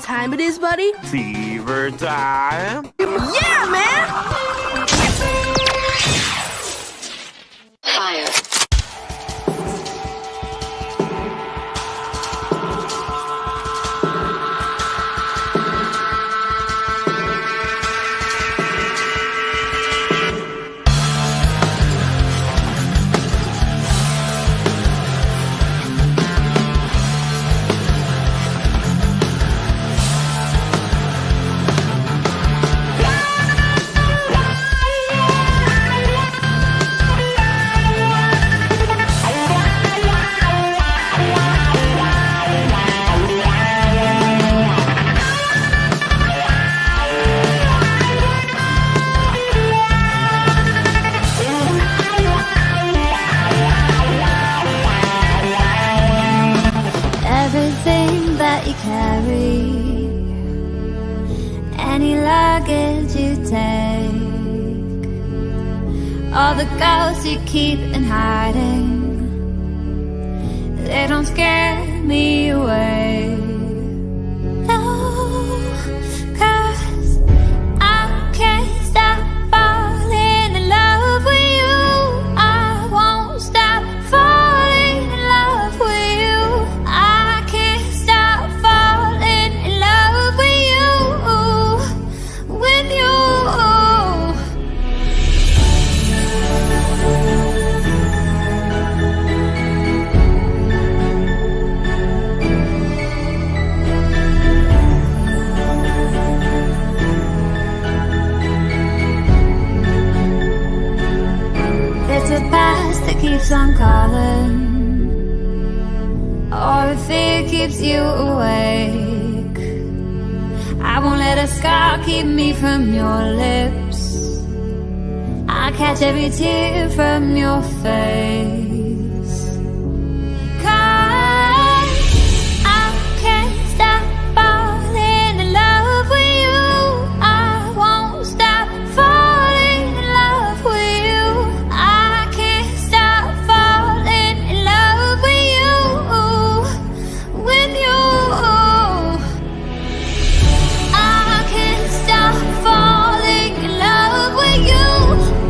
time it is, buddy? Fever time. Yeah, man! Fire. Everything that you carry, any luggage you take, all the ghosts you keep in hiding, they don't scare me away. No, 'cause I can't stop falling in love with you. I won't stop falling in love with you. I can't stop falling in love with you, with you. It's the past that keeps on calling, or if fear keeps you awake. I won't let a scar keep me from your lips. I catch every tear from your face. 'Cause I can't stop falling in love with you. I won't stop falling in love with you. I can't stop falling in love with you, with you. I can't stop falling in love with you.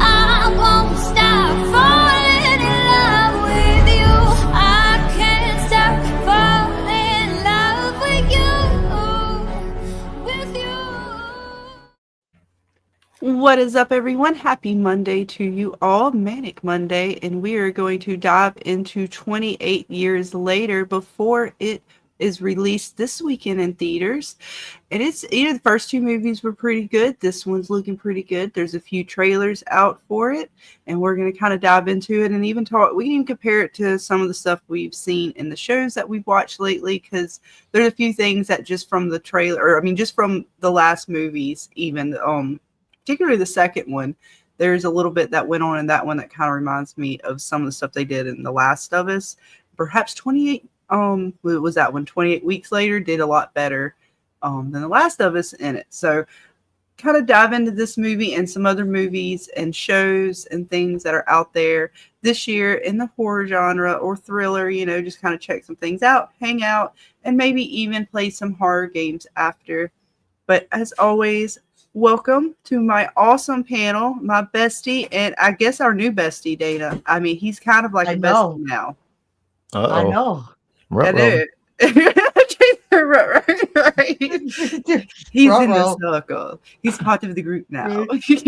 I won't stop falling in love with you. I can't stop falling in love with you, with you. What is up, everyone? Happy Monday to you all. Manic Monday, and we are going to dive into 28 years later before it is released this weekend in theaters. And it's, the first two movies were pretty good. This one's looking pretty good. There's a few trailers out for it, and we're going to kind of dive into it and even talk. We can even compare it to some of the stuff we've seen in the shows that we've watched lately, because there's a few things that just from the trailer, or I mean, just from the last movies, even particularly the second one, there's a little bit that went on in that one that kind of reminds me of some of the stuff they did in The Last of Us. Perhaps 28, what was that one? 28 Weeks Later did a lot better than The Last of Us in it. So kind of dive into this movie and some other movies and shows and things that are out there this year in the horror genre or thriller, just kind of check some things out, hang out, and maybe even play some horror games after. But as always, welcome to my awesome panel, my bestie, and I guess our new bestie, Dana. I mean, he's kind of like a bestie now. I know. I do. right. He's in the circle. He's part of the group now. That's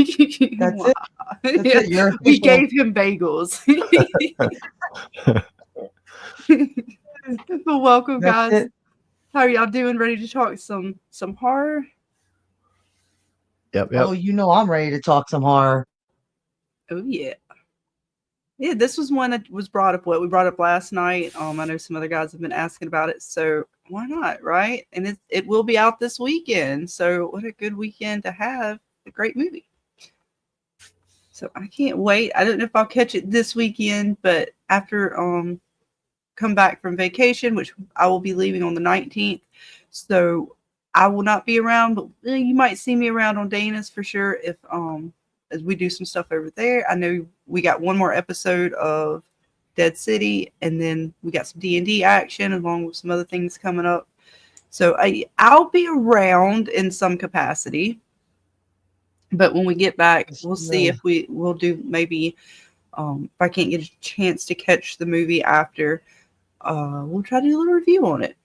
it. We gave him bagels. But welcome, guys. How are y'all doing? Ready to talk some horror? Yep. Oh, I'm ready to talk some horror. Oh yeah. Yeah, this was one that was brought up. We brought up last night. I know some other guys have been asking about it, so why not, right? And it will be out this weekend. So what a good weekend to have a great movie. So I can't wait. I don't know if I'll catch it this weekend, but after come back from vacation, which I will be leaving on the 19th, so I will not be around, but you might see me around on Dana's for sure if as we do some stuff over there. I know we got one more episode of Dead City, and then we got some D&D action along with some other things coming up. So I'll be around in some capacity, but when we get back, we'll see if we'll do maybe if I can't get a chance to catch the movie after, we'll try to do a little review on it.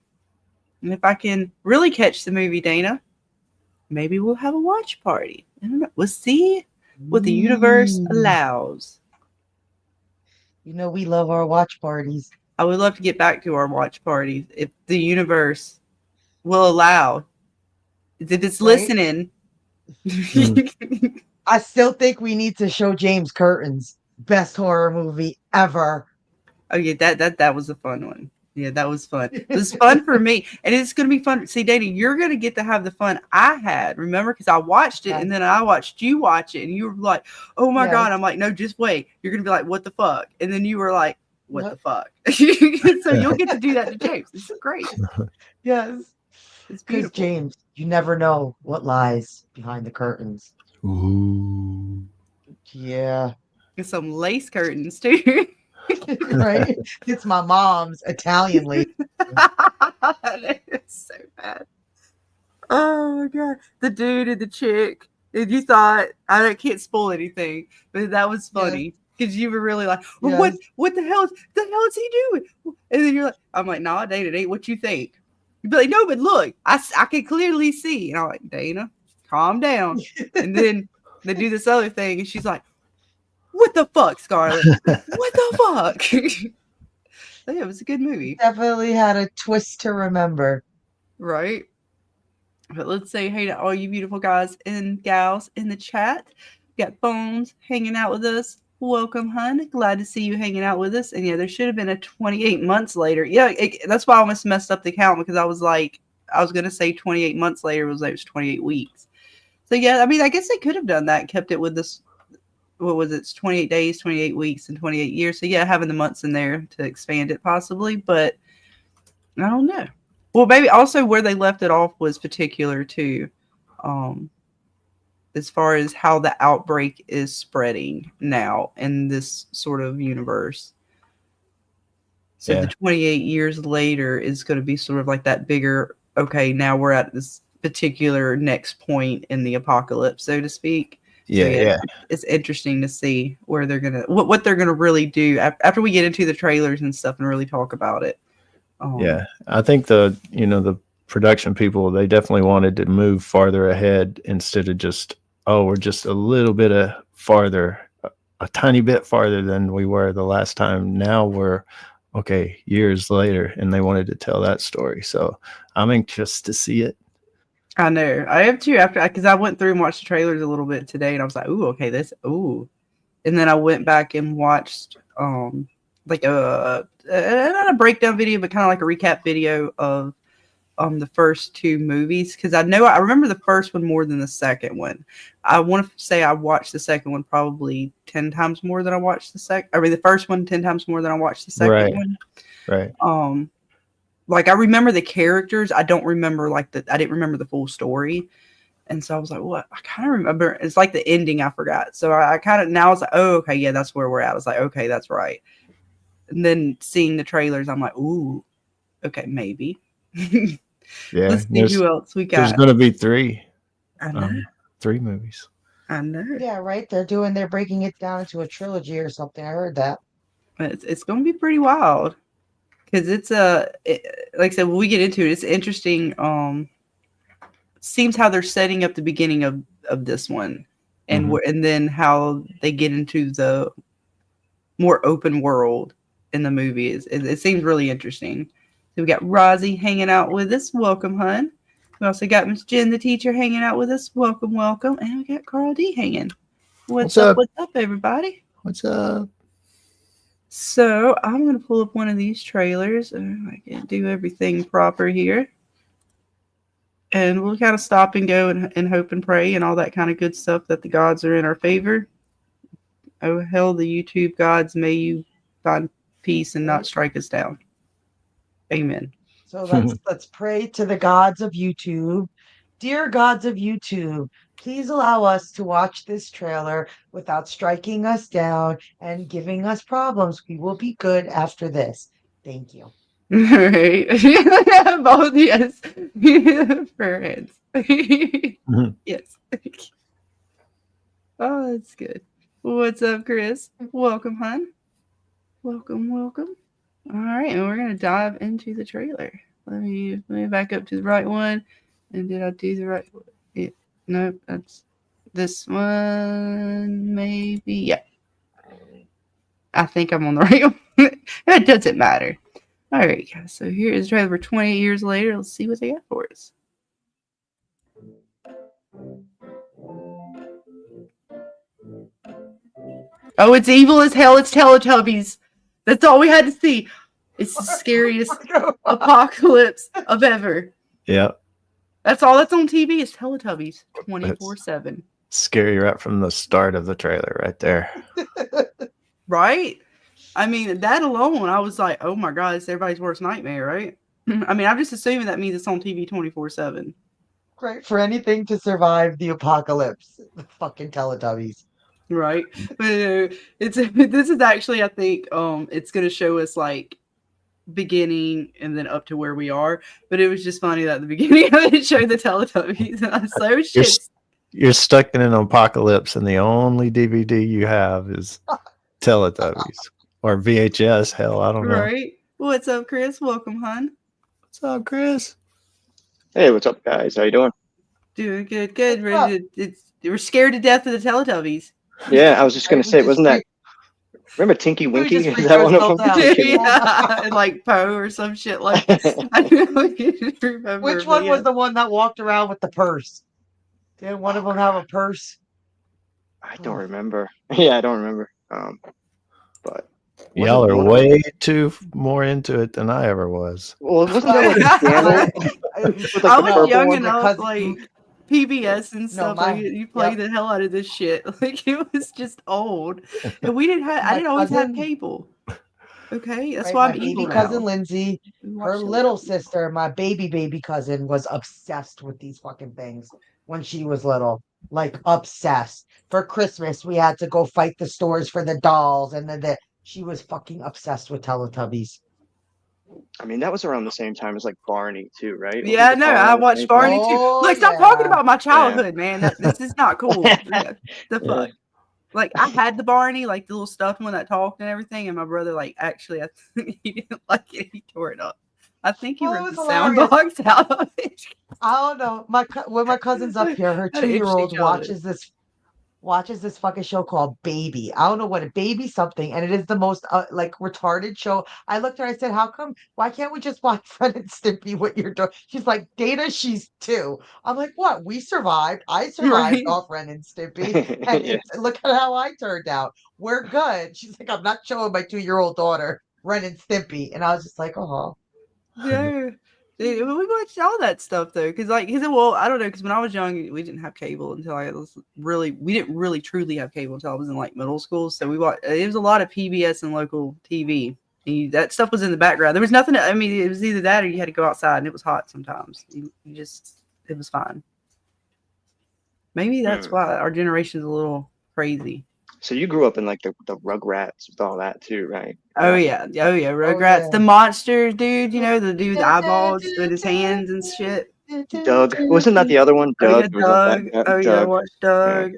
And if I can really catch the movie, Dana, maybe we'll have a watch party. I don't know. We'll see what the universe allows. You know, we love our watch parties. I would love to get back to our watch parties if the universe will allow. If it's listening. I still think we need to show James Curtin's best horror movie ever. Oh yeah, that was a fun one. Yeah, that was fun. It was fun for me, and it's going to be fun. See, Dana, you're going to get to have the fun I had. Remember, because I watched it, and then I watched you watch it, and you were like, "Oh my god!" I'm like, "No, just wait." You're going to be like, "What the fuck?" And then you were like, "What the fuck?" So you'll get to do that to James. It's great. Yes, it's beautiful. James, you never know what lies behind the curtains. Ooh. Yeah. And some lace curtains too. Right? It's my mom's Italian lace. It's so bad. Oh my god. The dude and the chick. And you thought I can't spoil anything, but that was funny. Because you were really like, well, what the hell is he doing? And then you're like, I'm like, nah, Dana, it ain't what you think. You'd be like, no, but look, I can clearly see. And I'm like, Dana, calm down. And then they do this other thing, and she's like, what the fuck, Scarlett? What the fuck? So, yeah, it was a good movie. Definitely had a twist to remember. Right? But let's say hey to all you beautiful guys and gals in the chat. We got Bones hanging out with us. Welcome, hun. Glad to see you hanging out with us. And yeah, there should have been a 28 months later. Yeah, that's why I almost messed up the count, because I was like, I was going to say 28 months later. It was 28 weeks. So yeah, I mean, I guess they could have done that and kept it with this. What was it? It's 28 days, 28 weeks, and 28 years. So yeah, having the months in there to expand it possibly, but I don't know. Well, maybe also where they left it off was particular too, as far as how the outbreak is spreading now in this sort of universe. So the 28 years later is going to be sort of like that bigger, okay, now we're at this particular next point in the apocalypse, so to speak. Yeah. It's interesting to see where they're gonna what they're gonna really do after we get into the trailers and stuff and really talk about it. I think the production people, they definitely wanted to move farther ahead instead of just we're just a little bit farther, a tiny bit farther than we were the last time. Now we're okay years later, and they wanted to tell that story. So I'm anxious to see it. I know. I have too, because I went through and watched the trailers a little bit today, and I was like, ooh, okay, and then I went back and watched like not a breakdown video, but kind of like a recap video of the first two movies, because I remember the first one more than the second one. I want to say I watched the second one probably 10 times more than I watched the first one 10 times more than I watched the second one. Right. Like I remember the characters. I don't remember I didn't remember the full story. And so I was like, what? I kind of remember. It's like the ending I forgot. So I kind of, now I was like, oh, okay, yeah, that's where we're at. I was like, okay, that's right. And then seeing the trailers, I'm like, ooh, okay, maybe. Yeah. Let's see who else we got. There's going to be 3. I know. 3 movies. I know. Yeah, right. They're breaking it down into a trilogy or something. I heard that. It's going to be pretty wild. Because like I said, when we get into it, it's interesting. Seems how they're setting up the beginning of this one, and and then how they get into the more open world in the movie. It seems really interesting. So we got Rozzy hanging out with us. Welcome, hun. We also got Miss Jen, the teacher, hanging out with us. Welcome, welcome. And we got Carl D hanging. What's up? What's up, everybody? What's up? So I'm going to pull up one of these trailers. I can't do everything proper here. And we'll kind of stop and go and hope and pray and all that kind of good stuff that the gods are in our favor. Oh, hell, the YouTube gods, may you find peace and not strike us down. Amen. So let's pray to the gods of YouTube. Dear gods of YouTube, please allow us to watch this trailer without striking us down and giving us problems. We will be good after this. Thank you. Right. Both, yes. Prayer hands. Mhm. Yes. Oh, that's good. What's up, Chris? Welcome, hon. Welcome, welcome. All right, and we're gonna dive into the trailer. Let me back up to the right one. And did I do the right one? Yeah. Nope, that's this one. Maybe. Yeah. I think I'm on the right one. It doesn't matter. All right, guys. So here is the trailer 28 years later. Let's see what they got for us. Oh, it's evil as hell. It's Teletubbies. That's all we had to see. It's the scariest apocalypse of ever. Yeah. That's all that's on TV is Teletubbies 24/7. Scary right from the start of the trailer right there. Right? I mean, that alone, I was like, oh my God, it's everybody's worst nightmare, right? I mean, I'm just assuming that means it's on TV 24/7. Great for anything to survive the apocalypse. The fucking Teletubbies. Right? But it's this is actually, I think, it's gonna show us like beginning and then up to where we are. But it was just funny that at the beginning it showed the Teletubbies, and I was like, oh shit. You're stuck in an apocalypse, and the only DVD you have is Teletubbies or VHS. Hell, I don't know. Right? What's up, Chris? Welcome, hon. What's up, Chris? Hey, what's up, guys? How you doing? Doing good, good. We're scared to death of the Teletubbies. Yeah, I was just gonna We say, just wasn't that? Remember Tinky we Winky? just Is that one of them? freaked ourselves out. Yeah, like Poe or some shit like that. I don't remember. Which but one yeah. was the one that walked around with the purse? Didn't one of them have a purse? I don't remember. Yeah, I don't remember. But Y'all are wasn't one of way too more into it than I ever was. Well, wasn't there like a scandal with like I the was purple young one? enough, because- like PBS and stuff. my- like you play yep. the hell out of this shit. Like it was just old, and we didn't have. I My didn't always have cousin- cable. Okay, that's Right, why my I'm baby evil cousin now. Lindsay, We her watch little Teletubbies. sister, my baby cousin, was obsessed with these fucking things when she was little. Like obsessed. For Christmas, we had to go fight the stores for the dolls, and then she was fucking obsessed with Teletubbies. I mean, that was around the same time as like Barney too, right? Wasn't Yeah, the no, Barney I around the watched same Barney time? too. Oh, Look, stop talking yeah. about my childhood, man. This is not cool. The Yeah. fuck. Like I had the Barney, like the little stuffed one that talked and everything, and my brother, like, actually, I think he didn't like it. He tore it up. I think he Well, it ripped was the sound hilarious. box out of it. I don't know. When my cousin's up here, her Had an interesting 2-year-old childhood. watches this fucking show called Baby. I don't know what a baby something, and it is the most like retarded show. I looked at her, I said, "How come? Why can't we just watch Ren and Stimpy? What you're doing?" She's like, "Data, she's 2." I'm like, "What? We survived. I survived Right. off Ren and Stimpy, and Yeah. look at how I turned out. We're good." She's like, "I'm not showing my 2-year-old daughter Ren and Stimpy," and I was just like, "Oh." Yeah. We watched all that stuff though, because well, I don't know, because when I was young, we didn't have cable until we didn't really truly have cable until I was in like middle school. So we watched. It was a lot of PBS and local TV. That stuff was in the background. There was nothing. I mean, it was either that or you had to go outside, and it was hot sometimes. It was fine. Maybe that's why our generation's a little crazy. So you grew up in like the Rugrats with all that too, right? Oh yeah, Rugrats, yeah. the monster dude, the dude with the eyeballs with his hands and shit. Doug, wasn't that the other one? Oh yeah, Doug. Was that Doug. that? Oh yeah, I watched Doug.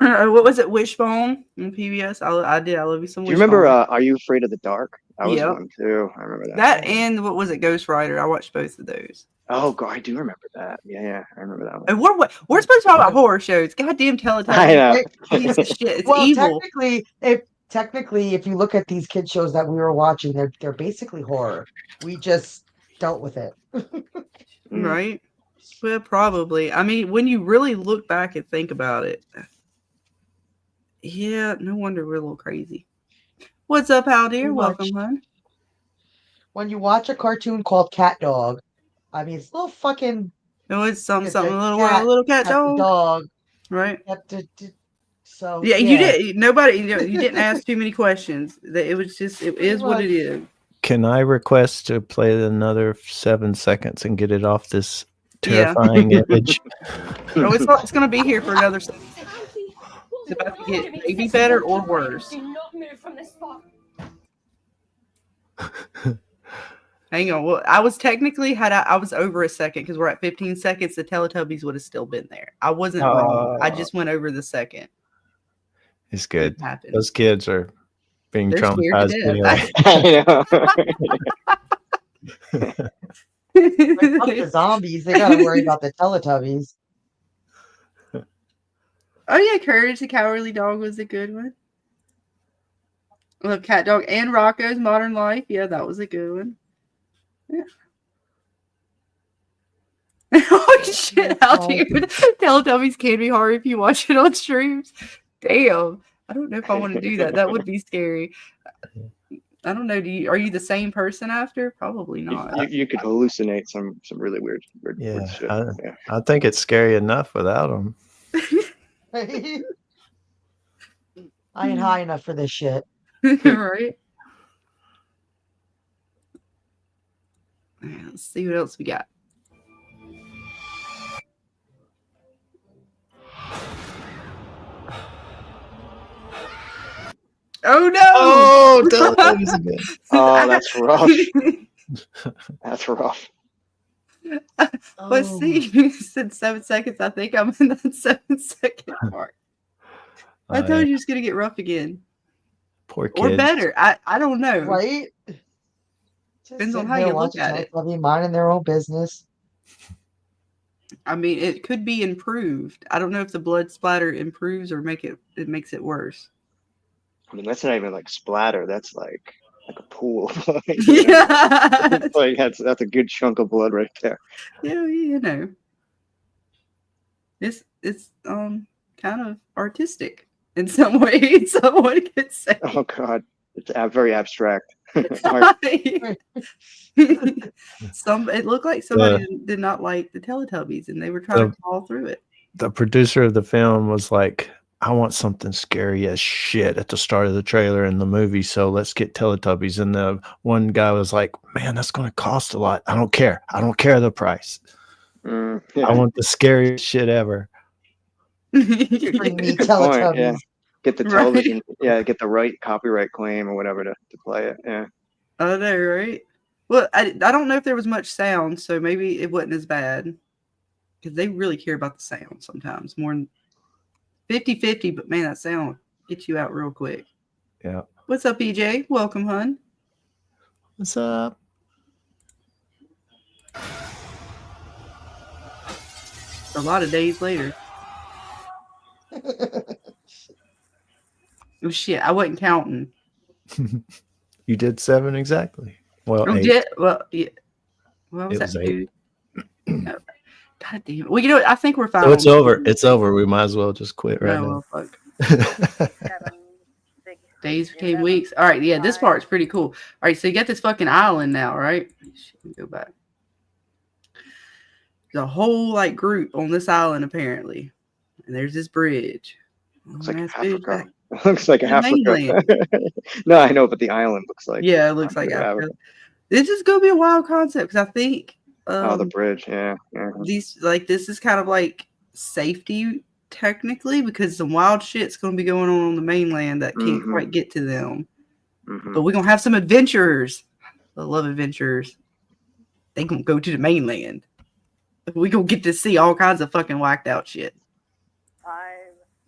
What was it? Wishbone on PBS. I did. I love you some. Do you remember Wishbone. Are You Afraid of the Dark? That was Yep. one too. I remember that. That and what was it? Ghost Rider. I watched both of those. Oh God, I do remember that. Yeah, I remember that one. And we're supposed to talk about horror shows. Goddamn I Teletubbies. know. Piece of shit. It's Well, evil. technically, if you look at these kid shows that we were watching, they're basically horror. We just dealt with it. Right? Well, probably. I mean, when you really look back and think about it, yeah, no wonder we're a little crazy. What's up, Hal dear? Too much. Welcome, hon. When you watch a cartoon called Cat Dog, I mean, it's a little fucking Oh, it's something, It's a a little cat dog, dog. right? So Yeah, you did. Nobody, you didn't ask too many questions. It was just, it is what it is. Can I request to play another 7 seconds and get it off this Yeah. terrifying image? Oh, it's going to be here for another. It's about to get maybe better or worse. Do not move from this spot. Hang on. Well, I was technically I was over a second because we're at 15 seconds. The Teletubbies would have still been there. I wasn't wrong. I just went over the second. It's good. It happened. Those kids are being They're scared to traumatized death. anyway. Like, fuck the zombies. They gotta worry about the Teletubbies. Oh yeah, Courage the Cowardly Dog was a good one. Well, Cat Dog and Rocco's Modern Life. Yeah, that was a good one. Yeah. Oh shit! How dude, Teletubbies can be hard if you watch it on streams. Damn, I don't know if I want to do that. That would be scary. I don't know. Are you the same person after? Probably not. You could hallucinate some really weird Yeah, shit. I think it's scary enough without them. I ain't high enough for this shit. Right. Let's see what else we got. Oh no! Oh, Teletubbies again. Oh, that's rough. That's rough. Let's see. You said 7 seconds. I think I'm in that 7-second mark. I told you it's gonna get rough again. Poor kids. Or better. I don't know. Right? Depends on how you look at it. Minding their own business. I mean, it could be improved. I don't know if the blood splatter improves or makes it worse. I mean, that's not even like splatter. That's like a pool. Yeah. It's like that's a good chunk of blood right there. Yeah, you know. It's kind of artistic in some ways. Someone could say. Oh God, it's very abstract. It looked like somebody did not like the Teletubbies, and they were trying to fall through it. The producer of the film was like, I want something scary as shit at the start of the trailer in the movie, so let's get Teletubbies. And the one guy was like, man, that's going to cost a lot. I don't care. I don't care the price. Yeah. I want the scariest shit ever. Bring me Teletubbies. Yeah. Get the television, get the right copyright claim or whatever to play it. Yeah. Oh, no, right? Well, I don't know if there was much sound, so maybe it wasn't as bad. Because they really care about the sound sometimes. More than 50-50, but man, that sound gets you out real quick. Yeah. What's up, EJ? Welcome, hun. What's up? A lot of days later. Oh shit! I wasn't counting. You did 7 exactly. Well, 8. Well, yeah. Well, It was 8. No. God damn it! Well, you know what? I think we're fine. So it's over. It's over. We might as well just quit right now. Well, fuck. Days became weeks. All right, yeah, this part's pretty cool. All right, so you got this fucking island now, right? Shit, go back. There's a whole like group on this island apparently, and there's this bridge. Looks like Bridge Africa. Looks like Africa. No, I know, but the island looks like. Yeah, it looks like Africa. This is gonna be a wild concept because I think. The bridge, yeah. These this is kind of like safety technically because some wild shit's gonna be going on the mainland that can't quite get to them. But we're gonna have some adventurers. I love adventurers. They gonna go to the mainland. We gonna get to see all kinds of fucking whacked out shit. 5,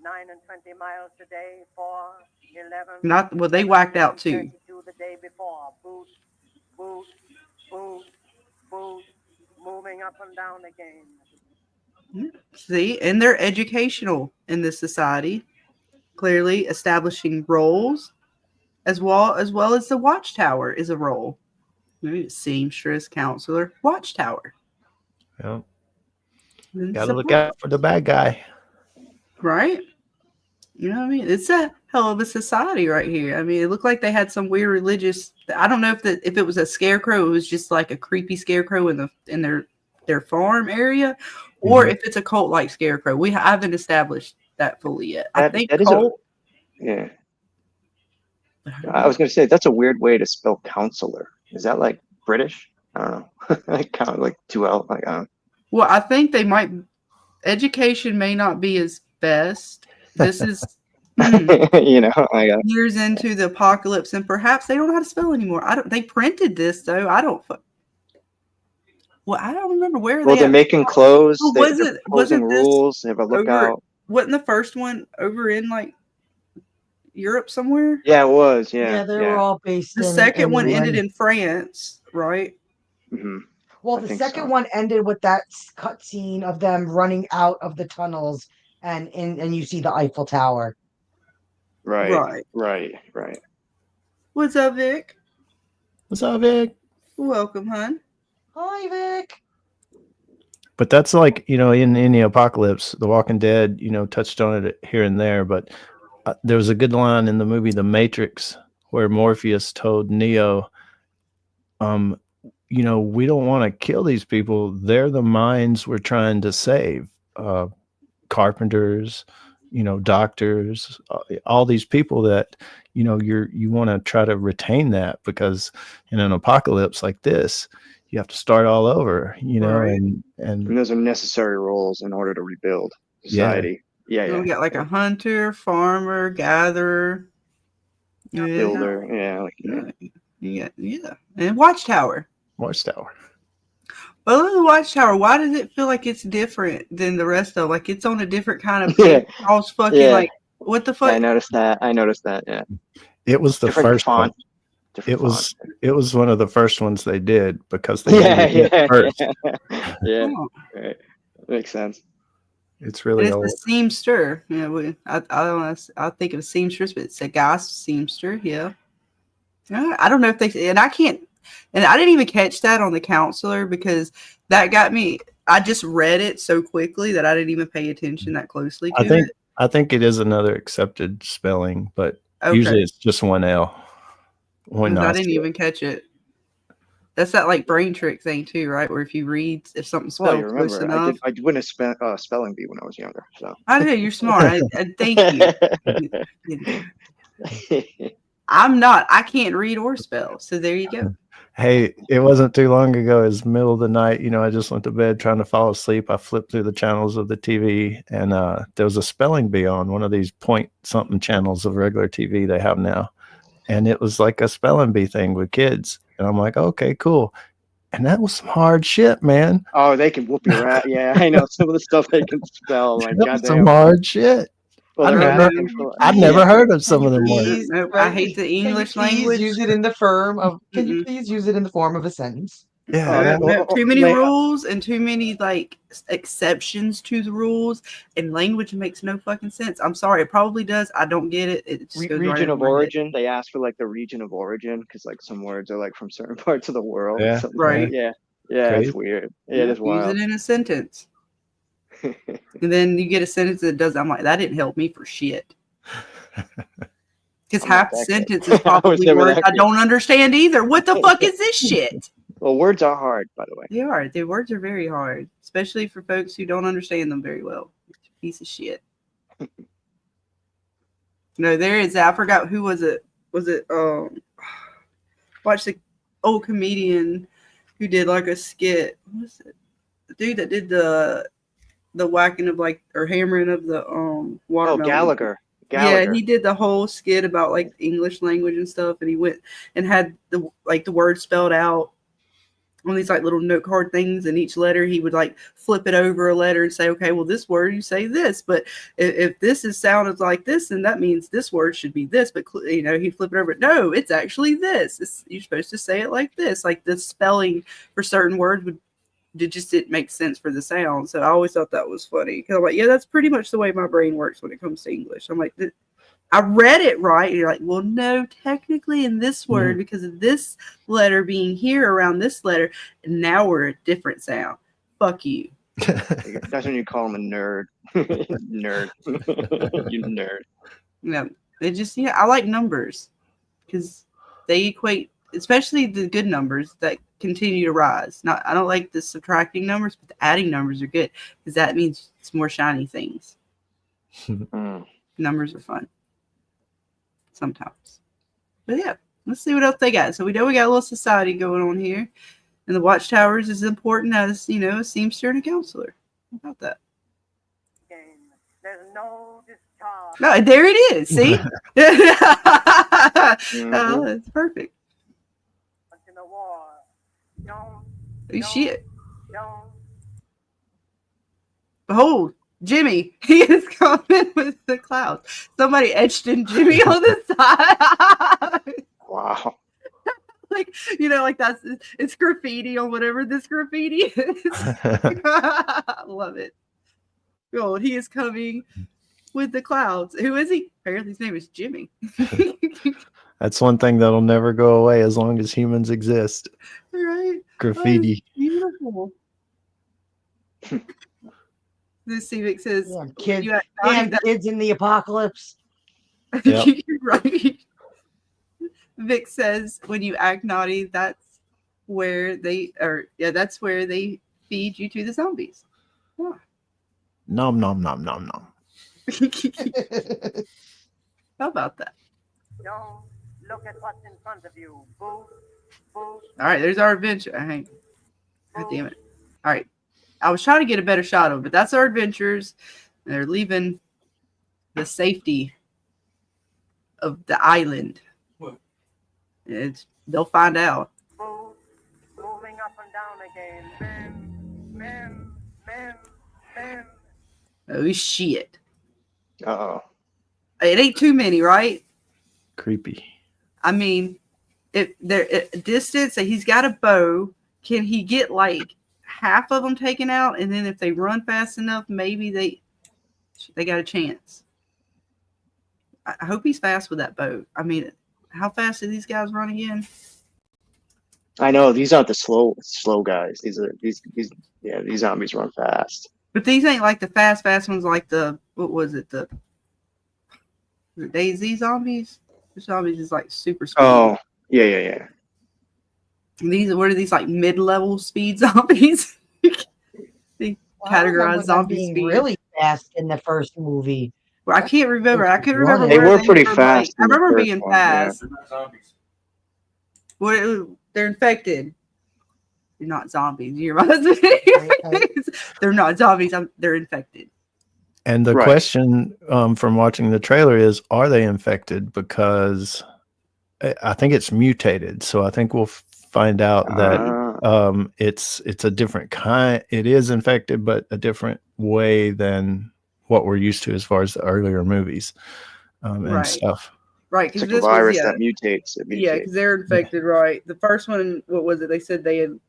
9, and 20 miles today. 4, 11. Not well. They whacked out too. The day before. Boot, boot, boot, boot. Moving up and down again. See, and they're educational in this society. Clearly establishing roles, as well as the watchtower is a role. Maybe seamstress, counselor, watchtower. Yeah. Gotta look out for the bad guy. Right? You know what I mean? It's a hell of a society right here. I mean, it looked like they had some weird religious. I don't know if it was a scarecrow. It was just like a creepy scarecrow in their farm area, or if it's a cult-like scarecrow. We haven't established that fully yet. I think cult. Yeah. I was gonna say that's a weird way to spell counselor. Is that like British? I don't know. Like kind of like 2L. Like I don't know. Well, I think they might. Education may not be as best. This is years into the apocalypse, and perhaps they don't know how to spell anymore. They printed this though. I don't. Well, I don't remember where Well, they they're at. making clothes. Oh, They're wasn't proposing this rules. They have a over? lookout. Wasn't the first one over in like Europe somewhere? Yeah, it was. Yeah, Yeah, they were all based The in second one England. ended in France, right? hmm Well, I the think second so. one ended with that cut scene of them running out of the tunnels, and you see the Eiffel Tower. Right. What's up, Vic? What's up, Vic? Welcome, hon. Hi, Vic. But that's like, in the apocalypse, The Walking Dead, touched on it here and there. But there was a good line in the movie The Matrix where Morpheus told Neo, we don't want to kill these people. They're the minds we're trying to save. Carpenters, doctors, all these people that, you want to try to retain that, because in an apocalypse like this, you have to start all over, Right. And those are necessary roles in order to rebuild society. Yeah. We got like a hunter, farmer, gatherer, Builder. Yeah. And watchtower. Watchtower. Well, the watchtower, why does it feel like it's different than the rest of? Like it's on a different kind of page. I was fucking like, what the fuck? I noticed that. Yeah. It was the Different first font. one. It was one of the first ones they did because they did it first. Yeah. Oh. Right. Makes sense. It's really And old. it's a seamster. I don't know. I think of seamstress, but it's a guy seamster. Yeah. I don't know if they, and I can't, and I didn't even catch that on the counselor because that got me. I just read it so quickly that I didn't even pay attention that closely to it. I think it is another accepted spelling, but Okay. usually it's just one L. I didn't even catch it. That's that like brain trick thing too, right? Where if you read, if something's spelled you close remember, enough. I went a spelling bee when I was younger. So I know you're smart. I thank you. I'm not. I can't read or spell. So there you go. Hey, it wasn't too long ago. It was middle of the night. I just went to bed trying to fall asleep. I flipped through the channels of the TV, and there was a spelling bee on one of these point something channels of regular TV they have now. And it was like a spelling bee thing with kids. And I'm like, okay, cool. And that was some hard shit, man. Oh, they can whoop your ass. Yeah, I know some of the stuff they can spell. Like, goddamn. Some hard shit. Well, I've never heard of some of them words. I hate the English language. Use it in the form of. Can you please use it in the form of a sentence? Yeah, too many rules and too many like exceptions to the rules, and language makes no fucking sense. I'm sorry, it probably does. I don't get it. It just goes region of origin. They ask for like the region of origin because like some words are like from certain parts of the world. Yeah, right. Yeah, it's weird. Yeah, it is wild. Use it in a sentence, and then you get a sentence that does. I'm like, that didn't help me for shit. Because half the sentence is probably words I don't understand either. What the fuck is this shit? Well, words are hard, by the way. They are. The words are very hard, especially for folks who don't understand them very well. Piece of shit. No, there is. I forgot who was it. Was it? Watch the old comedian who did like a skit. What was it? The dude that did the whacking of like or hammering of the watermelon. Oh, Gallagher. Yeah, he did the whole skit about like English language and stuff, and he went and had the word spelled out on these like little note card things, and each letter he would like flip it over a letter and say, okay, well this word you say this, but if this is sounded like this, then that means this word should be this. But he'd flip it over. No, it's actually this. You're supposed to say it like this. Like the spelling for certain words didn't make sense for the sound. So I always thought that was funny because I'm like, yeah, that's pretty much the way my brain works when it comes to English. I'm like, I read it right. And you're like, well, no, technically in this word, because of this letter being here around this letter, and now we're a different sound. Fuck you. That's when you call him a nerd. Nerd. You nerd. Yeah. It just, I like numbers because they equate, especially the good numbers that continue to rise. I don't like the subtracting numbers, but the adding numbers are good because that means it's more shiny things. Numbers are fun sometimes. But yeah, let's see what else they got. So we know we got a little society going on here, and the watchtower is as important as a seamster and a counselor. How about that? There's no discharge. No, there it is. See, it's perfect. In the war, Shit. Behold, Jimmy, he is coming with the clouds. Somebody etched in Jimmy on the side. Wow. Like, like it's graffiti on whatever this graffiti is. I love it. Behold, he is coming with the clouds. Who is he? Apparently his name is Jimmy. That's one thing that'll never go away as long as humans exist. Right. Graffiti. Oh, beautiful. This Civic says, Kids in the apocalypse. Yep. Right. Vic says, when you act naughty, that's where they feed you to the zombies. Yeah. Nom nom nom nom nom. How about that? Don't look at what's in front of you. Boo, boo. All right, there's our adventure. God damn it. All right. I was trying to get a better shot of it, but that's our adventures. They're leaving the safety of the island. What? They'll find out. Boo, moving up and down again. Men. Oh, shit. Uh-oh. It ain't too many, right? Creepy. I mean, if they're at distance, so he's got a bow. Can he get like half of them taken out? And then if they run fast enough, maybe they got a chance. I hope he's fast with that bow. I mean, how fast do these guys run again? I know these aren't the slow guys. These zombies run fast. But these ain't like the fast ones, like what was it? The DayZ zombies? The zombies is like super speed. Oh, yeah. What are these like mid-level speed zombies? They categorize zombie speed. Really fast in the first movie. Well, I can't remember. I couldn't remember. They where were pretty were, fast. I remember being one, fast. They're not zombies. Well, they're infected. They're not zombies. You're my husband. They're not zombies. They're infected. And the Right. question from watching the trailer is, are they infected? Because I think it's mutated. So I think we'll find out that it's a different kind. It is infected, but a different way than what we're used to as far as the earlier movies and Right. stuff. Right, It's because like a this virus was that mutates. It yeah, mutates. because they're infected. Right, the first one, what was it? They said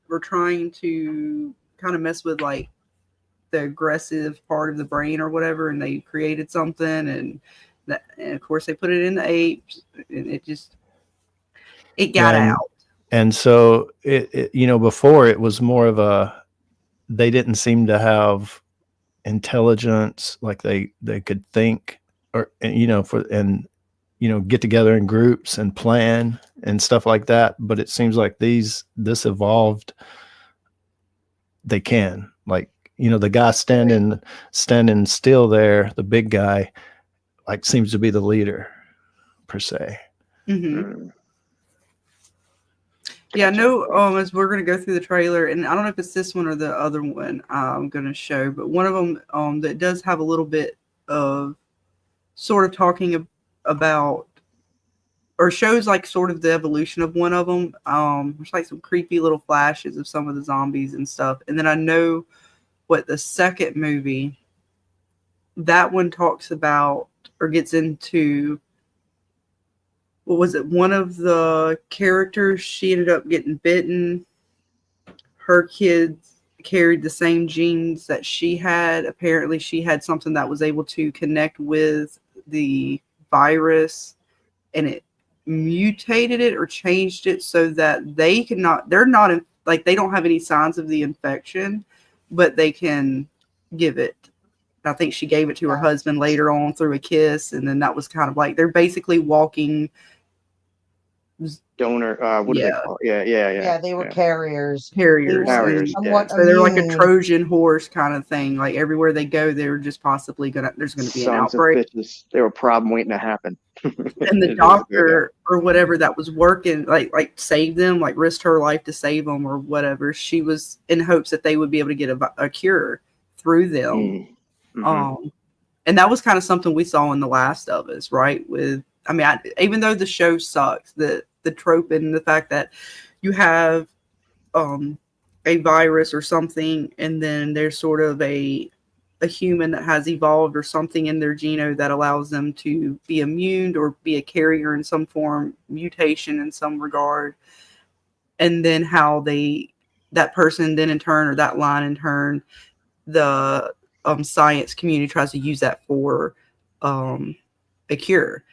were trying to kind of mess with like the aggressive part of the brain or whatever, and they created something, and of course they put it in the apes, and it got out. And so it before it was more of they didn't seem to have intelligence, like they could think or get together in groups and plan and stuff like that. But it seems like this evolved. They can, like, the guy standing still there, the big guy, like, seems to be the leader per se. Mm-hmm. Yeah, no, as we're going to go through the trailer, and I don't know if it's this one or the other one I'm going to show, but one of them that does have a little bit of sort of talking about, or shows like sort of the evolution of one of them. There's like some creepy little flashes of some of the zombies and stuff. And then I know what the second movie, that one talks about or gets into, what was it? One of the characters, she ended up getting bitten. Her kids carried the same genes that she had. Apparently, she had something that was able to connect with the virus, and it mutated it or changed it so that they don't have any signs of the infection, but they can give it. I think she gave it to her husband later on through a kiss, and then that was kind of like they're basically walking donor. What do they call it? Yeah. They were carriers. carriers. Carriers, Somewhat So they're like a immune. Trojan horse kind of thing. Like everywhere they go, they're just possibly there's gonna be an Sons of outbreak. bitches. They were a problem waiting to happen. And the doctor or whatever that was working, like saved them, like risked her life to save them or whatever. She was in hopes that they would be able to get a cure through them. Mm-hmm. And that was kind of something we saw in The Last of Us, right? Even though the show sucks, the trope and the fact that you have a virus or something, and then there's sort of a a human that has evolved or something in their genome that allows them to be immune or be a carrier in some form, mutation in some regard, and then how that person then in turn, or that line in turn, the science community tries to use that for a cure.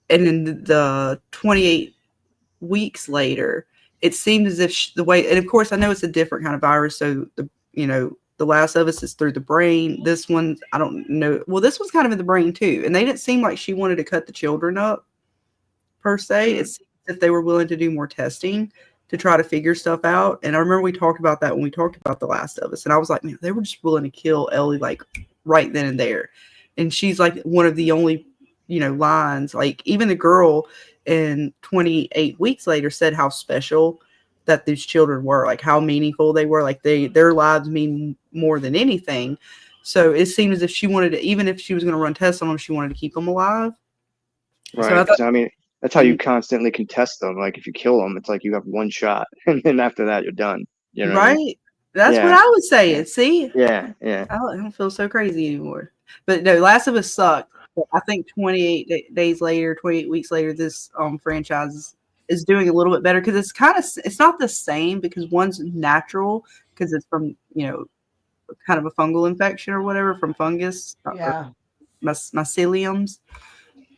And then the 28 weeks later, it seems as if the way, and of course I know it's a different kind of virus, so the Last of Us is through the brain. This one, I don't know. Well, this one's kind of in the brain too, and they didn't seem like she wanted to cut the children up per se. It seems as if they were willing to do more testing to try to figure stuff out. And I remember we talked about that when we talked about The Last of Us, and I was like, man, they were just willing to kill Ellie like right then and there. And she's like one of the only lines, like even the girl in 28 weeks later said how special that these children were, like how meaningful they were, like their lives mean more than anything. So it seemed as if she wanted to, even if she was going to run tests on them, she wanted to keep them alive. Right. So I mean, that's how you constantly can test them. Like if you kill them, it's like you have one shot, and then after that, you're done. You know right? What I mean? That's what I was saying. Yeah. See? Yeah. I don't feel so crazy anymore. But no, Last of Us sucked. But I think 28 days later, 28 weeks later, this franchise is doing a little bit better because it's not the same, because one's natural because it's from kind of a fungal infection or whatever, from fungus. Yeah. Myceliums.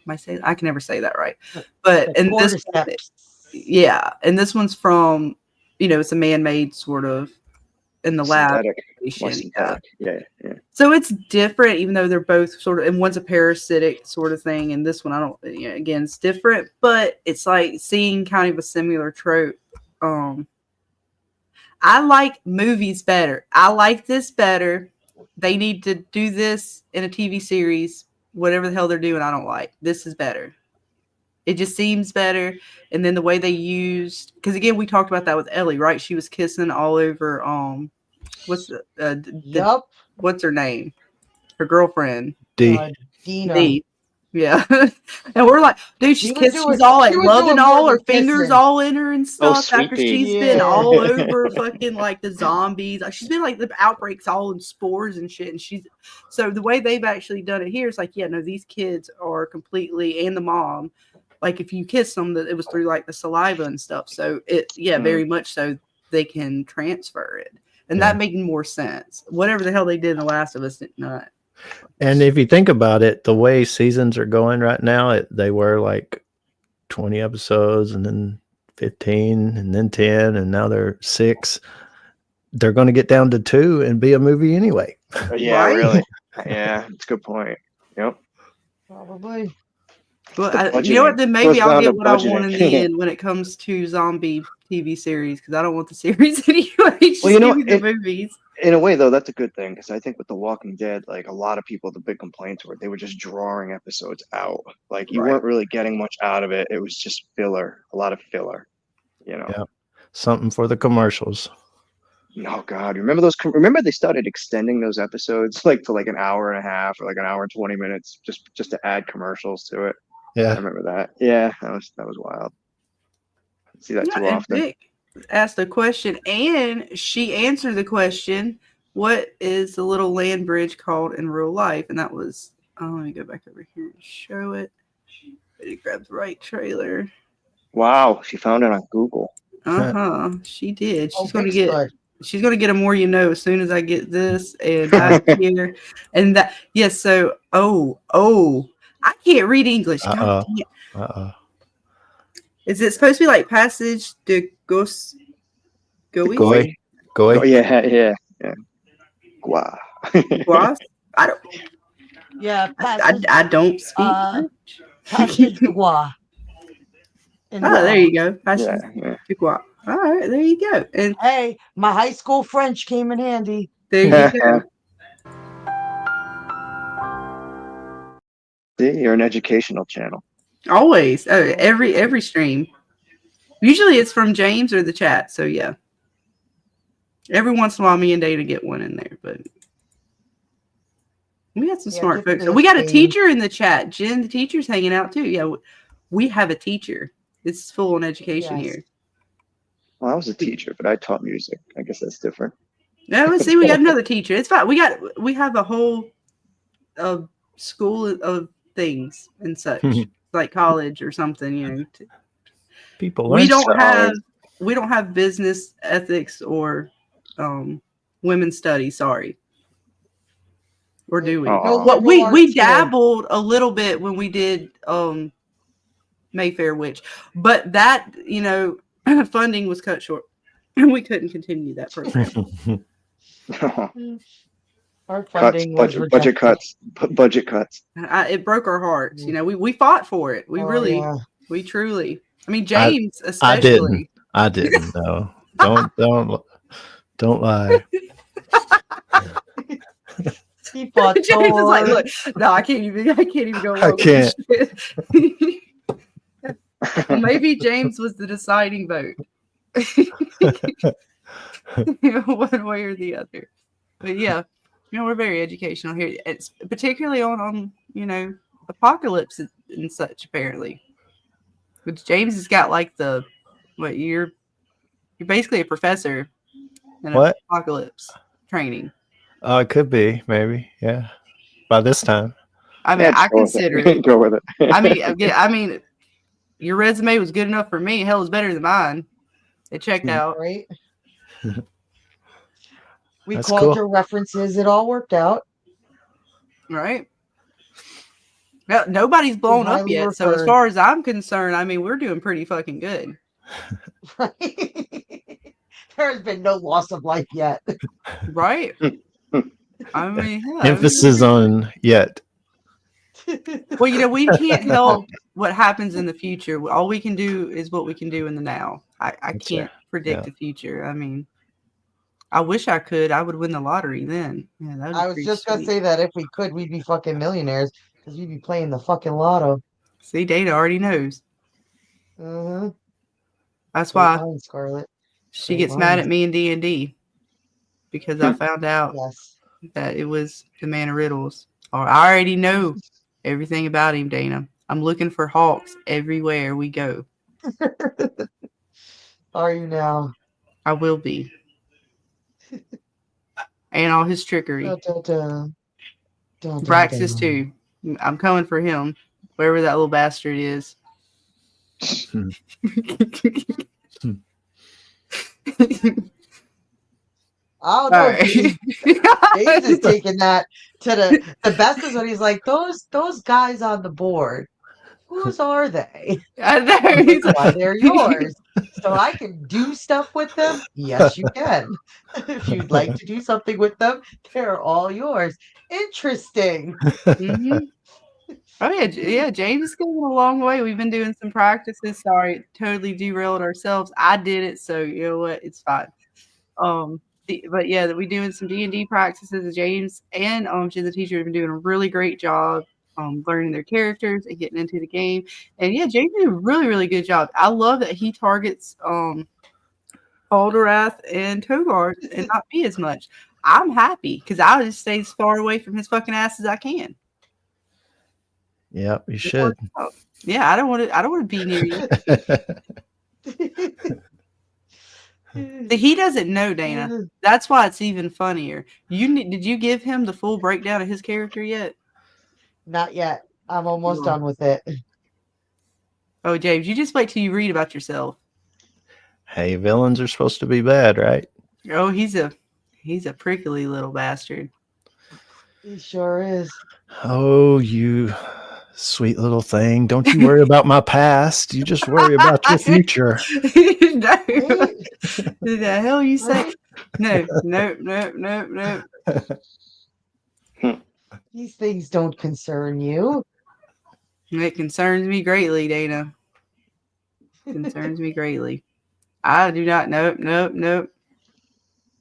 I can never say that right. But and this one, and this one's from it's a man-made sort of in the synthetic. lab. Yeah. So it's different, even though they're both sort of, and one's a parasitic sort of thing, and this one again, it's different, but it's like seeing kind of a similar trope. I like movies better. I like this better. They need to do this in a TV series. Whatever the hell they're doing, I don't like. This is better. It just seems better. And then the way they used, because again, we talked about that with Ellie, right? She was kissing all over. What's what's her name? Her girlfriend. Dina. D. Yeah. And we're like, dude, she's all like loving all her fingers all in her and stuff after she's been all over fucking like the zombies. Like she's been like the outbreaks all in spores and shit. And so the way they've actually done it here is like, yeah, no, these kids are completely, and the mom, like if you kiss them, that it was through like the saliva and stuff. So very much so they can transfer it. And that making more sense. Whatever the hell they did in The Last of Us did not. And if you think about it, the way seasons are going right now, they were like 20 episodes and then 15 and then 10 and now they're 6. They're going to get down to 2 and be a movie anyway. Yeah, really. Yeah, it's a good point. Yep. Probably. Well, you know what? Then maybe I'll get what I want in the end when it comes to zombie TV series, because I don't want the series anyway. Just give me the movies. In a way, though, that's a good thing, because I think with The Walking Dead, like a lot of people, the big complaints were they were just drawing episodes out. Like you weren't really getting much out of it. It was just filler, a lot of filler. Yeah, something for the commercials. Oh God, remember they started extending those episodes like to like an hour and a half or like an hour and 20 minutes just to add commercials to it. Yeah, I remember that. Yeah, that was wild. I see that too often. Vic asked a question and she answered the question, what is the little land bridge called in real life? And that was, let me go back over here and show it. Better grab the right trailer. Wow, she found it on Google. She did. She's gonna get a more as soon as I get this and back here. And that so I can't read English. Is it supposed to be like Passage de Goy? Oh, yeah. Gua. Guas? I don't. Yeah, I don't speak French. Passage de Gua. There you go. Passage de Gua. All right, there you go. And hey, my high school French came in handy. There you go. See, you're an educational channel. Always. Every stream. Usually it's from James or the chat. So yeah. Every once in a while, me and Dana get one in there, but we got some smart folks. We got a teacher in the chat. Jen, the teacher's hanging out too. Yeah, we have a teacher. It's full on education here. Well, I was a teacher, but I taught music. I guess that's different. Yeah, let's see. We got another teacher. It's fine. We have a whole school of things and such, like college or something. You know, People we learn don't stuff. have business ethics or women's studies. Sorry, or do we? Oh. Well, liberal we arts here. dabbled a little bit when we did Mayfair Witch, but that funding was cut short, and we couldn't continue that program. Our Cuts, funding was budget cuts, budget cuts. It broke our hearts. We fought for it. We yeah. we truly. I mean, James I especially. didn't. No, don't lie. He fought James is like, Thor. look, no, I can't even go. I along with this shit. Maybe James was the deciding vote, one way or the other. But yeah, we're very educational here. It's particularly on apocalypse and such. Apparently, which James has got like you're basically a professor in What? apocalypse training. It could be, maybe, yeah. By this time, I mean, I consider it. Go with it. I mean, your resume was good enough for me. Hell, it's better than mine. It checked out. Right? We That's called cool. your references. It all worked out. Right. Well, nobody's blown up highly yet. So as referred. far as I'm concerned, I mean, we're doing pretty fucking good. Right? There has been no loss of life yet. Right. I mean, yeah, emphasis on yet. Well, we can't help what happens in the future. All we can do is what we can do in the now. I can't predict the future. I mean, I wish I could. I would win the lottery then. Yeah, that'd be I was pretty just going to sweet. say that if we could, we'd be fucking millionaires because we'd be playing the fucking lotto. See, Dana already knows. Mm-hmm. That's why Scarlett. she gets mad at me in D&D because I found out Yes. that it was the Man of Riddles. Or I already know everything about him, Dana. I'm looking for hawks everywhere we go. Are you now? I will be. And all his trickery. Dun, dun, dun. Dun, dun, Braxis dun. too. I'm coming for him. Wherever that little bastard is. I don't know. All right. James is taking that to the best is when he's like, those guys on the board, whose are they? I know. Why they're yours. So I can do stuff with them? Yes, you can. If you'd like to do something with them, they're all yours. Interesting. Mm-hmm. Oh yeah, James is going a long way. We've been doing some practices. Sorry, totally derailed ourselves. I did it, so you know what? It's fine. But yeah, we're doing some D&D practices. James and she's the teacher have been doing a really great job learning their characters and getting into the game. And yeah, James did a really, really good job. I love that he targets Alderath and Togard and not me as much. I'm happy because I'll just stay as far away from his fucking ass as I can. Yeah, you should. Yeah, I don't want to be near you. He doesn't know, Dana. That's why it's even funnier. Did you give him the full breakdown of his character yet? Not yet. I'm almost done with it. Oh, James, you just wait till you read about yourself. Hey, villains are supposed to be bad, right? Oh, he's a prickly little bastard. He sure is. Oh, you sweet little thing. Don't you worry about my past. You just worry about your future. No. The hell you say? No. These things don't concern you. It concerns me greatly, Dana. Concerns me greatly. I do not. Nope.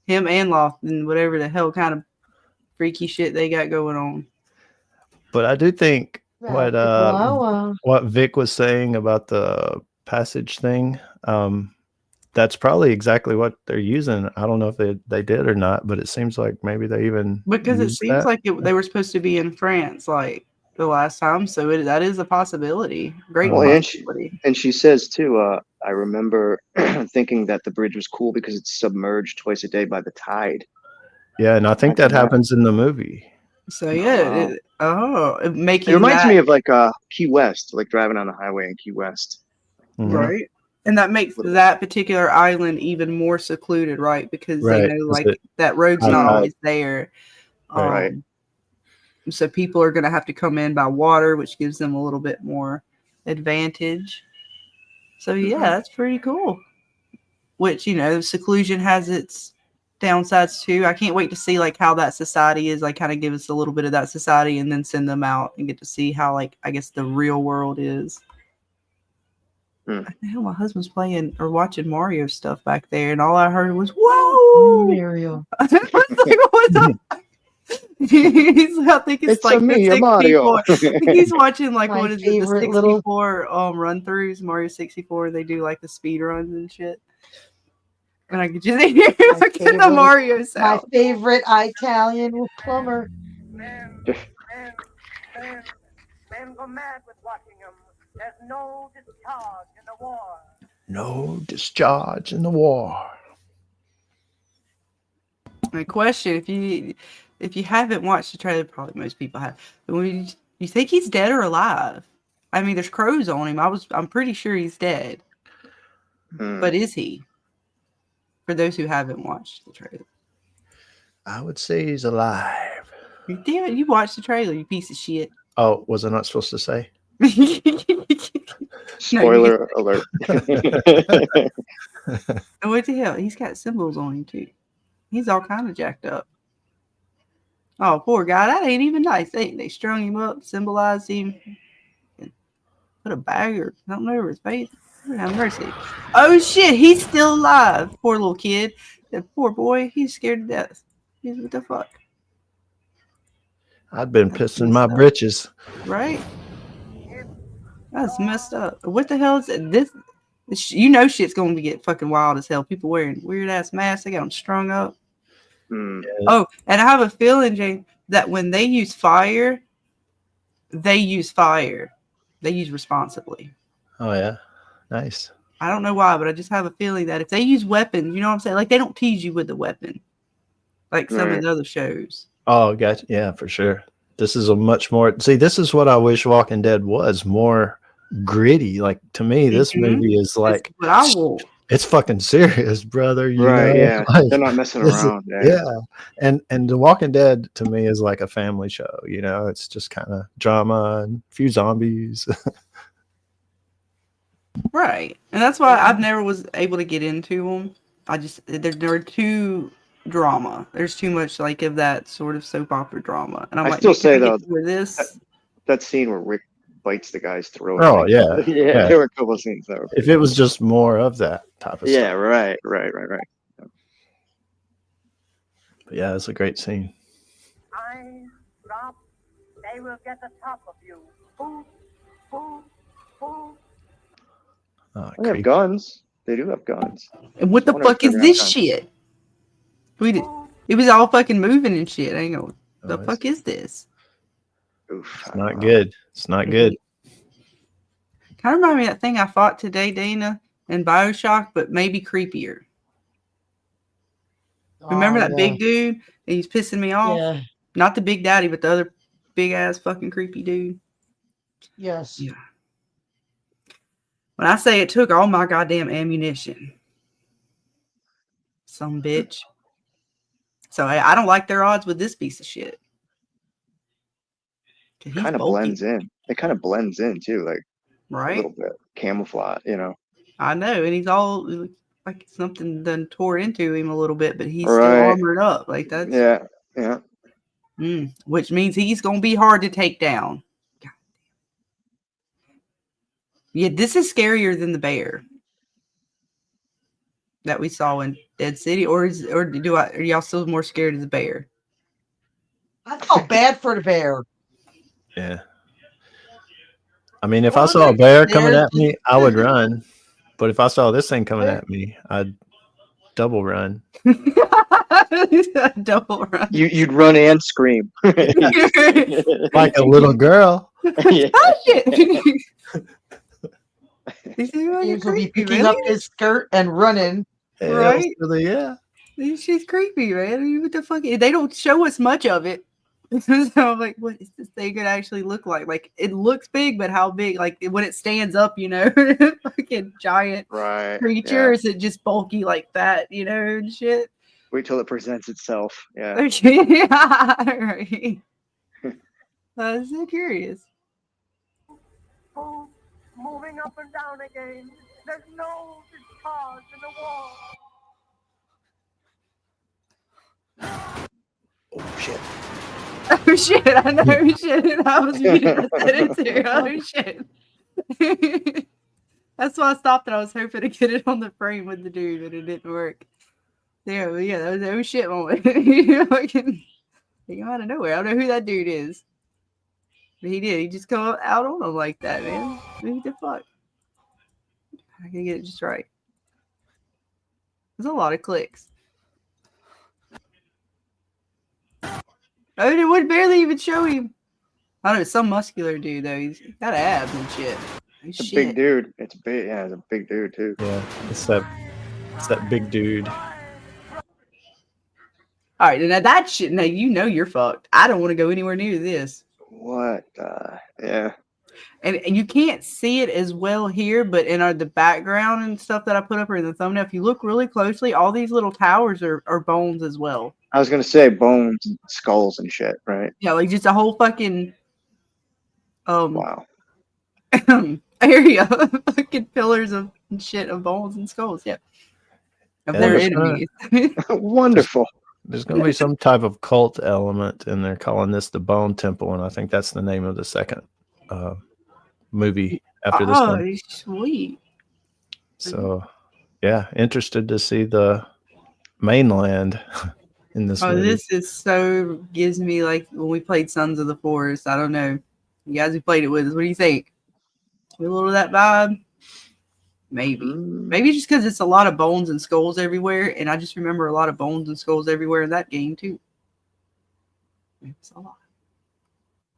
Him and Lofton, whatever the hell kind of freaky shit they got going on. But I do think Wow. what Vic was saying about the passage thing, that's probably exactly what they're using. I don't know if they did or not, but it seems like maybe they even Because it used seems that. like they were supposed to be in France like the last time, so that is a possibility. Great possibility. And she says too, I remember thinking that the bridge was cool because it's submerged twice a day by the tide. Yeah, and I think that Imagine that. happens in the movie. So yeah, making It reminds that me of like Key West, like driving on the highway in Key West. Mhm. right, and that makes that particular island even more secluded, right? Because they Right, know 'cause like that road's not Mhm. always there. Right. So people are going to have to come in by water, which gives them a little bit more advantage. So yeah, that's pretty cool. Which, you know, seclusion has its downsides too. I can't wait to see like how that society is, like kind of give us a little bit of that society and then send them out and get to see how like I guess the real world is. Hmm. Hell, my husband's playing or watching Mario stuff back there, and all I heard was "Whoa!" Mario. I was like, "What's up?" I think it's like me, the Mario. 64. He's watching like My what is it, the favorite little- 64 run throughs, Mario 64. They do like the speed runs and shit. And I could just hear him My like, the favorite- Mario My sound. favorite Italian plumber. Men go mad with watching them. There's no discharge in the war. No discharge in the war. My question: if you haven't watched the trailer, probably most people have. You think he's dead or alive? I mean, there's crows on him. I'm pretty sure he's dead. But is he? For those who haven't watched the trailer, I would say he's alive. damn it! You watched the trailer, you piece of shit. Oh, was I not supposed to say? Spoiler alert. And what the hell? He's got symbols on him too. He's all kind of jacked up. Oh, poor guy. That ain't even nice. They strung him up, symbolized him, and put a bag or something over his face. Lord have mercy. Oh shit, he's still alive. Poor little kid. That poor boy, he's scared to death. What the fuck? I'd been pissing my britches. Right? That's messed up. What the hell is it? This you know shit's going to get fucking wild as hell. People wearing weird ass masks. They got them strung up. Oh, and I have a feeling, Jane, that when they use fire, they use responsibly. Oh yeah, nice. I don't know why, but I just have a feeling that if they use weapons, you know what I'm saying? Like they don't tease you with the weapon, like some of the other shows. Oh, gotcha. Yeah, for sure. This is a much more. See, this is what I wish Walking Dead was, more gritty. Like to me, this movie is like what I want. It's fucking serious, brother. You know? Yeah. Like, they're not messing around. yeah. And The Walking Dead to me is like a family show, you know, it's just kind of drama and a few zombies. Right. And that's why I've never was able to get into them. They're too drama. There's too much like of that sort of soap opera drama. And I'm like, still say though, with this that scene where Rick bites the guy's throat. Oh, like, yeah. Yeah. There were a couple of scenes that were If it was just more of that type of yeah, stuff. right. But yeah, it's a great scene. I drop, they will get the top of you. Food. Oh, They have guns. They do have guns. And what the Wonder if fuck is they're this gonna- shit? It was all fucking moving and shit. Hang on. The Oh, fuck is this? Oof, It's not good. It's not good. Kind of remind me of that thing I fought today, Dana, in BioShock, but maybe creepier. Remember that big dude? He's pissing me off. Yeah. Not the big daddy, but the other big ass fucking creepy dude. Yes. Yeah. When I say it took all my goddamn ammunition, some bitch. So I don't like their odds with this piece of shit. Kind of blends in. It kind of blends in too, like right? a little bit camouflage, you know. I know, and he's all like something done tore into him a little bit, but he's still Right. armored up. Like that's Yeah. which means he's gonna be hard to take down. God. Yeah, this is scarier than the bear that we saw in Dead City, or are y'all still more scared of the bear? I felt bad for the bear. Yeah. I mean, if I saw a bear coming at me, I would run. But if I saw this thing coming at me, I'd double run. Double run. You'd run and scream. Like a little girl. Yeah. Oh shit! James will be picking up his skirt and running. Yeah, Right? yeah. She's creepy, man. I mean, what the fuck? They don't show us much of it. So I'm like, what is this thing gonna actually look like? Like, it looks big, but how big? Like, when it stands up, fucking giant Right. creature. Yeah. Is it just bulky like that, and shit? Wait till it presents itself. Yeah. Yeah, right. I was so curious. Boom, moving up and down again. There's no discharge in the wall. Oh shit. Oh shit! I know shit. I was reading that too. Oh shit! That's why I stopped and I was hoping to get it on the frame with the dude, but it didn't work. Yeah, that was oh shit moment. He came out of nowhere. I don't know who that dude is. But he did. He just come out on him like that, man. Who the fuck? I can get it just right. There's a lot of clicks. Oh, it would barely even show him. I don't know, some muscular dude though. He's got abs and shit. It's a big dude. It's big. Yeah, it's a big dude too. Yeah, it's that big dude. All right, now that shit. Now you're fucked. I don't want to go anywhere near this. What? Yeah. And you can't see it as well here, but in the background and stuff that I put up or in the thumbnail, if you look really closely, all these little towers are bones as well. I was gonna say bones and skulls and shit, right? Yeah, like just a whole fucking Wow. area of fucking pillars of shit of bones and skulls. Yeah. Of their enemies. Wonderful. There's going to be some type of cult element, and they're calling this the Bone Temple, and I think that's the name of the second movie after this one. Oh, sweet. So, yeah, interested to see the mainland in this movie. This is so gives me like when we played Sons of the Forest. I don't know. You guys who played it with us, what do you think? A little of that vibe? Maybe. Maybe just because it's a lot of bones and skulls everywhere, and I just remember a lot of bones and skulls everywhere in that game too. It's a lot.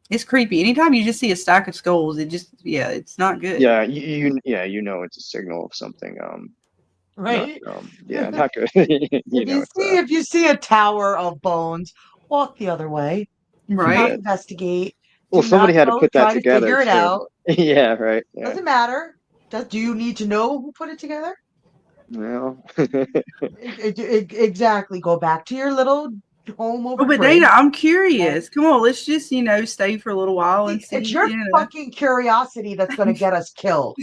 It's creepy. Anytime you just see a stack of skulls, it's not good. Yeah, you know it's a signal of something. Right? Not good. If you see a tower of bones, walk the other way. Right. Do not investigate. Well, somebody had to put that together. Figure it out. Yeah, right. Yeah. Doesn't matter. Do you need to know who put it together? Well, exactly. Go back to your little home over. But Dana, I'm curious. Come on, let's just stay for a little while and see. It's your fucking curiosity that's going to get us killed.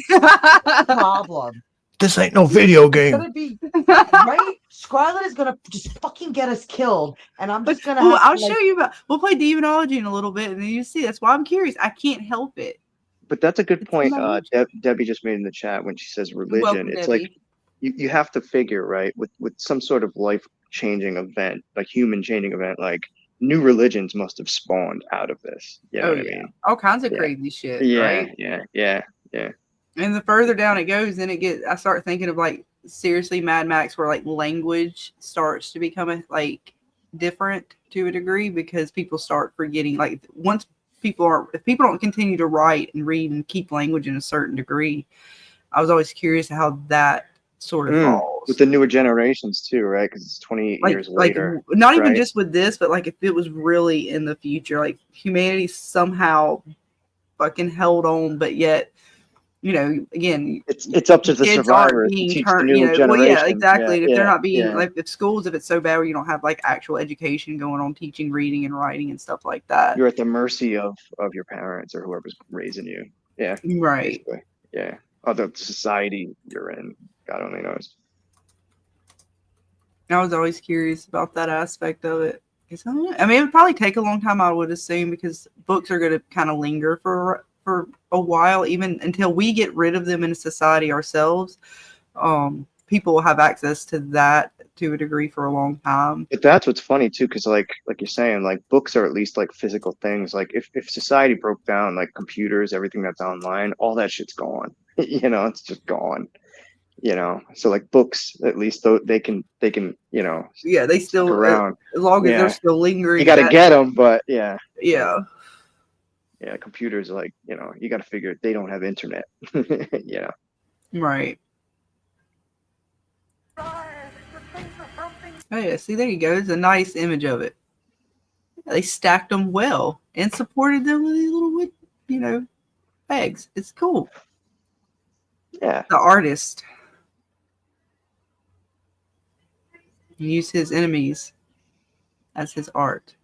Problem. This ain't no video game. It's gonna be right. Scarlet is gonna just fucking get us killed, and I'm just gonna. I'll show you. We'll play demonology in a little bit, and then you see. That's why I'm curious. I can't help it. But that's a good point. Debbie just made in the chat when she says religion. Welcome, it's Debbie. like you have to figure, right, with some sort of life changing event, like human changing event, like new religions must have spawned out of this. You know what I mean? All kinds of crazy shit. Yeah, right? yeah. And the further down it goes, then I start thinking of like seriously Mad Max, where like language starts to become like different to a degree because people start forgetting. Like if people don't continue to write and read and keep language in a certain degree, I was always curious how that sort of falls with the newer generations too, right? Because it's 28 years later. Not even just with this, but like if it was really in the future, like humanity somehow fucking held on, but yet. Again, it's up to the survivors to teach the new generation. Well, yeah, exactly. If they're not being like, if schools, if it's so bad where you don't have like actual education going on, teaching, reading, and writing and stuff like that, you're at the mercy of your parents or whoever's raising you. Yeah, right. Basically. Yeah, the society you're in, God only knows. I was always curious about that aspect of it. I mean, it would probably take a long time, I would assume, because books are going to kind of linger for a while, even until we get rid of them in society ourselves. People will have access to that to a degree for a long time. But that's what's funny too, because like you're saying, like books are at least like physical things. Like if society broke down, like computers, everything that's online, all that shit's gone. It's just gone. So like books, at least though they can yeah, they still around as long as they're still lingering. You got to get them, but yeah. Computers, like, you got to figure they don't have internet. Right. Oh yeah, see there you go. It's a nice image of it. They stacked them well and supported them with these little wood, pegs. It's cool. Yeah. The artist used his enemies as his art.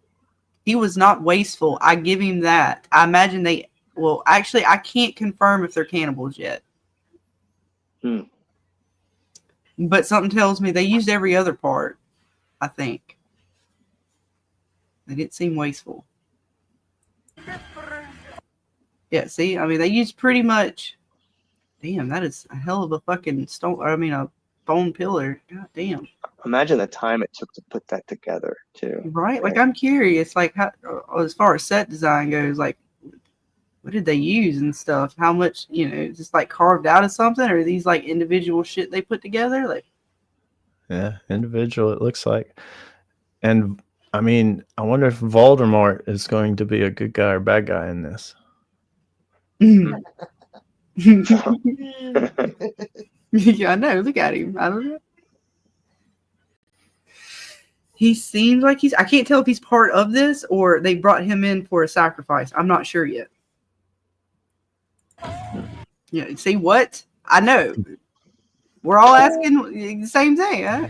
He was not wasteful. I give him that. I imagine actually, I can't confirm if they're cannibals yet. But something tells me they used every other part, I think. They didn't seem wasteful. Yeah, see, I mean, they used pretty much. Damn, that is a hell of a fucking stone. I mean, a bone pillar. God damn. Imagine the time it took to put that together, too. Right? Like, I'm curious, like, how, as far as set design goes, like, what did they use and stuff? How much, just like carved out of something, or are these like individual shit they put together? Like, yeah, individual. It looks like, and I mean, I wonder if Voldemort is going to be a good guy or bad guy in this. Yeah, I know. Look at him. I don't know. He seems like I can't tell if he's part of this or they brought him in for a sacrifice. I'm not sure yet. Yeah, see what? I know. We're all asking the same thing. Huh?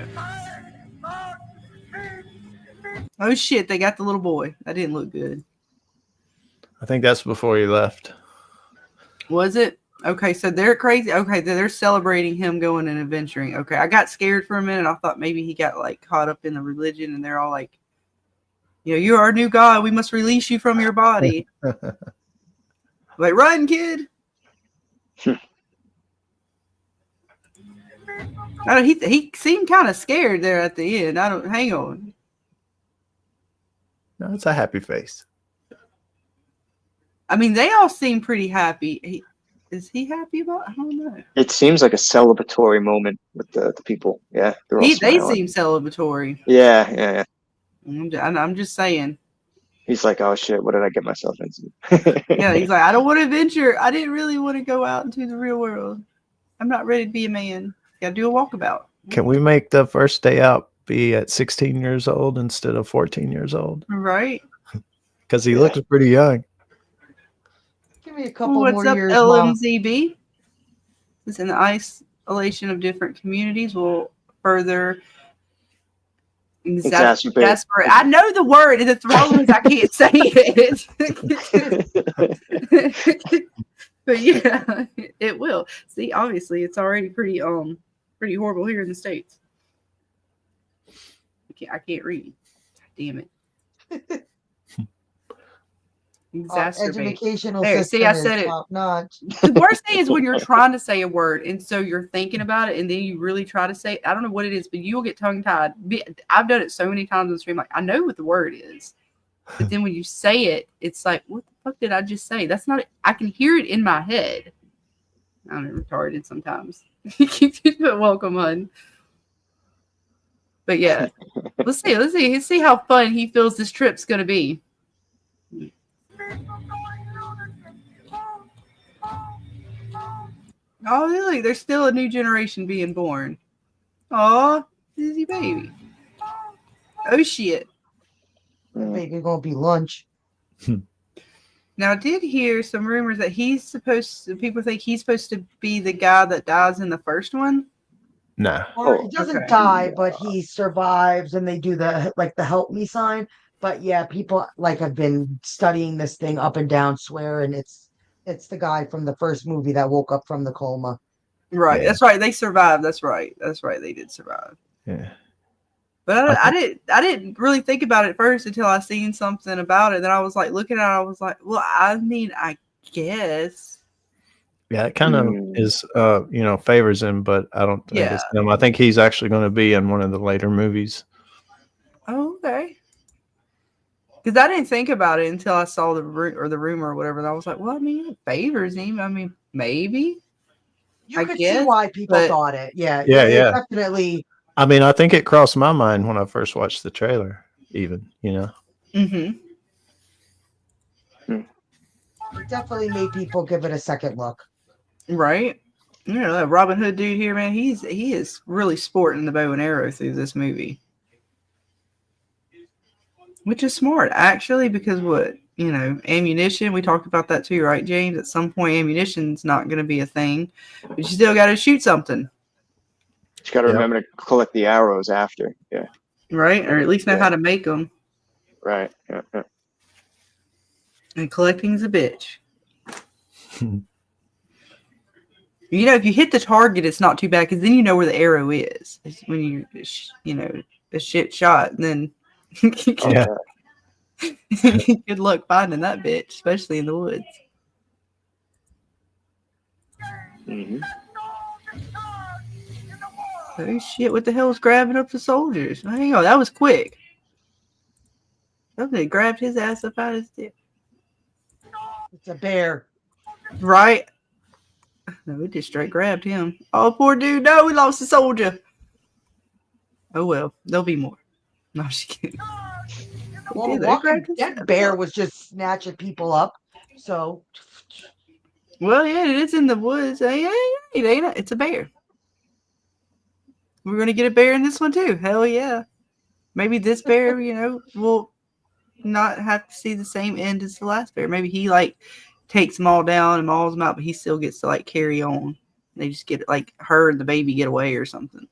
Oh shit, they got the little boy. That didn't look good. I think that's before he left. Was it? Okay, so they're crazy. Okay, they're celebrating him going and adventuring. Okay, I got scared for a minute. I thought maybe he got like caught up in the religion and they're all like, you're our new god. We must release you from your body. Like, run, kid. He seemed kind of scared there at the end. Hang on. No, it's a happy face. I mean, they all seem pretty happy. Is he happy about? I don't know. It seems like a celebratory moment with the people. Yeah, they're all They smiling. seem celebratory. Yeah. I'm just saying. He's like, oh shit, what did I get myself into? Yeah, he's like, I don't want to venture. I didn't really want to go out into the real world. I'm not ready to be a man. Got to do a walkabout. Can we make the first day out be at 16 years old instead of 14 years old? Right. Because he looks pretty young. Give me a couple What's more up, years, Mom. LMZB? This in the isolation of different communities will further Exacerbate. I know the word, and the problem is I can't say it. But yeah, it will. See, obviously, it's already pretty horrible here in the States. I can't read. Damn it. Exacerbate. Educational There, system see, I is said it. top notch. The worst thing is when you're trying to say a word and so you're thinking about it and then you really try to say it. I don't know what it is, but you'll get tongue tied. I've done it so many times on the stream. Like, I know what the word is, but then when you say it, it's like, what the fuck did I just say? That's not it. I can hear it in my head. I'm retarded sometimes. But welcome on. But yeah, let's see how fun he feels this trip's gonna be. Oh, really? There's still a new generation being born. Oh, Dizzy baby. Oh shit. Baby gonna be lunch. Now, I did hear some rumors that people think he's supposed to be the guy that dies in the first one. No. Or he doesn't okay. die, but he survives, and they do the help me sign. But yeah, people have been studying this thing up and down, swearing it's the guy from the first movie that woke up from the coma. Right. Yeah. That's right. They survived. That's right. They did survive. Yeah. But I didn't really think about it first until I seen something about it. Then I was like looking at it. I was like, well, I mean, I guess. Yeah, it kind of is, favors him, but I don't think it's him. I think he's actually going to be in one of the later movies. Oh, okay. Because I didn't think about it until I saw the rumor or whatever. And I was like, well, I mean, it favors him. I mean, maybe. You could see why people thought it. Yeah. Definitely. I mean, I think it crossed my mind when I first watched the trailer, even, Mm-hmm. It definitely made people give it a second look. Right. That Robin Hood dude here, man, he is really sporting the bow and arrow through this movie. Which is smart, actually, because ammunition, we talked about that too, right, James? At some point, ammunition's not going to be a thing, but you still got to shoot something, You got to Yep. remember to collect the arrows after. Yeah. right? Or at least know Yeah. how to make them. Right. Yeah. And collecting's a bitch. If you hit the target, it's not too bad because then you know where the arrow is. It's when a shit shot, and then Yeah. good luck finding that bitch, especially in the woods. Mm-hmm. Oh shit! What the hell is grabbing up the soldiers? Hang on, that was quick. Somebody grabbed his ass up out of his dick. It's a bear. Right? No, it just straight grabbed him. Oh, poor dude! No, we lost a soldier. Oh well, there'll be more. No, I'm just kidding. Well, Yeah, they walking, grabbed his that ass bear up. was just snatching people up. So, Well, yeah, it is in the woods. Hey, it ain't. It's a bear. We're gonna get a bear in this one too. Hell yeah! Maybe this bear, will not have to see the same end as the last bear. Maybe he takes them all down and mauls them out, but he still gets to carry on. They just get her and the baby get away or something.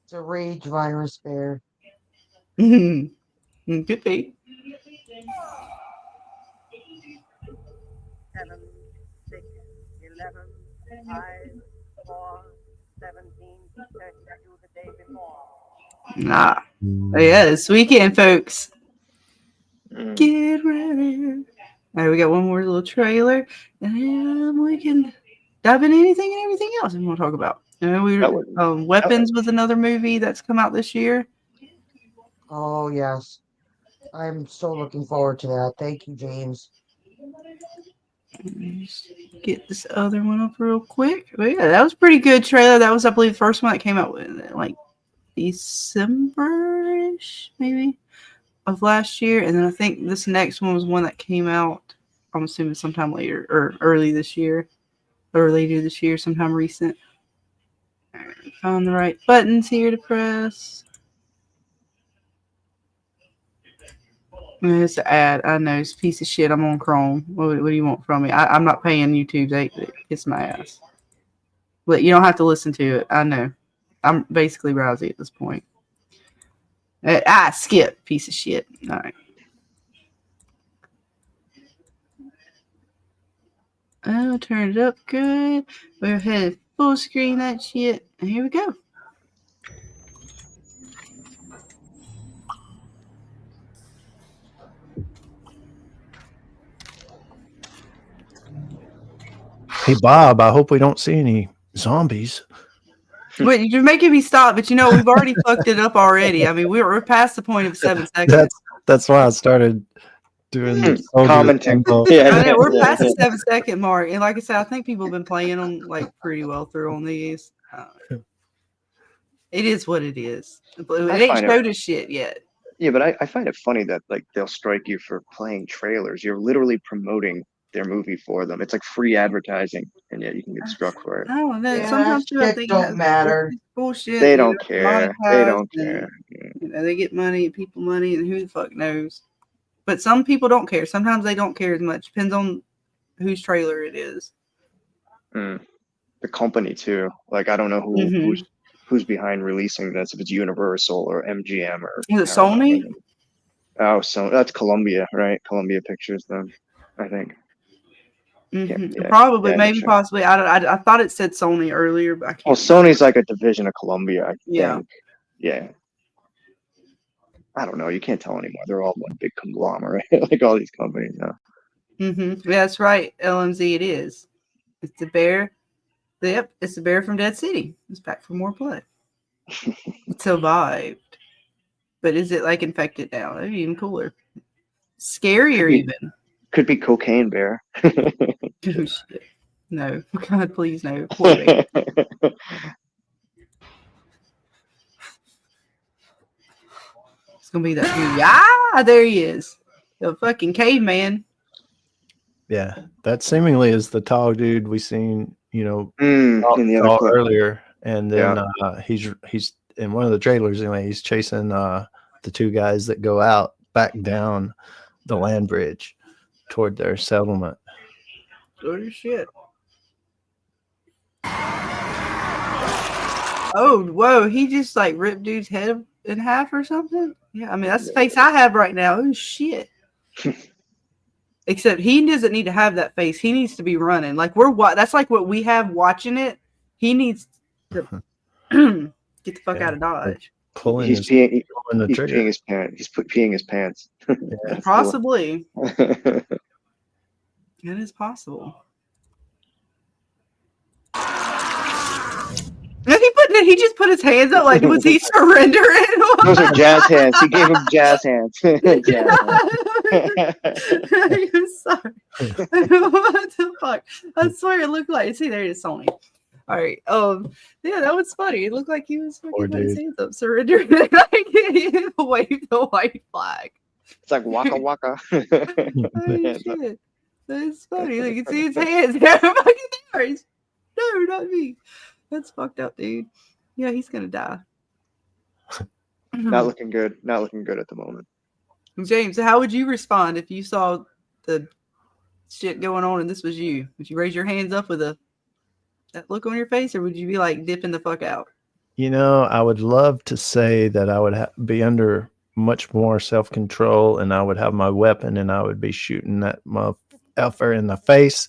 it's a rage virus bear. Could be. 7, 6, 11, 5, 4, 17, 32 the day before. Nah. Yeah, this weekend, folks. Mm. Get ready. All right, we got one more little trailer, and we can dive into anything and everything else we want to talk about. Weapons was another movie that's come out this year. Oh, yes. I'm so looking forward to that. Thank you, James. Just get this other one up real quick. But yeah, that was a pretty good trailer. That was, I believe, the first one that came out in December-ish, maybe, of last year. And then I think this next one was one that came out, I'm assuming sometime later, or early this year, or later this year, sometime recent. All right, found the right buttons here to press. It's an ad. I know. It's a piece of shit. I'm on Chrome. What do you want from me? I'm not paying YouTube. They kiss my ass. But you don't have to listen to it. I know. I'm basically browsing at this point. Skip. Piece of shit. All right. I'll turn it up good. We're ahead full screen that shit. And here we go. Hey, Bob, I hope we don't see any zombies. Wait, you're making me stop, but we've already fucked it up already. I mean, we're past the point of 7 seconds. That's why I started doing the Commenting. I know, we're past the 7-second mark. And like I said, I think people have been playing them pretty well through on these. It is what it is. It ain't showed us shit yet. Yeah, but I find it funny that they'll strike you for playing trailers. You're literally promoting their movie for them. It's like free advertising, and yet you can get struck for it. I don't know. Yeah, Sometimes that I shit think don't matter. Bullshit. They don't care. They don't care. They get money, people money, and who the fuck knows. But some people don't care. Sometimes they don't care as much. Depends on whose trailer it is. The company too. I don't know who's behind releasing this. If it's Universal or MGM or is it Sony? Oh, so that's Columbia, right? Columbia Pictures, then I think. Yeah, probably, maybe, possibly. I thought it said Sony earlier, but I can't. Well, Sony's like a division of Columbia, I think. Yeah. I don't know. You can't tell anymore. They're all one big conglomerate, like all these companies now. Yeah, that's right. LMZ, it is. It's the bear. Yep, it's the bear from Dead City. It's back for more play. It survived. But is it infected now? That'd be even cooler. Scarier, even. Could be Cocaine Bear. Oh, shit. No. God, please, no. Poor baby. It's going to be that movie. There he is. The fucking caveman. Yeah, that seemingly is the tall dude we seen, in the other clip earlier. And then he's in one of the trailers anyway. He's chasing the two guys that go out, back down the land bridge toward their settlement. Oh shit. Oh, whoa, he just like ripped dude's head in half or something? Yeah, I mean, that's the face I have right now. Oh shit. Except he doesn't need to have that face. He needs to be running. Like that's like what we have watching it. He needs to get the fuck out of Dodge. He's peeing his pants. He's peeing his pants. Possibly. It is possible. He just put his hands up. Like, was he surrendering? Those are jazz hands. He gave him jazz hands. Jazz hands. I'm sorry. What the fuck? I swear it looked like. See, there it is, Sony. All right. Yeah, that was funny. It looked like he was fucking putting his hands up, surrendering. Like, he waved the white flag. It's like waka waka. Oh, shit. That's funny. You can see his hands. They're fucking there. No, not me. That's fucked up, dude. Yeah, he's gonna die. Not looking good. Not looking good at the moment. James, how would you respond if you saw the shit going on and this was you? Would you raise your hands up with that look on your face, or would you be like dipping the fuck out? You know, I would love to say that I would be under much more self-control, and I would have my weapon, and I would be shooting that motherfucker in the face.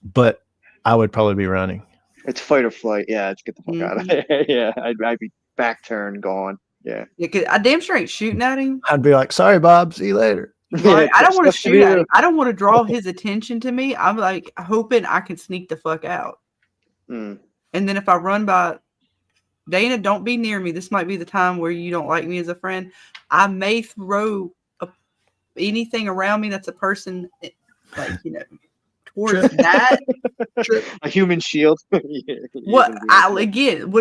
But I would probably be running. It's fight or flight. Yeah, let's get the fuck out of there. Yeah, I'd be back turned, gone. Yeah. Cause I damn sure ain't shooting at him. I'd be like, sorry, Bob. See you later. Right? I don't want to shoot at him. I don't want to draw his attention to me. I'm like hoping I can sneak the fuck out. And then if I run by, Dana, don't be near me. This might be the time where you don't like me as a friend. I may throw anything around me that's a person, like, you know, towards that. A human shield. What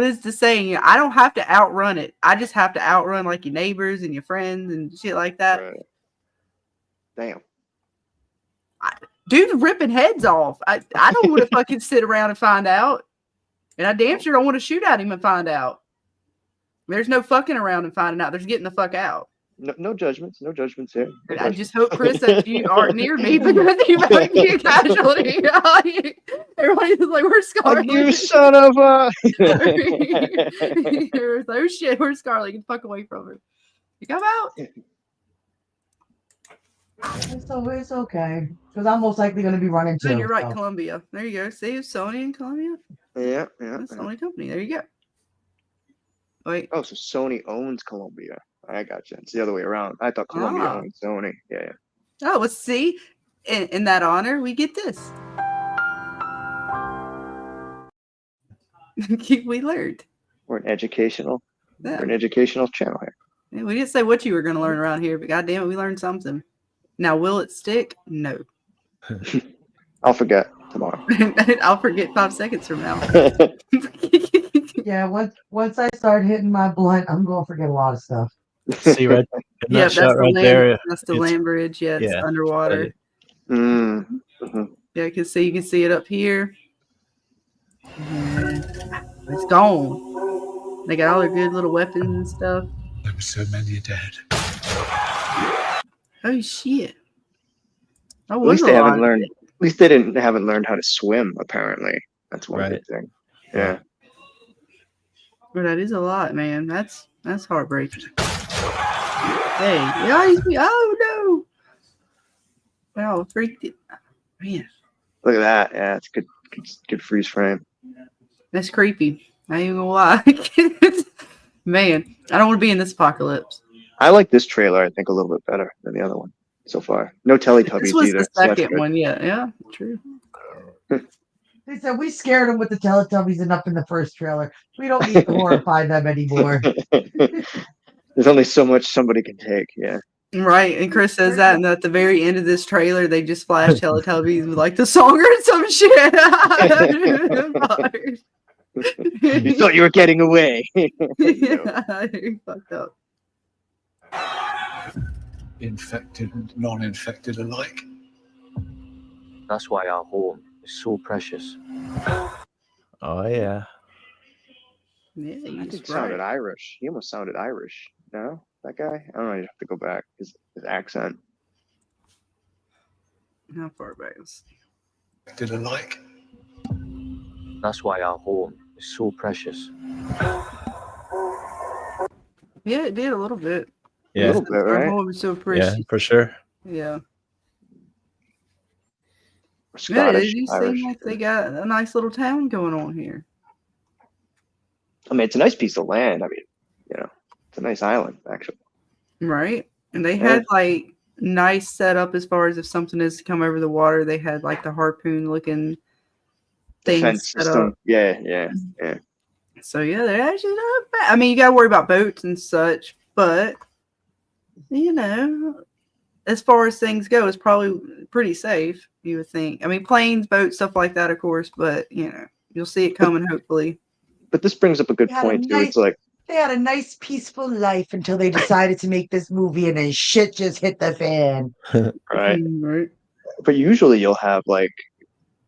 is the saying? I don't have to outrun it. I just have to outrun like your neighbors and your friends and shit like that. Right. Damn. Dude ripping heads off. I don't want to fucking sit around and find out. And I damn sure don't want to shoot at him and find out. There's no fucking around and finding out. There's getting the fuck out. No judgments. No judgments here. No I just hope, Chris, that you aren't near me because you might be a casualty. Everybody's like, where's Scarlet? Like, you son of a... Oh shit, where's Scarlet? Get the fuck away from her. You come out. It's okay. Because I'm most likely going to be running too. Then you're right, Columbia. There you go. See, Sony and Columbia? Yeah. That's Sony company. There you go. Wait. Oh, so Sony owns Columbia. I got you. It's the other way around. I thought Columbia owned Sony. Yeah. Oh, well, see, in that honor, we get this. We learned. We're an educational channel here. Yeah, we didn't say what you were going to learn around here, but goddamn it, we learned something. Now, will it stick? No. I'll forget tomorrow. I'll forget 5 seconds from now. Yeah, once I start hitting my blunt, I'm going to forget a lot of stuff. See right? Yeah, that's the right land. there. That's the land bridge. Yeah, it's underwater. Mm-hmm. Yeah, you can see it up here. It's gone. They got all their good little weapons and stuff. There were so many dead. Oh shit! At least they haven't learned. At least they haven't learned how to swim. Apparently, that's one good thing. Yeah. But that is a lot, man. That's heartbreaking. Hey, yeah, oh no! Wow, freaked it, man. Look at that. Yeah, it's good freeze frame. That's creepy. I ain't gonna lie. Man, I don't want to be in this apocalypse. I like this trailer, I think, a little bit better than the other one so far. No Teletubbies this was either. The second one, yeah, true. They said we scared them with the Teletubbies enough in the first trailer. We don't need to horrify them anymore. There's only so much somebody can take, yeah. Right, and Chris says that, and at the very end of this trailer, they just flash Teletubbies with like the song or some shit. You thought you were getting away. Yeah, you fucked up. Infected and non-infected alike. That's why our home is so precious. Oh yeah. Yeah, I think sounded Irish. He almost sounded Irish. No. That guy? I don't know. You have to go back. His accent. How far back? Let's see. Did alike. That's why our home is so precious. Yeah, it did a little bit. A Yeah, little bit, Our right? home is so yeah, precious. for sure. Yeah. Yeah, Scottish, it do Irish. seem like they got a nice little town going on here. I mean, it's a nice piece of land. I mean, it's a nice island, actually. Right. And they Yeah. had like nice setup as far as if something is to come over the water, they had like the harpoon looking things Defense set system. up. Yeah. So yeah, they're actually not bad. I mean, you gotta worry about boats and such, but as far as things go, it's probably pretty safe, you would think. I mean, planes, boats, stuff like that, of course, but you'll see it coming hopefully. But this brings up a good They had a point too. nice, It's like, they had a nice peaceful life until they decided to make this movie, and then shit just hit the fan. right. Right. But usually you'll have like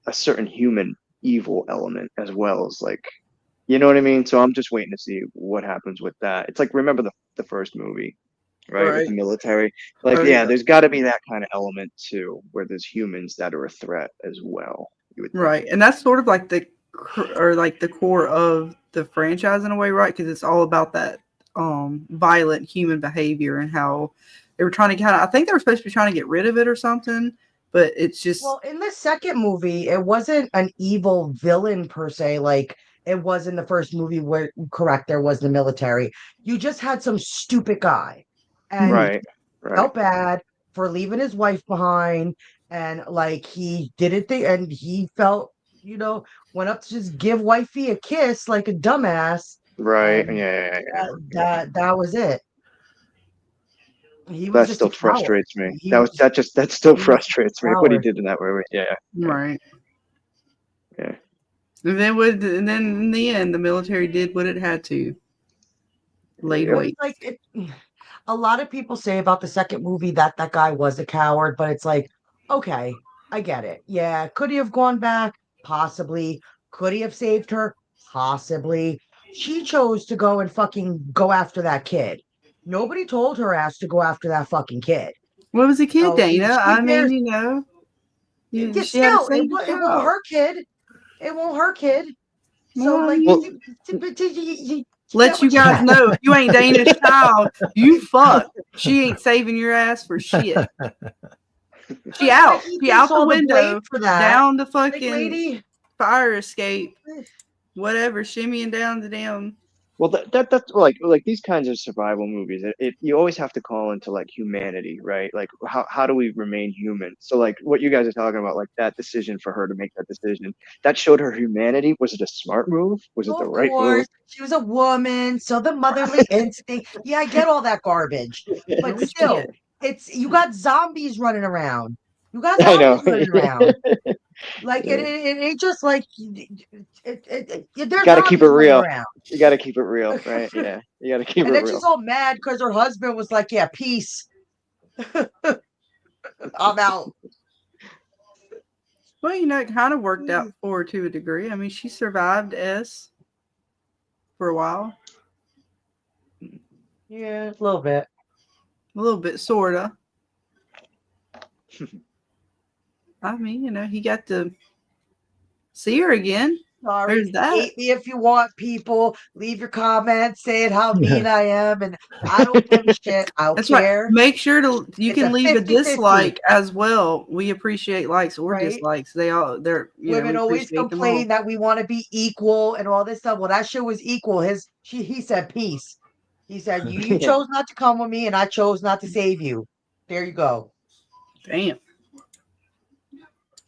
a certain human evil element as well as like, you know what I mean? So I'm just waiting to see what happens with that. It's like, remember the first movie, right? With the military. Like, Oh, yeah, yeah. there's got to be that kind of element too, where there's humans that are a threat as well. You would think. Right. And that's sort of like the core of the franchise in a way, right? Because it's all about that violent human behavior and how they were trying to I think they were supposed to be trying to get rid of it or something, but it's just Well, in the second movie, it wasn't an evil villain per se, like it was in the first movie where, correct, there was the military. You just had some stupid guy. And Right. felt bad for leaving his wife behind, and like he didn't think, and he felt, went up to just give wifey a kiss like a dumbass. Right. And Yeah. that was it. He was That just still a coward. frustrates me. He That still was a frustrates me. What he coward. did in that movie. Yeah. right. Yeah. And then in the end, the military did what it had to. Laid Yep. waste. Like a lot of people say about the second movie that guy was a coward, but it's like, okay, I get it. Yeah, could he have gone back? Possibly. Could he have saved her? Possibly. She chose to go and fucking go after that kid. Nobody told her ass to go after that fucking kid. What was a kid, So Dana? she I bears- mean, Yeah, she had to still, save the it won't child. hurt kid. It won't hurt kid. So Well, like, Well- let you guys know, if you ain't Dana's child, you fuck. She ain't saving your ass for shit. She out. He She takes out the all blame window, for that. down the Like, fucking lady, fire escape, whatever, shimmying down the damn. Well, that's like these kinds of survival movies. You always have to call into like humanity, right? Like how do we remain human? So like what you guys are talking about, like that decision for her to make that decision, that showed her humanity. Was it a smart move? Was it the of right course, move? she was a woman, so the motherly instinct. Yeah, I get all that garbage, but No still, shit. you got zombies running around. You got I know. zombies running around. Like Yeah. it ain't just like there's You gotta keep zombies it running real. around. You gotta keep it real, right? Yeah, you gotta keep And it then real. she's all mad because her husband was like, "Yeah, peace. I'm out." Well, it kind of worked out for her to a degree. I mean, she survived S for a while. Yeah, a little bit. A little bit, sorta. I mean, he got to see her again. Sorry. There's that. Hate me if you want, people. Leave your comments saying how mean I am, and I don't give a shit. I don't That's care. right. Make sure you It's can a leave a 50-50. dislike as well. We appreciate likes or Right? dislikes. They're Women we always appreciate them all. complain that we want to be equal and all this stuff. Well, that shit was equal. He said peace. He said you chose not to come with me, and I chose not to save you. There you go. Damn.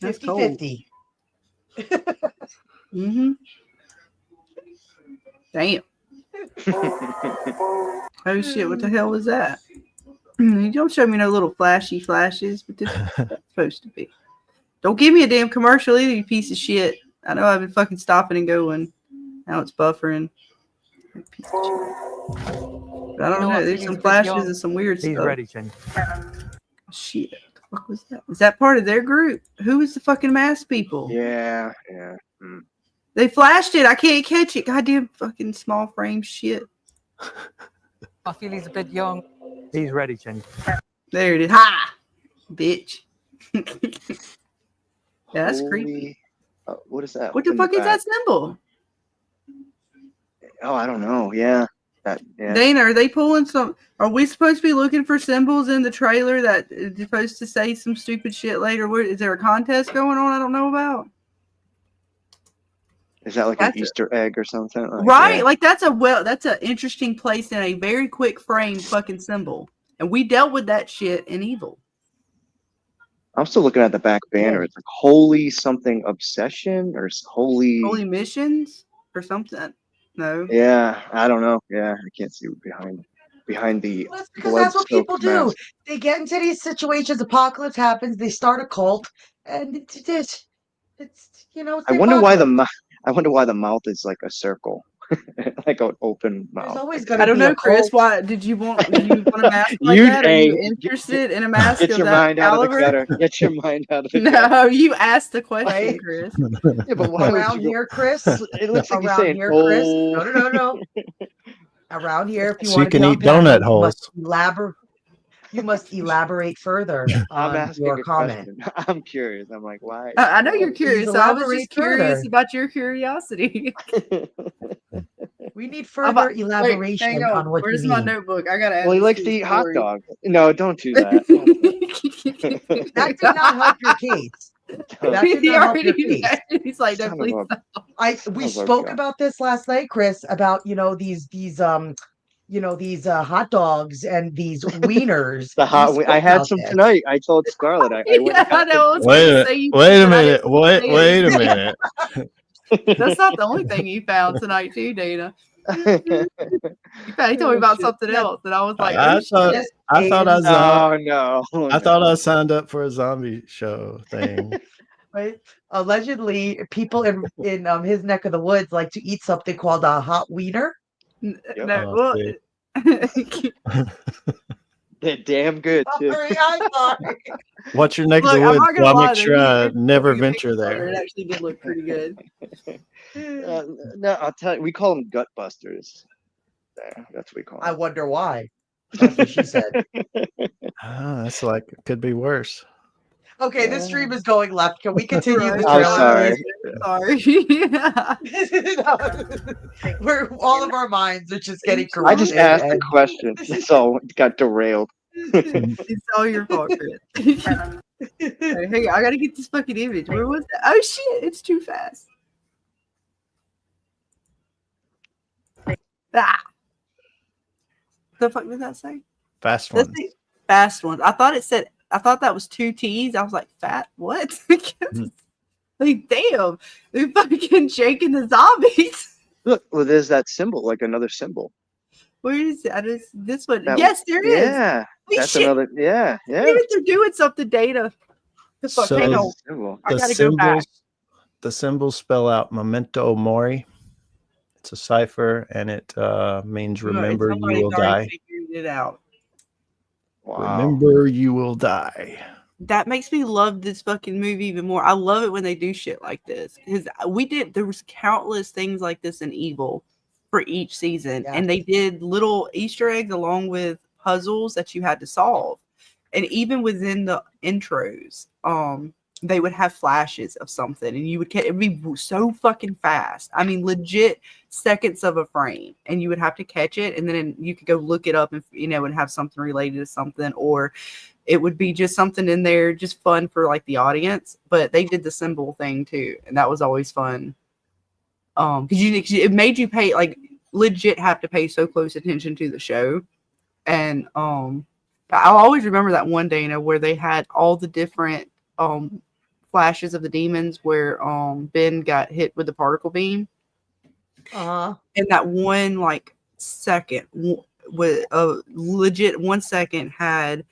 That's cold. 50-50. Mm-hmm. Damn. Oh shit, what the hell was that? You don't show me no little flashes, but this is what it's supposed to be. Don't give me a damn commercial either, you piece of shit. I know I've been fucking stopping and going. Now it's buffering. Piece of shit. But I don't know. There's some flashes and some weird He's stuff. ready, Chen. Shit. What the fuck was that? Is that part of their group? Who is the fucking masked people? Yeah. They flashed it. I can't catch it. Goddamn fucking small frame shit. I feel he's a bit young. He's ready, Jenny. There it is. Ha! Bitch. Yeah, that's creepy. Holy, what is that? What the in the fuck is that back? symbol? Oh, I don't know. Yeah, yeah. Dana, are they pulling some? Are we supposed to be looking for symbols in the trailer that is supposed to say some stupid shit later? Where is there a contest going on? I don't know about. Is that like That's an Easter egg or something? Like, right? yeah. Like that's an interesting place in a very quick frame fucking symbol, and we dealt with that shit in Evil. I'm still looking at the back banner. It's like holy something obsession or Holy missions or something. No. Yeah, I don't know. Yeah, I can't see behind the Well, that's because that's what people do. They get into these situations. Apocalypse happens. They start a cult, and it's you know. It's I the wonder why apocalypse. I wonder why the mouth is like a circle, like an open mouth. There's always I going to don't be know, a Chris. cult. Why did you want a mask like You- that? Are hey, you interested in a mask Get of your that mind out of the caliber? gutter. Get your mind out of the gutter. No, you asked the question, Right? Chris. Yeah, but why would Around you go? here, Chris. It looks like you're Around saying, here, Chris. "Oh." No. Around here, if you So want you to be can on eat donut panel, holes. you must elaborate further I'm on asking your a comment. question. I'm curious. I'm like, why? I know you're why- curious. Please So I was elaborate just curious further. about your curiosity. We need further elaboration hang on what Where's you my mean. notebook? I gotta add Well, he this likes to to the eat hot story. dogs. No, don't do that. That did not help your case. That did He not help your already case. He's like, no, Son of please a- stop. We Oh, spoke God. about this last night, Chris, about these hot dogs and these wieners. The hot. We I spoke had about some this. tonight. I told Scarlett I went Yeah, and I got know. I was Wait gonna a say you wait did, a but I minute. didn't want to say Wait it. a minute. That's not the only thing you found tonight, too, Dana. He told me about something else, and I was like, I oh thought shit. I thought I Oh no! I thought I signed up for a zombie show thing. Right? Allegedly, people in his neck of the woods like to eat something called a hot wiener. No, Oh, well, see. They're damn good too. Sorry, I'm sorry. What's your neck of look, the I'm woods? not So gonna I'll lie. make Though, sure I never took a venture picture of it. there. It actually did look pretty good. No, I'll tell you. We call them gut busters. There, that's what we call I them. wonder why. That's what she said. Ah, that's like it could be worse. Okay, this stream is going left. Can we continue the Right. trailer, sorry. please? We're all of our minds are just getting corrupted. I just asked a and- question. So it got derailed. It's all your fault, Chris. Hey, I gotta get this fucking image. Where was that? Oh shit! It's too fast. Ah. The fuck did that say? Fast Let's ones. see. Fast ones. I thought that was 2 T's. I was like, fat? What? Like, damn. They're fucking shaking the zombies. Look, well, there's that symbol, like another symbol. Where is it? This one. That- Yes, there is. Yeah, Holy that's shit. another. Yeah, yeah. Maybe they're doing something, Data. The fuck? So- Hang on. Symbol. I The gotta go back. the symbols spell out memento mori. It's a cipher, and it means remember you Somebody's will already die. figured it out. Wow. Remember you will die. That makes me love this fucking movie even more. I love it when they do shit like this because there was countless things like this in Evil for each season, and they did little Easter eggs along with puzzles that you had to solve. And even within the intros, they would have flashes of something, and you would it'd be so fucking fast. I mean, legit seconds of a frame, and you would have to catch it, and then you could go look it up, and and have something related to something, or it would be just something in there, just fun for like the audience. But they did the symbol thing too, and that was always fun. Because it made you pay legit have to pay so close attention to the show, and I'll always remember that one day, where they had all the different flashes of the demons where Ben got hit with the particle beam. Uh-huh. And that one second with a legit 1 second had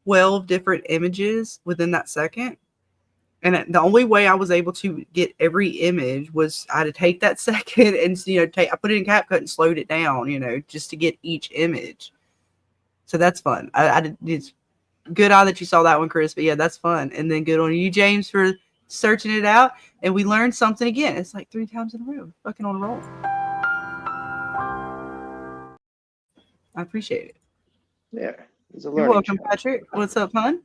12 different images within that second. And the only way I was able to get every image was I had to take that second and I put it in CapCut and slowed it down, just to get each image. So that's fun. It's good eye that you saw that one, Chris. But yeah, that's fun. And then good on you, James, for searching it out. And we learned something again. It's like 3 times in a row. Fucking on a roll. I appreciate it. Yeah, it's a You're learning welcome, challenge. Patrick. What's up, hon?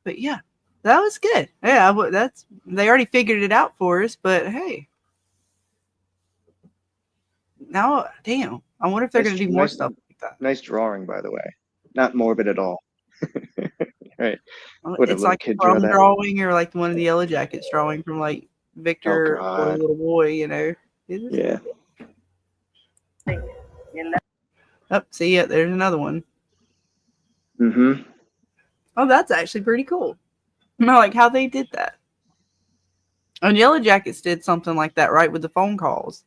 But yeah, that was good. Yeah, that's they already figured it out for us. But hey, now, damn, I wonder if they're gonna do more stuff like that. Nice drawing, by the way. Not morbid at all. Right. Well, Would a it's little like kid draw from that? drawing or like one of the Yellow Jackets drawing from like Oh Victor or God. Little Boy, you know. Yeah. Oh, see it. There's another one. Mm-hmm. Oh, that's actually pretty cool. I like how they did that. And Yellow Jackets did something like that, right, with the phone calls.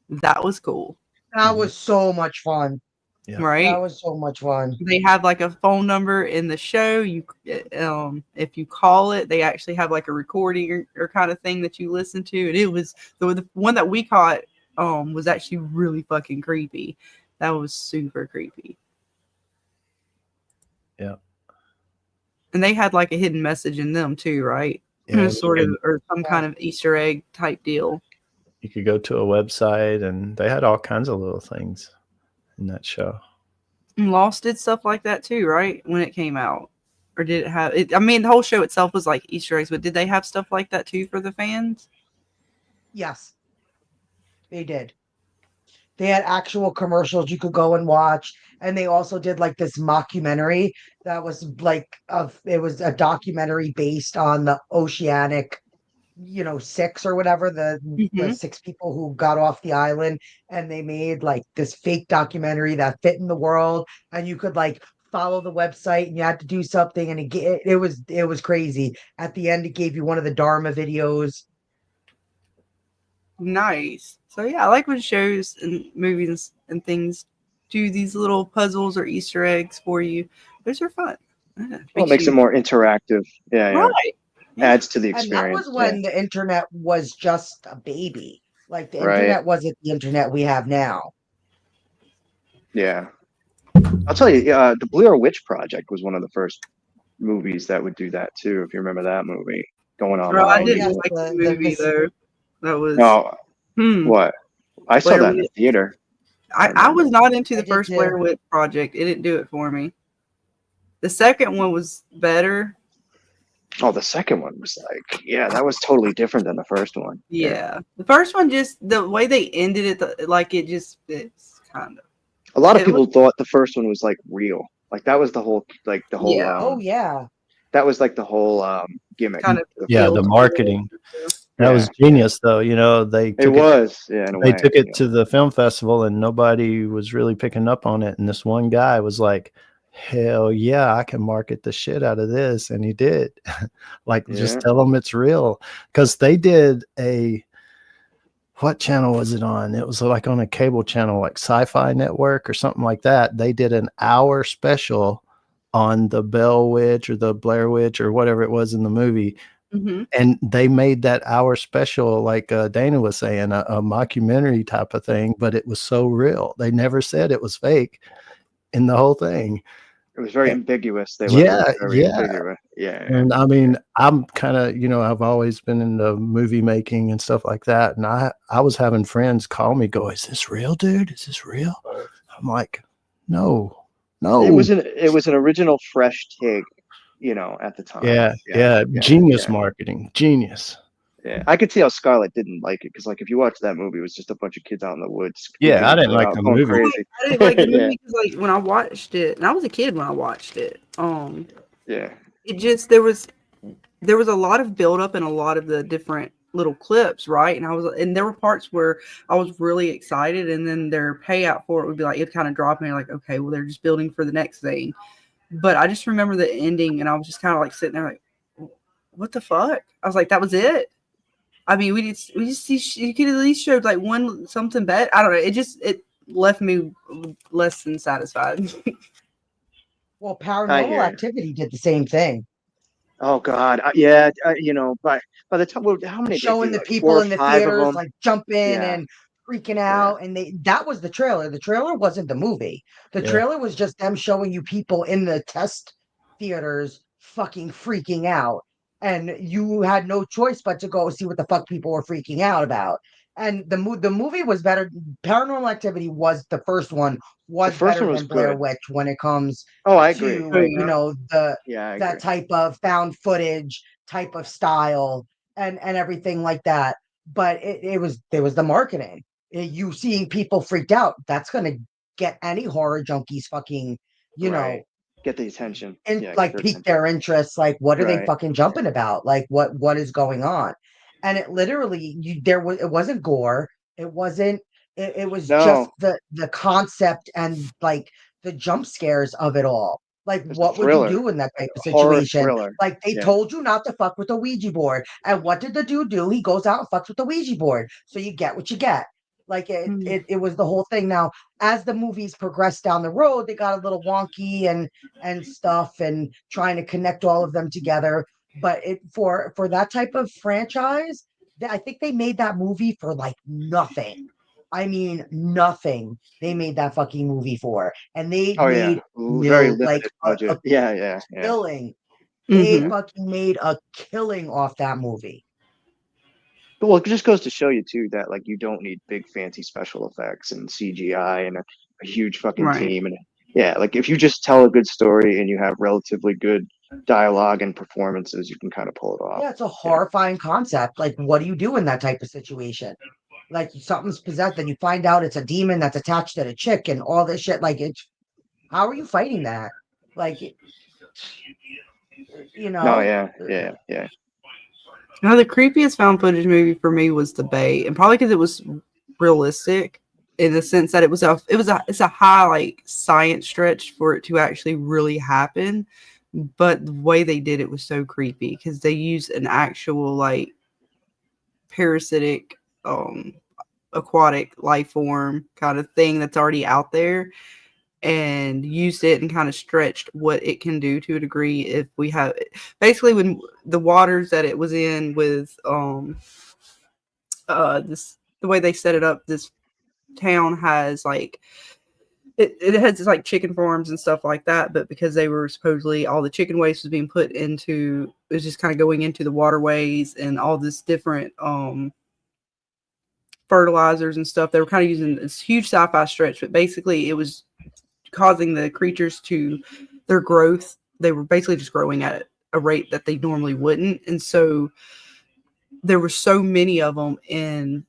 That was cool, That was so much fun. Yeah. That right? was so much fun. They have like a phone number in the show. You, if you call it, they actually have like a recording or kind of thing that you listen to. And it was the one that we caught. Was actually really fucking creepy. That was super creepy. Yeah. And they had like a hidden message in them too, right? Yeah, Sort of, or some Yeah. kind of Easter egg type deal. you could go to a website, and they had all kinds of little things in that show. And Lost did stuff like that too, right? When it came out, or did it have it? I mean, the whole show itself was like Easter eggs, but did they have stuff like that too for the fans? Yes, they did. They had actual commercials you could go and watch, and they also did like this mockumentary that was like it was a documentary based on the Oceanic, six or whatever, the Mhm. six people who got off the island, and they made like this fake documentary that fit in the world, and you could like follow the website and you had to do something, and it was crazy. At the end, it gave you one of the Dharma videos. Nice. So yeah, I like when shows and movies and things do these little puzzles or Easter eggs for you. Those are fun. Yeah, Well, it makes it you- more interactive. Yeah, yeah. right. Yeah. Adds to the And that experience. was when the internet was just a baby. Like the Right. internet wasn't the internet we have now. Yeah. I'll tell you, the Blair Witch Project was one of the first movies that would do that too. If you remember that movie, going Bro, online. I didn't yes, like the the movie though. That was No, what? I saw Blair that in the Witch. theater. I was not into I the did first too. Blair Witch Project. It didn't do it for me. The second one was better. Oh, the second one was like, yeah, that was totally different than the first one. Yeah. The first one, just the way they ended it, like it just fits kind of. A lot of It people thought the first one was like real. Like that was the whole, Yeah. Oh yeah. that was like the whole gimmick. Kind of Yeah, built the to marketing. it. That was Yeah. genius, though. They It took was, yeah, in a they way. took it to the film festival, and nobody was really picking up on it. And this one guy was like, "Hell yeah, I can market the shit out of this," and he did. Like, just Yeah. tell them it's real, because they did what channel was it on? It was like on a cable channel, like Sci-Fi Network or something like that. They did an hour special on the Bell Witch or the Blair Witch or whatever it was in the movie. Mhm. And they made that hour special, like Dana was saying, a mockumentary type of thing, but it was so real. They never said it was fake in the whole thing. It was very ambiguous. They Yeah, left it very yeah. ambiguous. Yeah. And I mean, I'm kind of, I've always been into movie making and stuff like that. And I was having friends call me, go, "Is this real, dude? Is this real?" I'm like, no. It was an original fresh take, at the time. Yeah. Genius marketing. Genius. Yeah, I could see how Scarlett didn't like it because, like, if you watch that movie, it was just a bunch of kids out in the woods. Yeah, I didn't going like out, the going movie. crazy. I didn't like the Yeah. movie because, like, when I watched it, and I was a kid when I watched it. Yeah, It just there was a lot of build up in a lot of the different little clips, right? And there were parts where I was really excited, and then their payout for it would be like it kind of dropped me, like, okay, well, they're just building for the next thing. But I just remember the ending, and I was just kind of like sitting there, like, what the fuck? I was like, that was it. I mean, we just see you could at least show like something bad. I don't know. It left me less than satisfied. Well, I Paranormal hear you. Activity did the same thing. Oh God, yeah. By the time, how many? Showing they the do, like, people 4 or in the 5 of theaters them? like jumping Yeah. and freaking out, and that was the trailer. The trailer wasn't the movie. The Yeah. trailer was just them showing you people in the test theaters fucking freaking out, and you had no choice but to go see what the fuck people were freaking out about. And the movie was better. Paranormal Activity was the first one was first better one was than Blair good. Witch when it comes Oh, I agree. to I the Yeah, I that agree. type of found footage type of style and everything like that. But it was there was the marketing. You seeing people freaked out. That's gonna get any horror junkies fucking Right. Get the attention. and Yeah, get like their pique attention. their interest. Like, what are they Right. fucking jumping about? Like, what is going on? And it literally, it wasn't gore. It wasn't. It was just No, the concept and like the jump scares of it all. Like, it's a what would you thriller. do in that type of Horror situation? thriller. Like, they Yeah. told you not to fuck with the Ouija board, and what did the dude do? He goes out and fucks with the Ouija board. So you get what you get. Like it was the whole thing. Now, as the movies progressed down the road, they got a little wonky and stuff and trying to connect all of them together. But it for that type of franchise, I think they made that movie for like nothing. I mean, nothing. They made that fucking movie for, and they Oh yeah. made Very like limited a budget. Yeah. killing. They Mm-hmm. fucking made a killing off that movie. But well, it just goes to show you too that like you don't need big fancy special effects and CGI and a huge fucking Right. team. And yeah, like if you just tell a good story and you have relatively good dialogue and performances, you can kind of pull it off. Yeah, it's a Yeah. horrifying concept. Like, what do you do in that type of situation? Like, something's possessed, and you find out it's a demon that's attached to the chick and all this shit. Like, it's how are you fighting that? Like, you No, know, yeah. Now, the creepiest found footage movie for me was The Bay, and probably because it was realistic in the sense that it's a high like science stretch for it to actually really happen, but the way they did it was so creepy because they used an actual like parasitic aquatic life form kind of thing that's already out there and used it and kind of stretched what it can do to a degree if we have basically when the waters that it was in with this the way they set it up, this town has like it has like chicken farms and stuff like that, but because they were supposedly all the chicken waste was being put into it was just kind of going into the waterways and all this different fertilizers and stuff, they were kind of using this huge sci-fi stretch, but basically it was causing the creatures to their growth. They were basically just growing at a rate that they normally wouldn't, and so there were so many of them in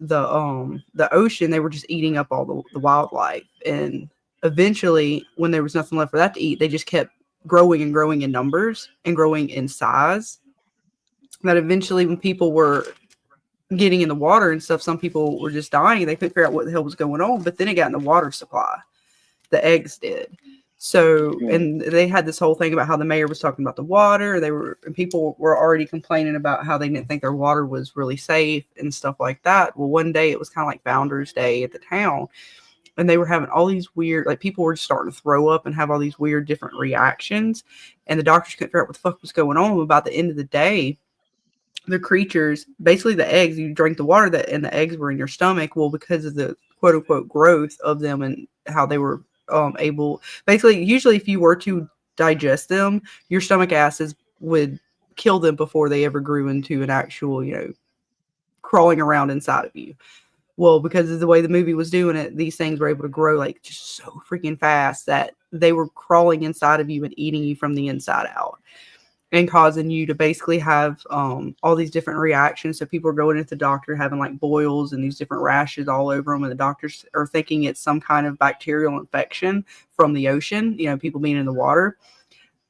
the ocean. They were just eating up all the wildlife, and eventually, when there was nothing left for that to eat, they just kept growing and growing in numbers and growing in size. That eventually, when people were getting in the water and stuff, some people were just dying. They couldn't figure out what the hell was going on. But then it got in the water supply. The eggs did. So, and they had this whole thing about how the mayor was talking about the water. And people were already complaining about how they didn't think their water was really safe and stuff like that. Well, one day it was kind of like Founders Day at the town, and they were having all these weird, like people were just starting to throw up and have all these weird different reactions. And the doctors couldn't figure out what the fuck was going on. About the end of the day, the creatures, basically the eggs, you drink the water that and the eggs were in your stomach. Well, because of the quote unquote growth of them and how they were able, basically, usually if you were to digest them, your stomach acids would kill them before they ever grew into an actual, crawling around inside of you. Well, because of the way the movie was doing it, these things were able to grow like just so freaking fast that they were crawling inside of you and eating you from the inside out and causing you to basically have all these different reactions. So people are going into the doctor having like boils and these different rashes all over them, and the doctors are thinking it's some kind of bacterial infection from the ocean, people being in the water.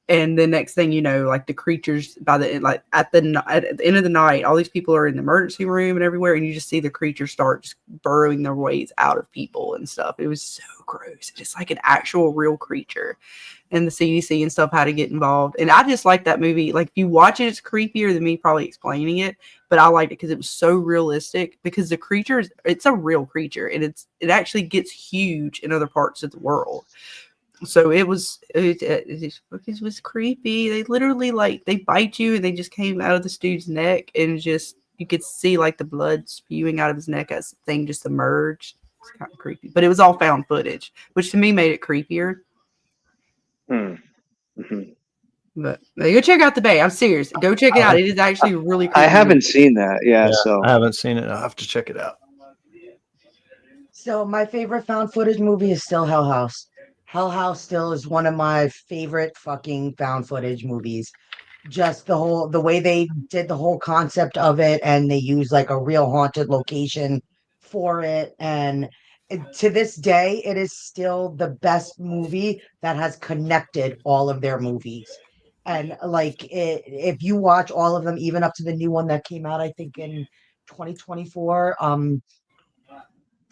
And the next thing you know, like the creatures at the end of the night, all these people are in the emergency room and everywhere, and you just see the creatures start just burrowing their ways out of people and stuff. It was so gross, just like an actual real creature. And the CDC and stuff had to get involved. And I just like that movie. Like if you watch it, it's creepier than me probably explaining it, but I liked it because it was so realistic. Because the creatures, it's a real creature, and it actually gets huge in other parts of the world. So it was creepy. They literally they bite you and they just came out of this dude's neck and just you could see like the blood spewing out of his neck as the thing just emerged. It's kind of creepy, but it was all found footage, which to me made it creepier. Mm-hmm. But go check out The Bay. I'm serious. Go check it out. It is actually really cool. I haven't seen that. Yeah, so I haven't seen it. I'll have to check it out. So my favorite found footage movie is still Hell House. Hell House still is one of my favorite fucking found footage movies. Just the way they did the whole concept of it, and they used like a real haunted location for it. And to this day, it is still the best movie that has connected all of their movies. And like if you watch all of them, even up to the new one that came out, I think in 2024,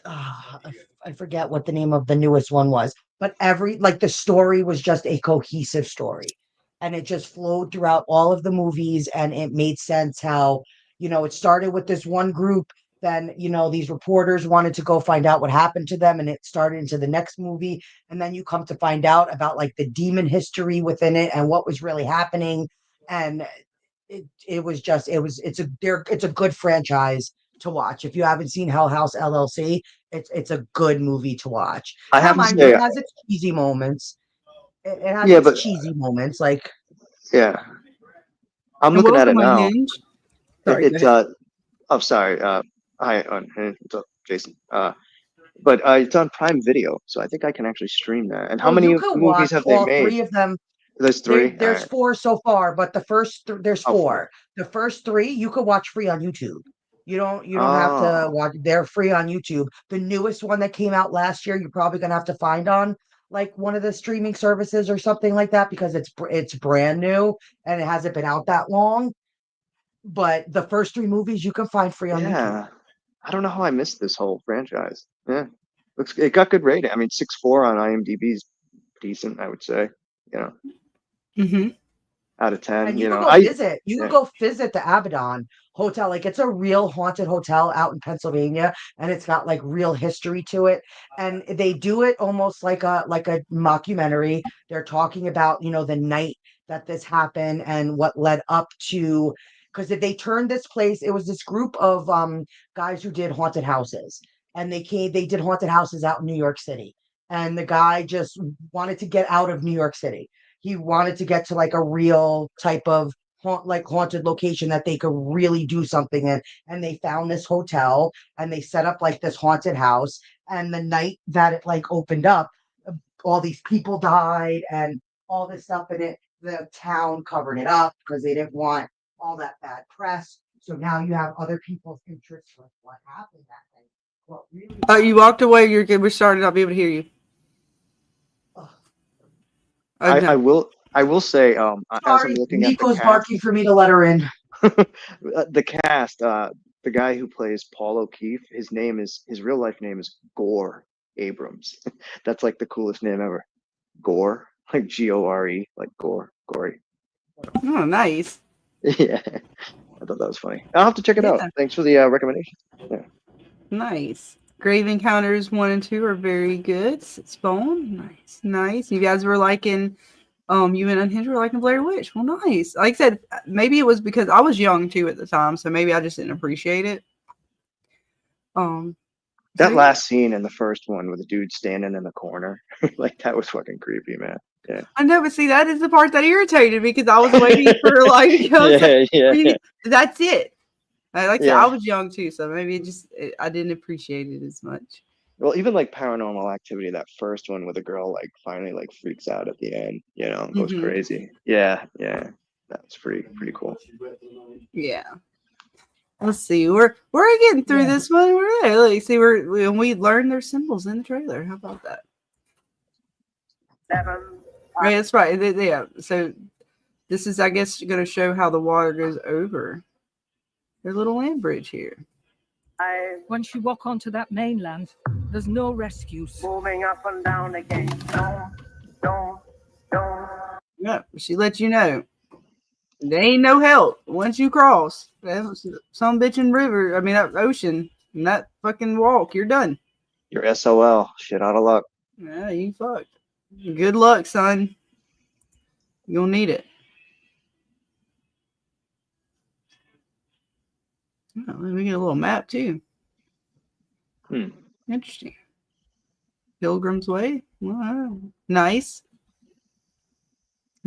I forget what the name of the newest one was, but the story was just a cohesive story, and it just flowed throughout all of the movies, and it made sense how, it started with this one group, then, these reporters wanted to go find out what happened to them, and it started into the next movie, and then you come to find out about like the demon history within it and what was really happening. And it's a good franchise to watch. If you haven't seen Hell House LLC, it's a good movie to watch. I Now, have to mind you, say, it has its cheesy moments. It has yeah, its but cheesy moments, like yeah, I'm And looking at it welcome, now. Unhinged. Sorry, go It's ahead. oh, sorry. Hi, what's up, Jason? But it's on Prime Video, so I think I can actually stream that. And how well, you many could movies watch have they all made? three of them. There's three. All There's right. four so far, but there's Oh, four. four. The first three you could watch free on YouTube. You don't have to Oh, watch. They're free on YouTube. The newest one that came out last year, you're probably gonna have to find on like one of the streaming services or something like that, because it's brand new and it hasn't been out that long. But the first three movies you can find free on YouTube. yeah. I don't know how I missed this whole franchise. Yeah, it got good rating. I mean, 6.4 on IMDb is decent, I would say. You know, Mm-hmm. out of 10. And You you could know, go visit. You could yeah. go visit the Abaddon Hotel. Like it's a real haunted hotel out in Pennsylvania, and it's got like real history to it. And they do it almost like a mockumentary. They're talking about, the night that this happened and what led up to, because if they turned this place, it was this group of guys who did haunted hauses. And they did haunted houses out in New York City. And the guy just wanted to get out of New York City. He wanted to get to like a real type of haunted location that they could really do something in. And they found this hotel, and they set up like this haunted house. And the night that it like opened up, all these people died and all this stuff in it. The town covered it up because they didn't want all that bad press. So now you have other people's interests with what happened that night. What really You walked away. You're good. We're starting. I'll be able to hear you. I will say, as I'm Sorry, looking at the Nico's cast, barking for me to let her in. the cast, the guy who plays Paul O'Keefe, his real life name is Gore Abrams. That's like the coolest name ever. Gore, like Gore, like Gory. Oh, nice. Yeah, I thought that was funny. I'll have to check it out. Thanks for the recommendation. Yeah. Nice. Grave Encounters 1 and 2 are very good. Spawn, nice. You guys were liking, you and Unhinged were liking Blair Witch. Well, nice. Like I said, maybe it was because I was young too at the time, so maybe I just didn't appreciate it. That last scene in the first one with the dude standing in the corner, like that was fucking creepy, man. Yeah. I know, but see, that is the part that irritated me because I was waiting for like, that's it. Like I said, I was young too, so maybe I didn't appreciate it as much. Well, even like Paranormal Activity, that first one where the girl like finally like freaks out at the end, goes crazy. Yeah, that was pretty cool. Yeah. Let's see. We're getting through this one. We're there. Like, see, we learned their symbols in the trailer. How about that? 7. Right, that's right. Yeah. So this is, I guess, going to show how the water goes over their little land bridge here. Once you walk onto that mainland, there's no rescues. Moving up and down again. Don't. Yeah, she lets you know. There ain't no help once you cross some bitchin' river. I mean, that ocean and that fucking walk. You're done. You're SOL. Shit out of luck. Yeah, you fucked. Good luck, son. You'll need it. Oh, we get a little map too. Interesting. Pilgrim's Way. Wow. Nice.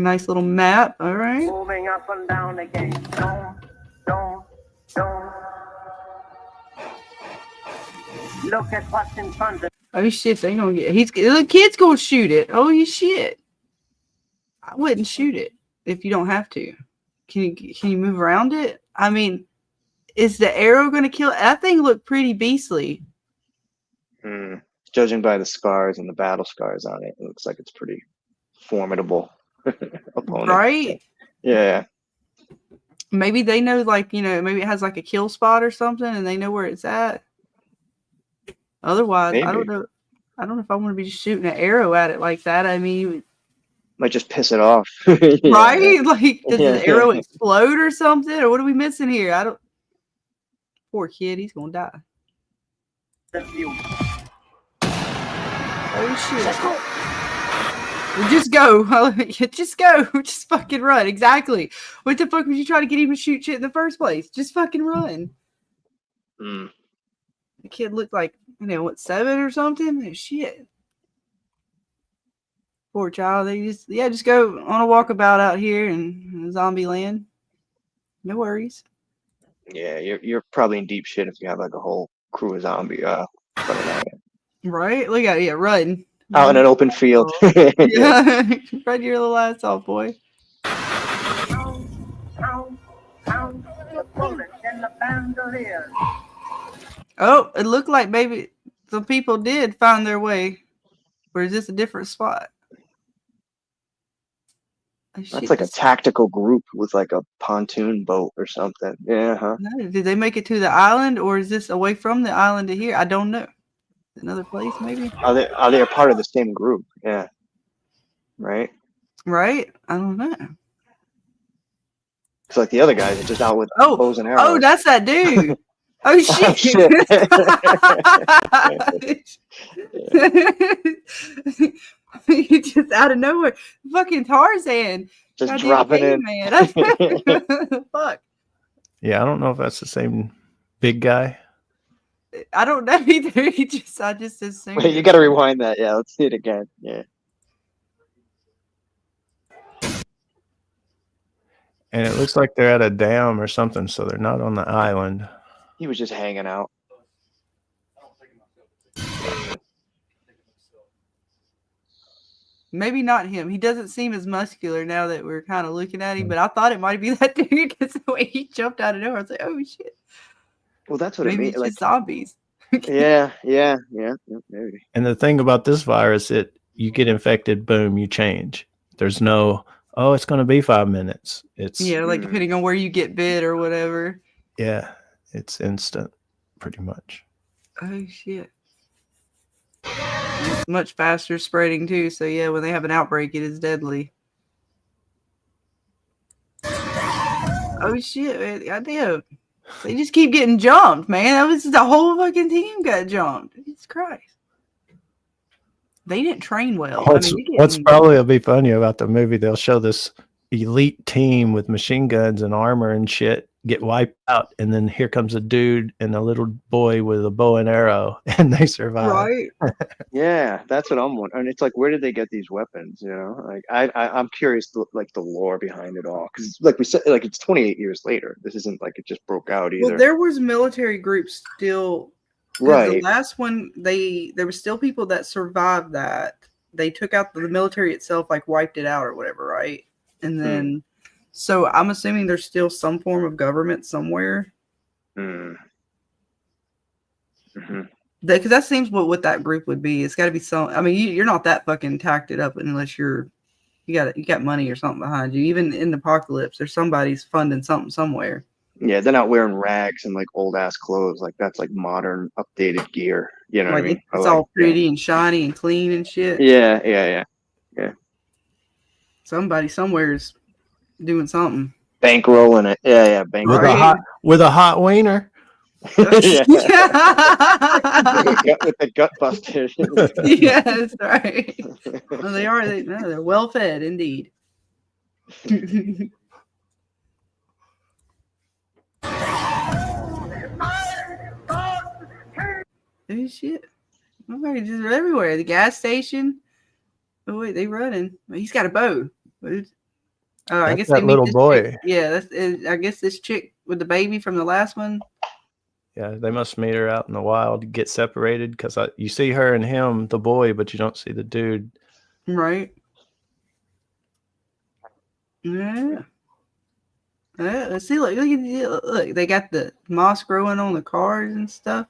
Nice little map. All right. Moving up and down again. Don't. Look at what's in front of Oh shit! They gonna get. The kid's gonna shoot it. Oh shit! I wouldn't shoot it if you don't have to. Can you move around it? I mean, is the arrow gonna kill? That thing looked pretty beastly. Judging by the scars and the battle scars on it, it looks like it's pretty formidable opponent. Right? Yeah. Maybe they know, like, maybe it has like a kill spot or something, and they know where it's at. Otherwise, Maybe. I don't know. I don't know if I want to be just shooting an arrow at it like that. I mean, Might just piss it off. right? Like, does the arrow explode or something? Or what are we missing here? I don't. Poor kid, he's gonna die. the view. Oh shit! Well, just go. Just go. Just fucking run. Exactly. What the fuck was you trying to get him to shoot shit in the first place? Just fucking run. The kid looked like, 7 or something? Shit. Poor child. They just go on a walkabout out here in zombie land. No worries. Yeah, you're probably in deep shit if you have like a whole crew of zombie running at you. Right? Look at it. Run. Out in an open field. Yeah. Run your little ass off, boy. Pound the bullets in the bandolier. Oh, it looked like maybe some people did find their way. Or is this a different spot? Oh, shit, That's like a tactical group with like a pontoon boat or something. Yeah, huh? No, did they make it to the island, or is this away from the island to here? I don't know. Another place, maybe? Are they a part of the same group? Yeah. Right? Right? I don't know. It's like the other guys are just out with bows and arrows. Oh, that's that dude. Oh, shit. You just out of nowhere. Fucking Tarzan. Just Goddamn dropping in. Man. Fuck. Yeah, I don't know if that's the same big guy. I don't know either. I just assumed. Wait, you got to rewind that. Yeah, let's see it again. Yeah. And it looks like they're at a dam or something, so they're not on the island. He was just hanging out. Maybe not him. He doesn't seem as muscular now that we're kind of looking at him, but I thought it might be that dude because the way he jumped out of nowhere, I was like, oh shit. Well, that's what Maybe it it's means. just zombies. Yeah, maybe. And the thing about this virus, you get infected, boom, you change. There's no, it's going to be 5 minutes. It's like depending on where you get bit or whatever. Yeah, it's instant, pretty much. Oh shit. It's much faster spreading too. So yeah, when they have an outbreak, it is deadly. Oh shit, man. Goddamn. They just keep getting jumped, man. That was the whole fucking team got jumped. Jesus Christ. They didn't train well. What's probably will be funny about the movie, they'll show this elite team with machine guns and armor and shit get wiped out, and then here comes a dude and a little boy with a bow and arrow, and they survive. Right. Yeah, that's what I'm wondering. And it's like, where did they get these weapons? Like I'm curious, like the lore behind it all, because like we said, like it's 28 years later. This isn't like it just broke out either. Well, there was military groups still. Right. The last one, there were still people that survived that. They took out the military itself, like wiped it out or whatever, right? And then, so I'm assuming there's still some form of government somewhere. Because that seems what that group would be. It's got to be some. I mean, you're not that fucking tacked it up unless you got money or something behind you. Even in the apocalypse, there's somebody's funding something somewhere. Yeah, they're not wearing rags and like old ass clothes. Like that's like modern, updated gear. You know what I mean? It's all pretty and shiny and clean and shit. Yeah. Somebody somewhere's doing something. Bankrolling it. Yeah, bankrolling. With a hot wiener. Yeah. With the gut busted. Yeah, that's right. Well, they are. They're well fed indeed. Oh shit! Okay, just everywhere. The gas station. Oh wait, they running. He's got a bow. Oh, I That's guess that they meet little this boy. chick. Yeah, I guess this chick with the baby from the last one. Yeah, they must meet her out in the wild, get separated because you see her and him, the boy, but you don't see the dude. Right. Yeah. Let's see. Look, they got the moss growing on the cars and stuff.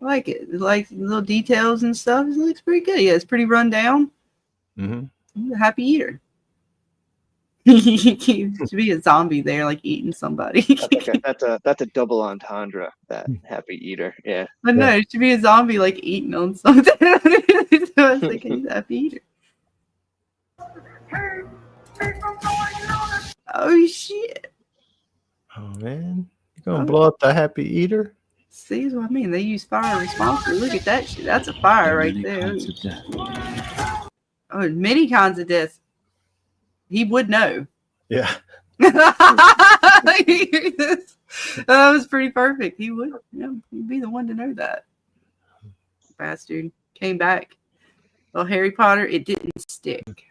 I like it. I like little details and stuff. It looks pretty good. Yeah, it's pretty run down. Mm-hmm. He's a happy eater. He should be a zombie there, like eating somebody. That's a double entendre. That happy eater. Yeah. But no, it should be a zombie like eating on something. So I was thinking he's a happy eater. Oh shit. Oh man, you gonna blow up the happy eater? See what I mean? They use fire responsibly. Look at that shit. That's a fire right there. Oh, many kinds of deaths. He would know. Yeah. That was pretty perfect. He would, he'd be the one to know that. Bastard came back. Well, Harry Potter, it didn't stick.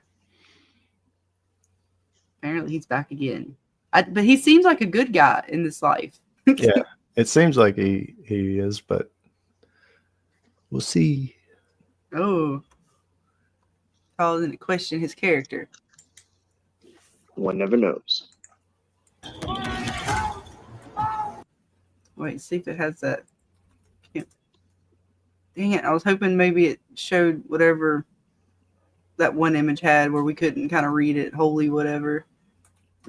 Apparently, he's back again. But he seems like a good guy in this life. Yeah, it seems like he is, but we'll see. Oh, calls into question his character. One never knows. Wait, see if it has that. Dang it! I was hoping maybe it showed whatever that one image had, where we couldn't kind of read it. Holy whatever.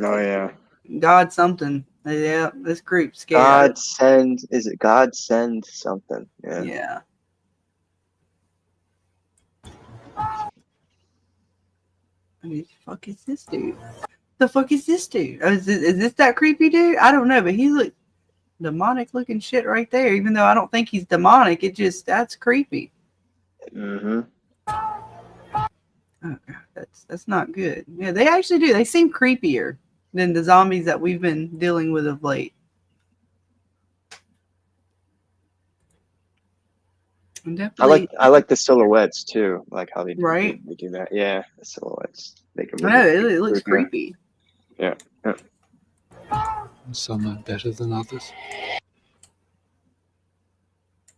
Oh yeah. God something. Yeah, this group scared. God send. Is it God send something? Yeah. Yeah. I mean, the fuck is this dude? The fuck is this dude? Oh, is this that creepy dude? I don't know, but he looked demonic looking shit right there. Even though I don't think he's demonic, that's creepy. Mm-hmm. Oh god, that's not good. Yeah, they actually do. They seem creepier than the zombies that we've been dealing with of late. I like the silhouettes too, like how they do, right? They do that. Yeah, the silhouettes. They can. I know it looks creepy. Yeah. Some are better than others.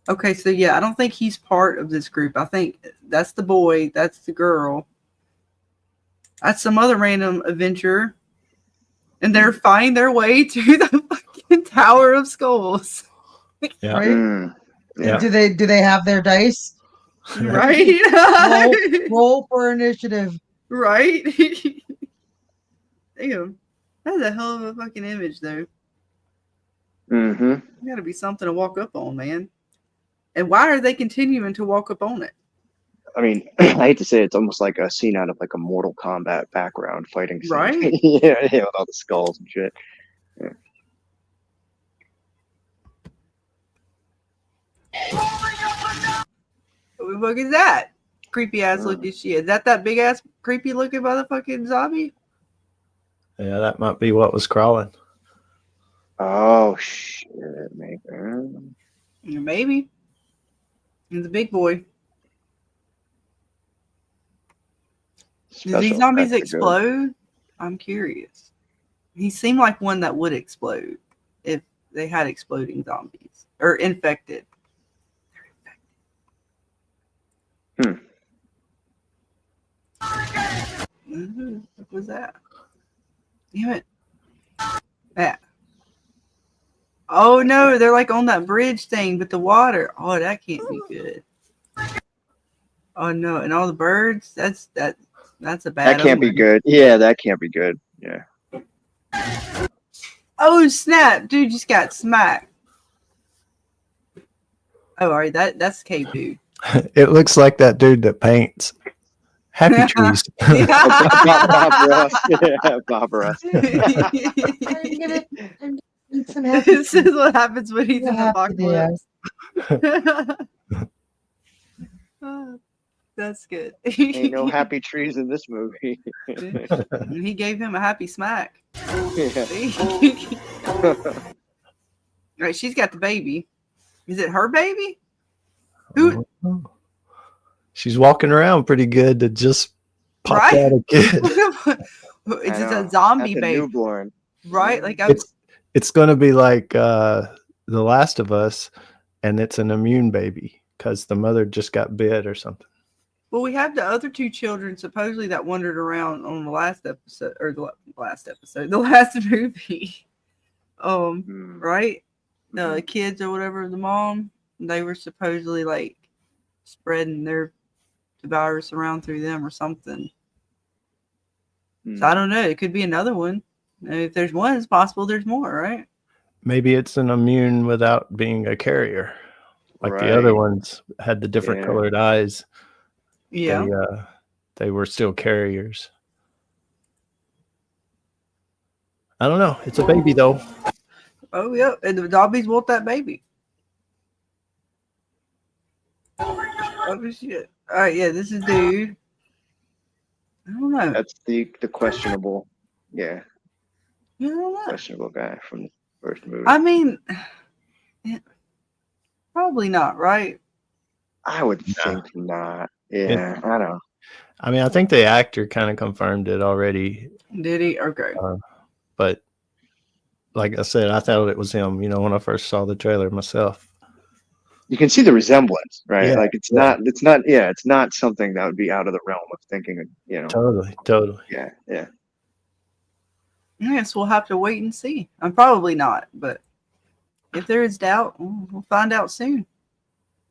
Okay, so yeah, I don't think he's part of this group. I think that's the boy, that's the girl, that's some other random adventurer, and they're finding their way to the fucking Tower of Skulls. Yeah. Right? Yeah. Do they have their dice? Right. roll for initiative. Right. Damn. That's a hell of a fucking image, though. Mm-hmm. Gotta be something to walk up on, man. And why are they continuing to walk up on it? I mean, I hate to say it's almost like a scene out of like a Mortal Kombat background fighting scene. Right. Yeah, with all the skulls and shit. Yeah. What the fuck is that? Creepy ass looking shit. Is that big ass creepy looking motherfucking zombie? Yeah, that might be what was crawling. Oh shit, maybe. Maybe. He's a big boy. Do these zombies explode? I'm curious. He seemed like one that would explode if they had exploding zombies or infected. They're infected. What was that? Damn it. Yeah. Oh no, they're like on that bridge thing, but the water. Oh, that can't be good. Oh no, and all the birds. That's a bad. That can't be good. Yeah, that can't be good. Yeah. Oh snap, dude just got smacked. Oh, all right, that's cave dude. It looks like that dude that paints happy trees. Bob Ross. Yeah, Bob Ross. This is what happens when he's in the apocalypse. Oh, that's good. Ain't no happy trees in this movie. He gave him a happy smack. Yeah. Right, she's got the baby. Is it her baby? Who? She's walking around pretty good to just pop out a kid. It's I just a know. zombie That's a baby, newborn. right? Yeah. Like I'm, It's going to be like The Last of Us, and it's an immune baby because the mother just got bit or something. well, we have the other two children supposedly that wandered around on the last episode, or the last movie. Right? The kids or whatever, the mom, they were supposedly like spreading the virus around through them or something. So I don't know. It could be another one. If there's one, it's possible there's more, right? Maybe it's an immune without being a carrier. Like the other ones had the different colored eyes. Yeah. They were still carriers. I don't know. It's a baby though. Oh yeah, and the zombies want that baby. Oh shit! All right, yeah, this is dude. I don't know. That's the questionable, I don't know. questionable guy from the first movie. I mean, probably not, right? I would think not. Yeah, I don't. I mean, I think the actor kind of confirmed it already. Did he? Okay. But like I said, I thought it was him, when I first saw the trailer myself. You can see the resemblance, right? Yeah, Like it's not something that would be out of the realm of thinking, Totally. Yeah, yeah. Yes, we'll have to wait and see. I'm probably not, but if there is doubt, we'll find out soon.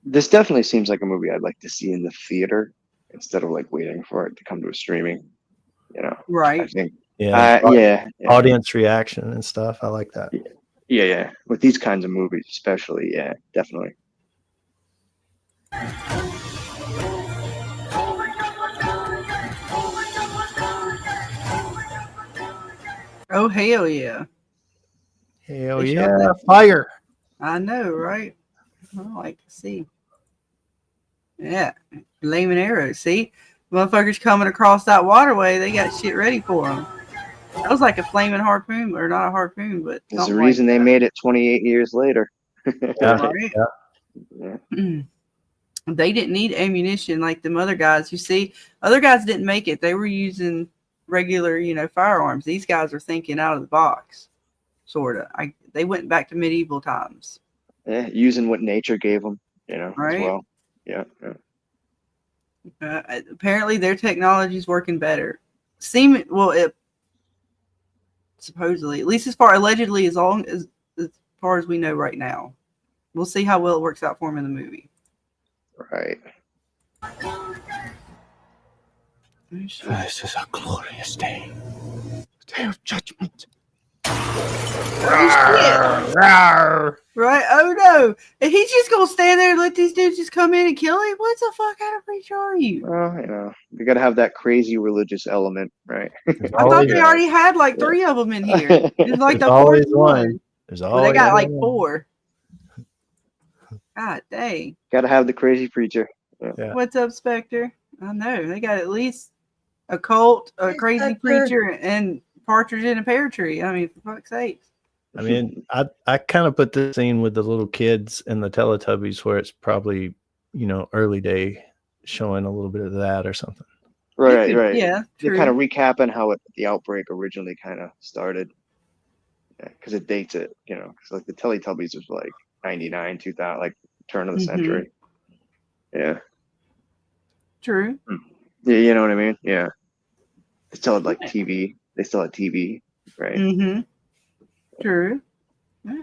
This definitely seems like a movie I'd like to see in the theater instead of like waiting for it to come to a streaming. Right? I think. Yeah. Audience reaction and stuff. I like that. Yeah. With these kinds of movies, especially, yeah, definitely. Oh hell yeah! Hell yeah! Fire! I know, right? I like to see. Yeah, flaming arrows. See, motherfuckers coming across that waterway, they got shit ready for them. That was like a flaming harpoon, or not a harpoon, but there's a reason they made it 28 years later. Yeah. They didn't need ammunition like them other guys. You see, other guys didn't make it. They were using regular, firearms. These guys are thinking out of the box, sort of. They went back to medieval times. Yeah, using what nature gave them, Right? as well. Yeah. Apparently, their technology is working better. Supposedly, at least allegedly, as far as we know right now. We'll see how well it works out for him in the movie. Right. This is a glorious day. Day of judgment. Right? Oh no! And he's just gonna stand there and let these dudes just come in and kill him? What the fuck kind of preacher are you? Well, you got to have that crazy religious element, right? I thought they already had like 3 of them in here. It's like the always fourth one. There's always they got like one. 4. God dang! Got to have the crazy preacher. Yeah. What's up, Spectre? I know they got at least a cult, a crazy preacher, and partridge in a pear tree. I mean, for fuck's sake. I mean, I kind of put this scene with the little kids and the Teletubbies where it's probably, early day showing a little bit of that or something. Right. Yeah, They're kind of recapping how the outbreak originally kind of started. Because it dates it, because like the Teletubbies was like 99, 2000, like turn of the century. Yeah. True. Yeah, you know what I mean? Yeah. They still had like TV. They still had TV, right? Mm-hmm. True. Yeah.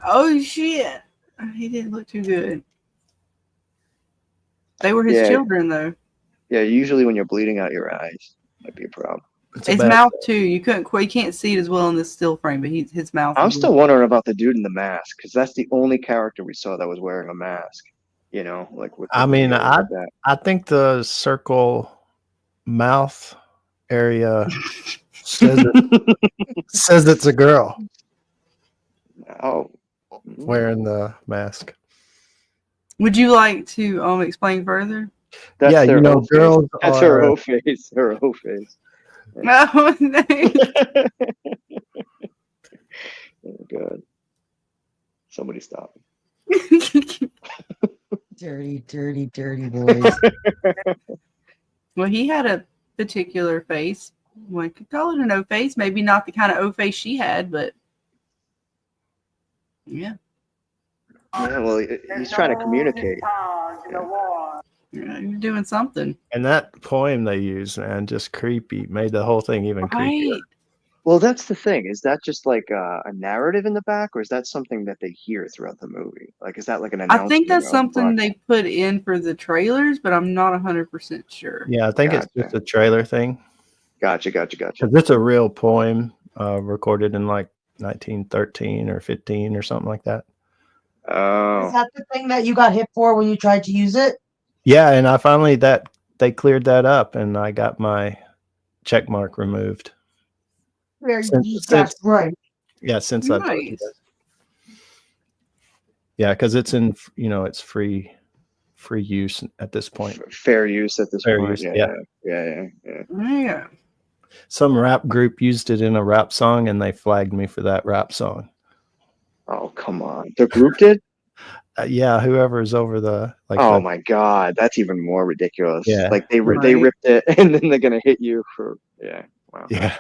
Oh shit! He didn't look too good. They were his children, though. Yeah, usually when you're bleeding out your eyes, might be a problem. His mouth too. You can't see it as well in this still frame, but his mouth. I'm still wondering about the dude in the mask because that's the only character we saw that was wearing a mask. Like with. I think the circle mouth area says it's a girl. Oh, wearing the mask. Would you like to explain further? That's girls. That's her whole face. Her whole face. Oh, no. Oh, God. Somebody stop. Dirty, dirty, dirty boys. Well, he had a particular face. One could call it an O face. Maybe not the kind of O face she had, but yeah. Yeah, well, he's trying to communicate. Yeah, you're doing something. And that poem they used, man, just creepy. Made the whole thing even creepier. Right. Well, that's the thing. Is that just like a narrative in the back, or is that something that they hear throughout the movie? Like, is that like an announcement? I think that's of, something like- they put in for the trailers, but I'm not 100% sure. Yeah, I think it's just a trailer thing. Gotcha. Because it's a real poem recorded in like 1913 or 15 or something like that. Oh. Is that the thing that you got hit for when you tried to use it? Yeah, and I finally they cleared that up, and I got my check mark removed. That's right. Yeah, since I told you Nice. that. Yeah, because it's in it's free use at this point. Fair use at this Fair point. use, Yeah. Some rap group used it in a rap song, and they flagged me for that rap song. Oh, come on. The group did? Yeah, whoever's over the Oh my God, that's even more ridiculous. Yeah. Like they Right. ripped it, and then they're gonna hit you for wow. Yeah.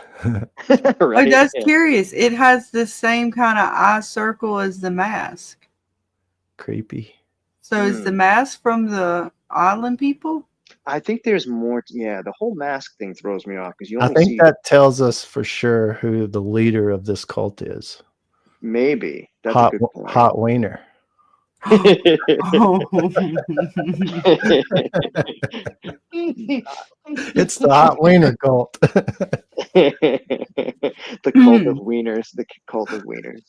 Right? Oh, that's Yeah. curious. It has the same kind of eye circle as the mask. Creepy. So is the mask from the island people? I think there's more. Yeah, the whole mask thing throws me off because you I only see think that tells us for sure who the leader of this cult is. maybe that's Hot a good point. Hot Wiener. It's the Hot Wiener cult. The cult of wieners. The cult of wieners.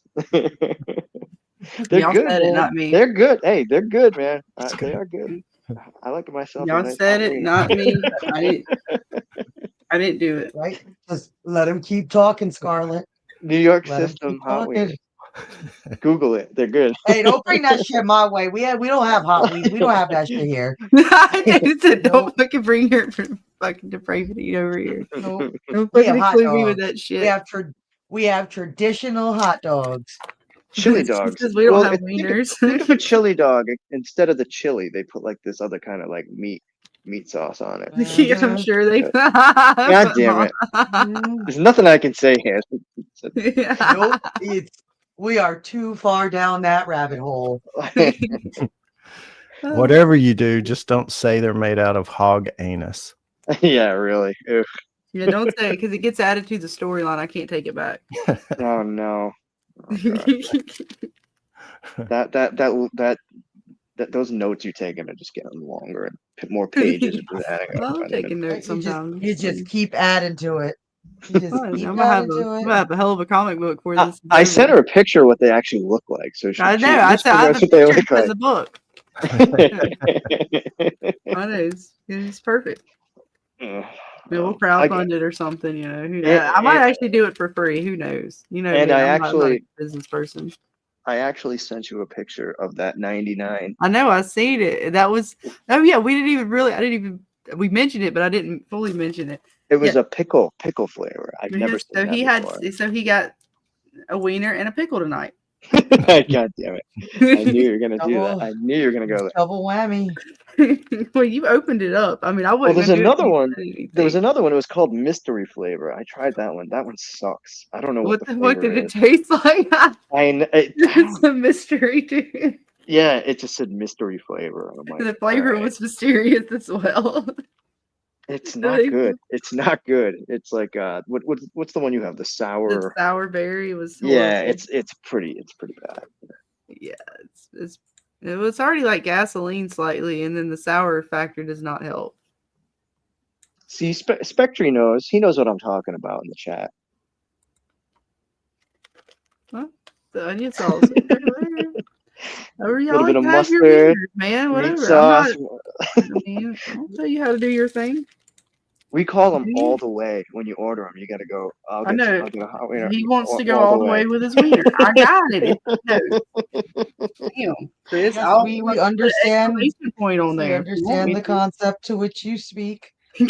They're Y'all good, said it, man. not me. They're good. Hey, they're good, man. They are good. I like myself. a Y'all nice said hot it, wiener. not me. I didn't do it. Right? Just let him keep talking, Scarlett. New York Let 'em system keep hot talking. wieners. Google it. They're good. Hey, don't bring that shit my way. We don't have hot weed. We don't have that shit here. I said, don't fucking bring your fucking depravity over here. Nope. Don't We fucking have hot include me with dogs. that shit. We have traditional hot dogs. Chili It's just dogs. 'cause we don't have think wieners. think of a chili dog. Instead of the chili, they put like this other kind of like meat sauce on it. Yeah, I'm sure they. God damn it! There's nothing I can say here. Nope. We are too far down that rabbit hole. Whatever you do, just don't say they're made out of hog anus. Yeah, really. Ugh. Yeah, don't say it because it gets added to the storyline. I can't take it back. Oh no. That those notes you're taking are just getting longer and more pages. Are just adding up. Well, I'm taking notes You sometimes. just keep adding to it. You just I'm keep gonna have adding to I'm it. gonna have a hell of a comic book for this. I sent her a picture of what they actually look like, so I know. I said I have a what they picture look as like. a book. I know it's perfect. Ugh. Maybe we'll I crowdfund it or something. You know, who knows? Yeah, I might and- actually do it for free. Who knows? You know, And me, I I'm not a actually- business person. I actually sent you a picture of that 99. I know. I seen it. That was. Oh yeah, we didn't even really. I didn't even. We mentioned it, but I didn't fully mention it. It was a pickle flavor. I've never Yes, seen so that he before. had. So he got a wiener and a pickle tonight. God damn it! I knew you were gonna do that. Double- I knew you were gonna go there. Double whammy. Well, you opened it up. I mean, I Well, wouldn't. there's do it if another you one. said anything. There was another one. It was called mystery flavor. I tried that one. That one sucks. I don't know What what the the fuck flavor did it is. taste like? It's a mystery, dude. Yeah, it just said mystery flavor. I'm like, The flavor alright. was mysterious as well. It's No, not they- good. It's not good. It's like what's the one you have? The The sour. sour berry was. Yeah, horrible. it's pretty bad. Yeah, it was already like gasoline slightly, and then the sour factor does not help. See, Spectre knows. He knows what I'm talking about in the chat. The onion sauce. Or y'all Little bit of have your mustard, wieners, man. Meat Whatever. sauce. I mean, I'll tell you how to do your thing. We call them Do all you? the way. When you order them, you got to go. I'll I get know. I'll get a hot wiener. He wants to go all the way with his wiener. I got it. No. Damn, Chris. Yes, I'll we put an understand. exclamation point on We there. if you want understand me the to. concept to which you speak. I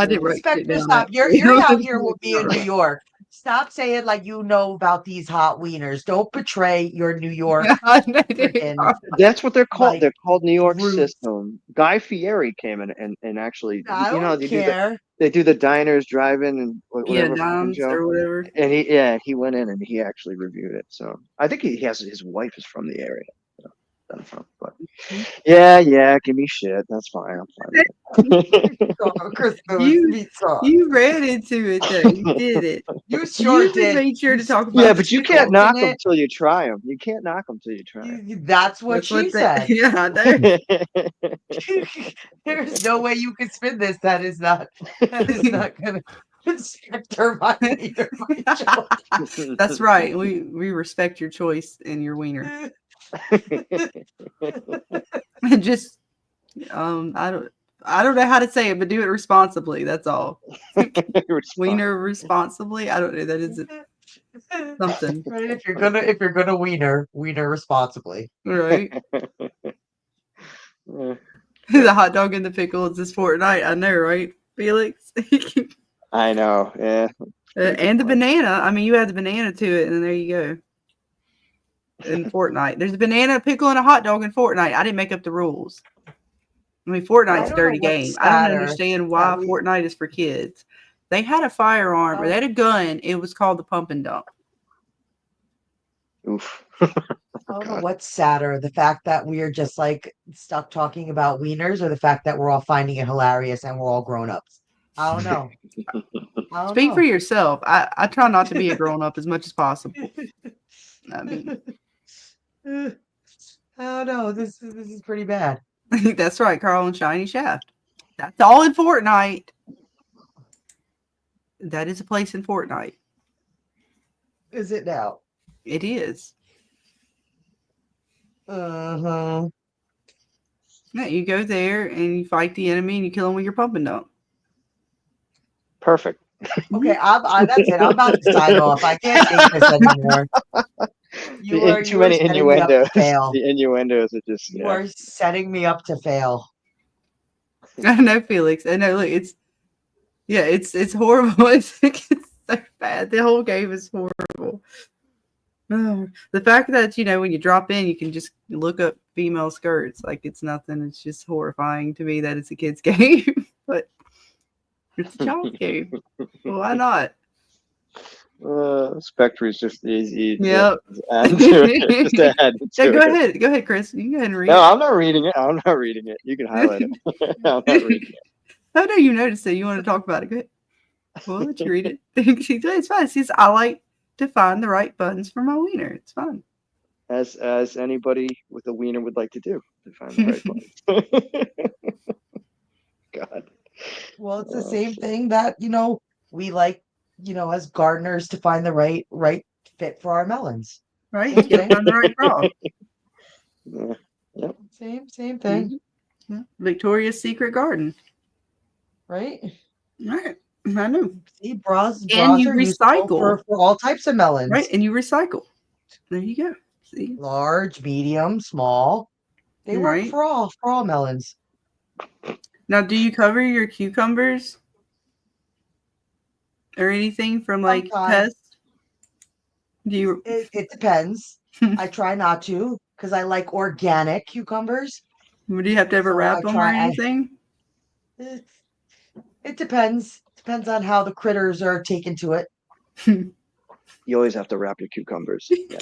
didn't write it Spectre, down. stop. You're out here with me in New York. Stop saying like you know about these hot wieners. Don't betray your New York freaking That's what they're called. like They're called New York roots. system. Guy Fieri came in and actually, I you know, don't care. they do the diners, drive-in, and Yeah, whatever fucking dimes show. or whatever. And he went in and he actually reviewed it. So I think he has his wife is from the area. So, I'm from, but yeah, give me shit. That's fine. I'm fine with it. Chris knows You me talk. you ran into it though. You did it. You sure You did. made sure to talk about Yeah, but you can't knock them it. till you try them. You can't knock them till you try them. That's what she said. Yeah, I know. There's no way you can spin this. That is not gonna center my wiener. That's right. We respect your choice and your wiener. Just I don't know how to say it, but do it responsibly. That's all. Wiener responsibly. I don't know. That is something. Right? If you're gonna wiener responsibly. Right. The hot dog and the pickle is this fortnight. I know, right, Felix? I know. Yeah. And the banana. I mean, you add the banana to it, and then there you go. In Fortnite, there's a banana, a pickle, and a hot dog in Fortnite. I didn't make up the rules. I mean, Fortnite's a dirty game. I don't understand why Fortnite is for kids. They had a firearm or they had a gun. It was called the pump and dump. Oof. I don't know what's sadder, the fact that we are just like stuck talking about wieners, or the fact that we're all finding it hilarious and we're all grown ups. I don't know. Speak for yourself. I try not to be a grown up as much as possible. I mean, I don't know. This is pretty bad. That's right, Carl and Shiny Shaft. That's all in Fortnite. That is a place in Fortnite. Is it now? It is. Uh-huh. Yeah, you go there and you fight the enemy and you kill them with your pump and dump. Perfect. Okay, that's it. I'm about to sign off. I can't take this anymore. Too many innuendos. The innuendos are just. You are setting me up to fail. I know, Felix. I know. Look, it's horrible. It's so bad. The whole game is horrible. Oh, the fact that when you drop in, you can just look up female skirts like it's nothing. It's just horrifying to me that it's a kid's game, but it's a child's game. Well, why not? Spectre is just easy. Yep. Go ahead, Chris. You can go ahead and read it. No, I'm not reading it. You can highlight it. I'm not reading it. I know you noticed it. You want to talk about it. Go ahead. We'll let you read it. It's fine. It says, I like to find the right buttons for my wiener. It's fun. As anybody with a wiener would like to do, to find the right buttons. God. Well, it's the same thing that, we like, as gardeners to find the right fit for our melons. Right? You get on the right crop. Yeah. Yep. Same thing. Mm-hmm. Yeah. Victoria's Secret Garden. Right? Right. I know. See, bras and you are recycle for all types of melons. Right, and you recycle. There you go. See? Large, medium, small. They work for all melons. Now, do you cover your cucumbers or anything from like pests? Do you? It depends. I try not to because I like organic cucumbers. Do you have to ever wrap them or anything? It depends. Depends on how the critters are taken to it. You always have to wrap your cucumbers. Yeah.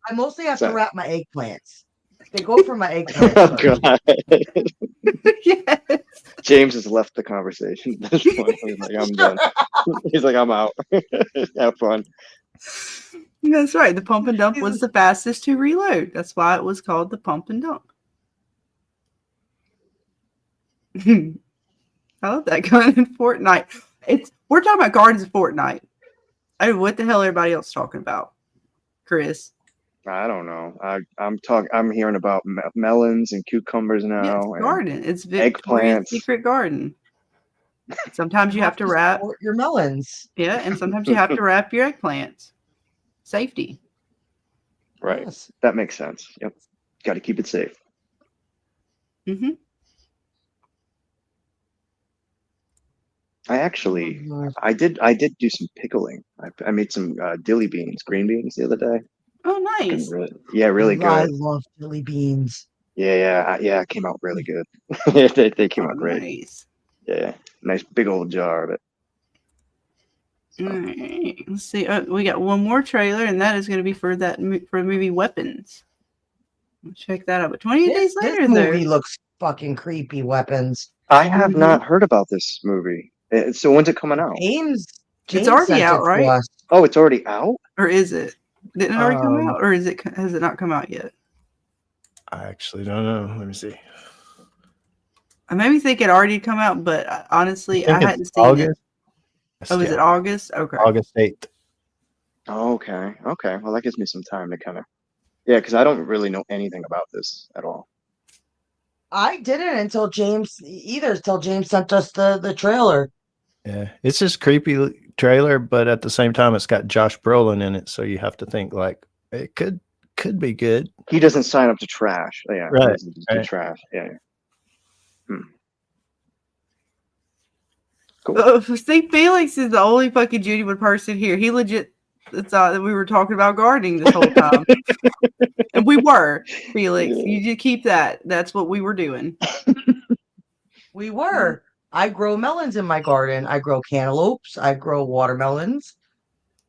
I mostly have to wrap my eggplants. They go for my eggplants. Oh, God. Yes. James has left the conversation at this point. He's like, I'm done. He's like, I'm out. Have fun. That's right. The pump and dump was the fastest to reload. That's why it was called the pump and dump. I love that going in Fortnite. We're talking about gardens of Fortnite. I mean, what the hell everybody else talking about, Chris? I don't know. I'm hearing about melons and cucumbers now. Yeah, it's garden. It's Victoria's Secret Garden. Sometimes you have to wrap your melons. Yeah, and sometimes you have to wrap your eggplants. Safety. Right. Yes. That makes sense. Yep. Got to keep it safe. Mm-hmm. I actually, Lord. I did do some pickling. I made some dilly beans, green beans the other day. Oh, nice. Really I good. love Philly beans. Yeah, it came out really good. They came Oh, out great. nice. Yeah, nice big old jar of it. All right. Let's see. We got one more trailer, and that is going to be for the movie Weapons. Check that out. But 28 days This later, movie though. looks fucking creepy. Weapons. I have Mhm. not heard about this movie. So when's it coming out? James It's already sent out, it to right? us. Oh, it's already out? Or is it? Didn't it already come Um, out, or has it not come out yet? I actually don't know. Let me see. I maybe think it already come out, but honestly, I it's hadn't seen it. August. Oh, is it August? Okay. August 8th. Oh, okay. Well, that gives me some time to kind of, yeah, because I don't really know anything about this at all. I didn't until James sent us the trailer. Yeah, it's just creepy trailer, but at the same time, it's got Josh Brolin in it, so you have to think like it could be good. He doesn't sign up to trash. Yeah, Right, he doesn't do right. trash. Yeah. Steve Felix is the only fucking genuine person here. He legit thought that we were talking about gardening this whole time. And we were, Felix. You just keep that. That's what we were doing. We were. I grow melons in my garden. I grow cantaloupes. I grow watermelons.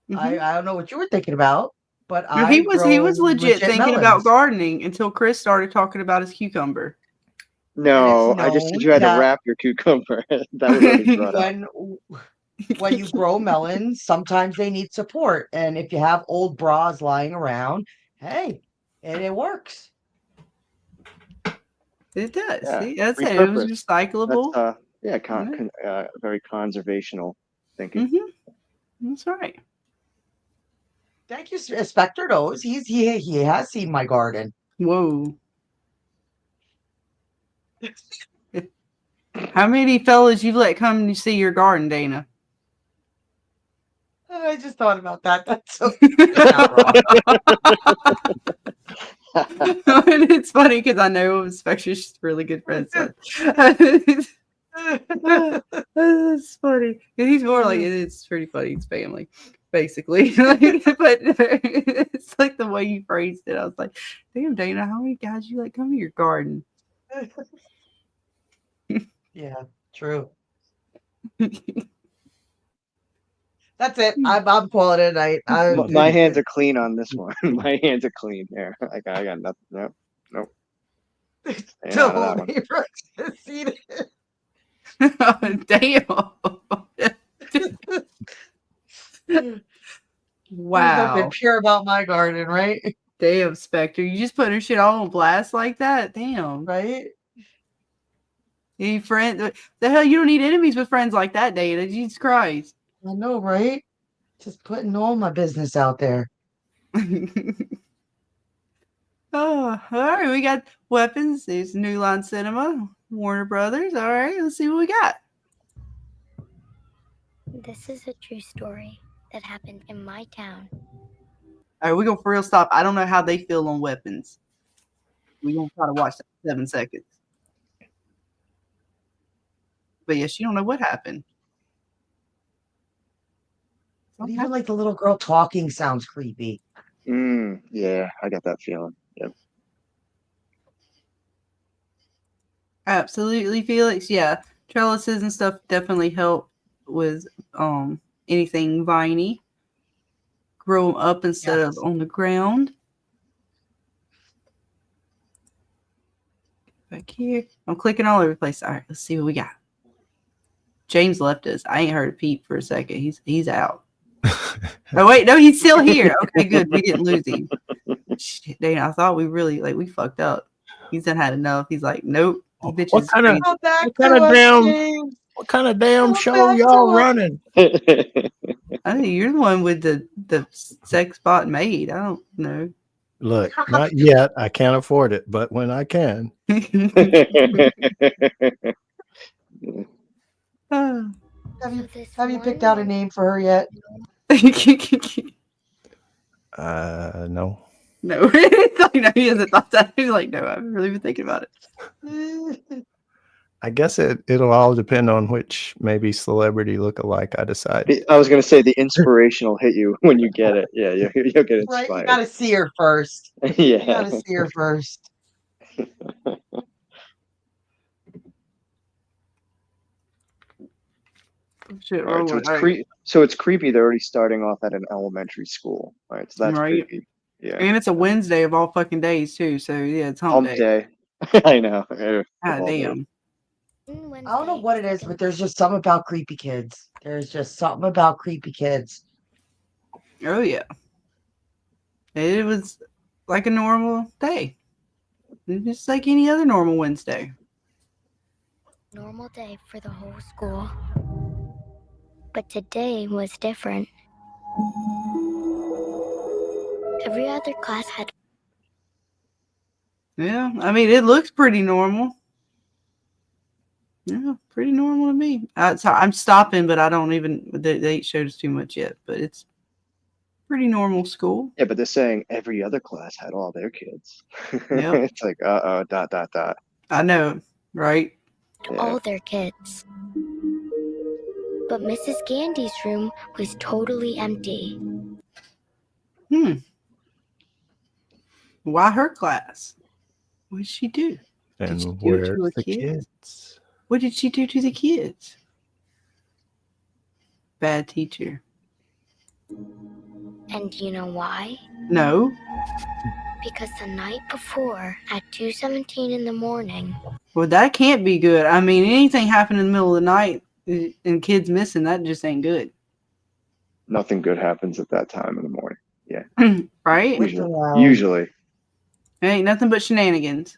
Mhm. I don't know what you were thinking about, but No, I he was legit thinking about melons. gardening until Chris started talking about his cucumber. No, And I it's just said known you had to that wrap your cucumber. That was already brought up. when you grow melons, sometimes they need support. And if you have old bras lying around, hey, and it works. It does. Yeah, See, that's it. It was repurpose. recyclable. That's very conservational thinking. That's right. Thank you, Spectre knows. He has seen my garden. Whoa. How many fellas you've let come to see your garden, Dana? I just thought about that. That's so And it's funny because I know Spectre's just really good friends. So. That's funny. And he's more like it's pretty funny. It's family, basically. But it's like the way you phrased it. I was like, "Damn, Dana, how many guys you let come to your garden?" Yeah, true. That's it. I'm calling it a night. My hands are clean on this one. My hands are clean here. I got nothing. Nope. Don't see Damn. Wow. There's nothing pure about my garden, right? Damn, Spectre. You just put her shit all on blast like that? Damn. Right? Any friend? The hell, you don't need enemies with friends like that, Dana. Jesus Christ. I know, right? Just putting all my business out there. Oh, all right. We got Weapons. There's New Line Cinema, Warner Brothers. All right, let's see what we got. This is a true story that happened in my town. All right, we're going to for real stop. I don't know how they feel on Weapons. We're going to try to watch that in 7 seconds. But yeah, she don't know what happened. But even like the little girl talking sounds creepy. Yeah, I got that feeling. Yep. Absolutely, Felix. Yeah, trellises and stuff definitely help with anything viney. Grow them up instead of on the ground. Back here, I'm clicking all over the place. All right, let's see what we got. James left us. I ain't heard a peep for a second. He's out. Oh wait, no, he's still here. Okay, good. We didn't lose him. Shit, Dana, I thought we really we fucked up. He's done had enough. He's like, nope. What kind of damn show y'all running? I think you're the one with the sex bot maid. I don't know. Look, not yet. I can't afford it, but when I can. Have you picked out a name for her yet? No. No. It's like, no, he hasn't thought that. He's like, no, I haven't really been thinking about it. I guess it'll all depend on which maybe celebrity lookalike I decide. I was gonna say the inspiration will hit you when you get it. Yeah, you'll get Right? You inspired. gotta see her first. You Yeah. gotta see her first. Shit, All right, so rolling. it's creepy. They're already starting off at an elementary school. All right, so that's Right. creepy. Yeah. And it's a Wednesday of all fucking days too. So yeah, it's Hump day. I know. God damn. I don't know what it is, but there's just something about creepy kids. There's just something about creepy kids. Oh yeah. It was like a normal day. Just like any other normal Wednesday. Normal day for the whole school. But today was different. Every other class had. Yeah, I mean, it looks pretty normal. Yeah, pretty normal to me. So I'm stopping, but I don't even. They ain't showed us too much yet, but it's pretty normal school. Yeah, but they're saying every other class had all their kids. Yep. It's like dot. I know, right? Yeah. All their kids. But Mrs. Gandy's room was totally empty. Why her class? What did she do? And she do where's to her the kids? What did she do to the kids? Bad teacher. And do you know why? No. Because the night before, at 2:17 in the morning. Well, that can't be good. I mean, anything happen in the middle of the night and kids missing, that just ain't good. Nothing good happens at that time in the morning. Yeah. Right? Usually. It ain't nothing but shenanigans.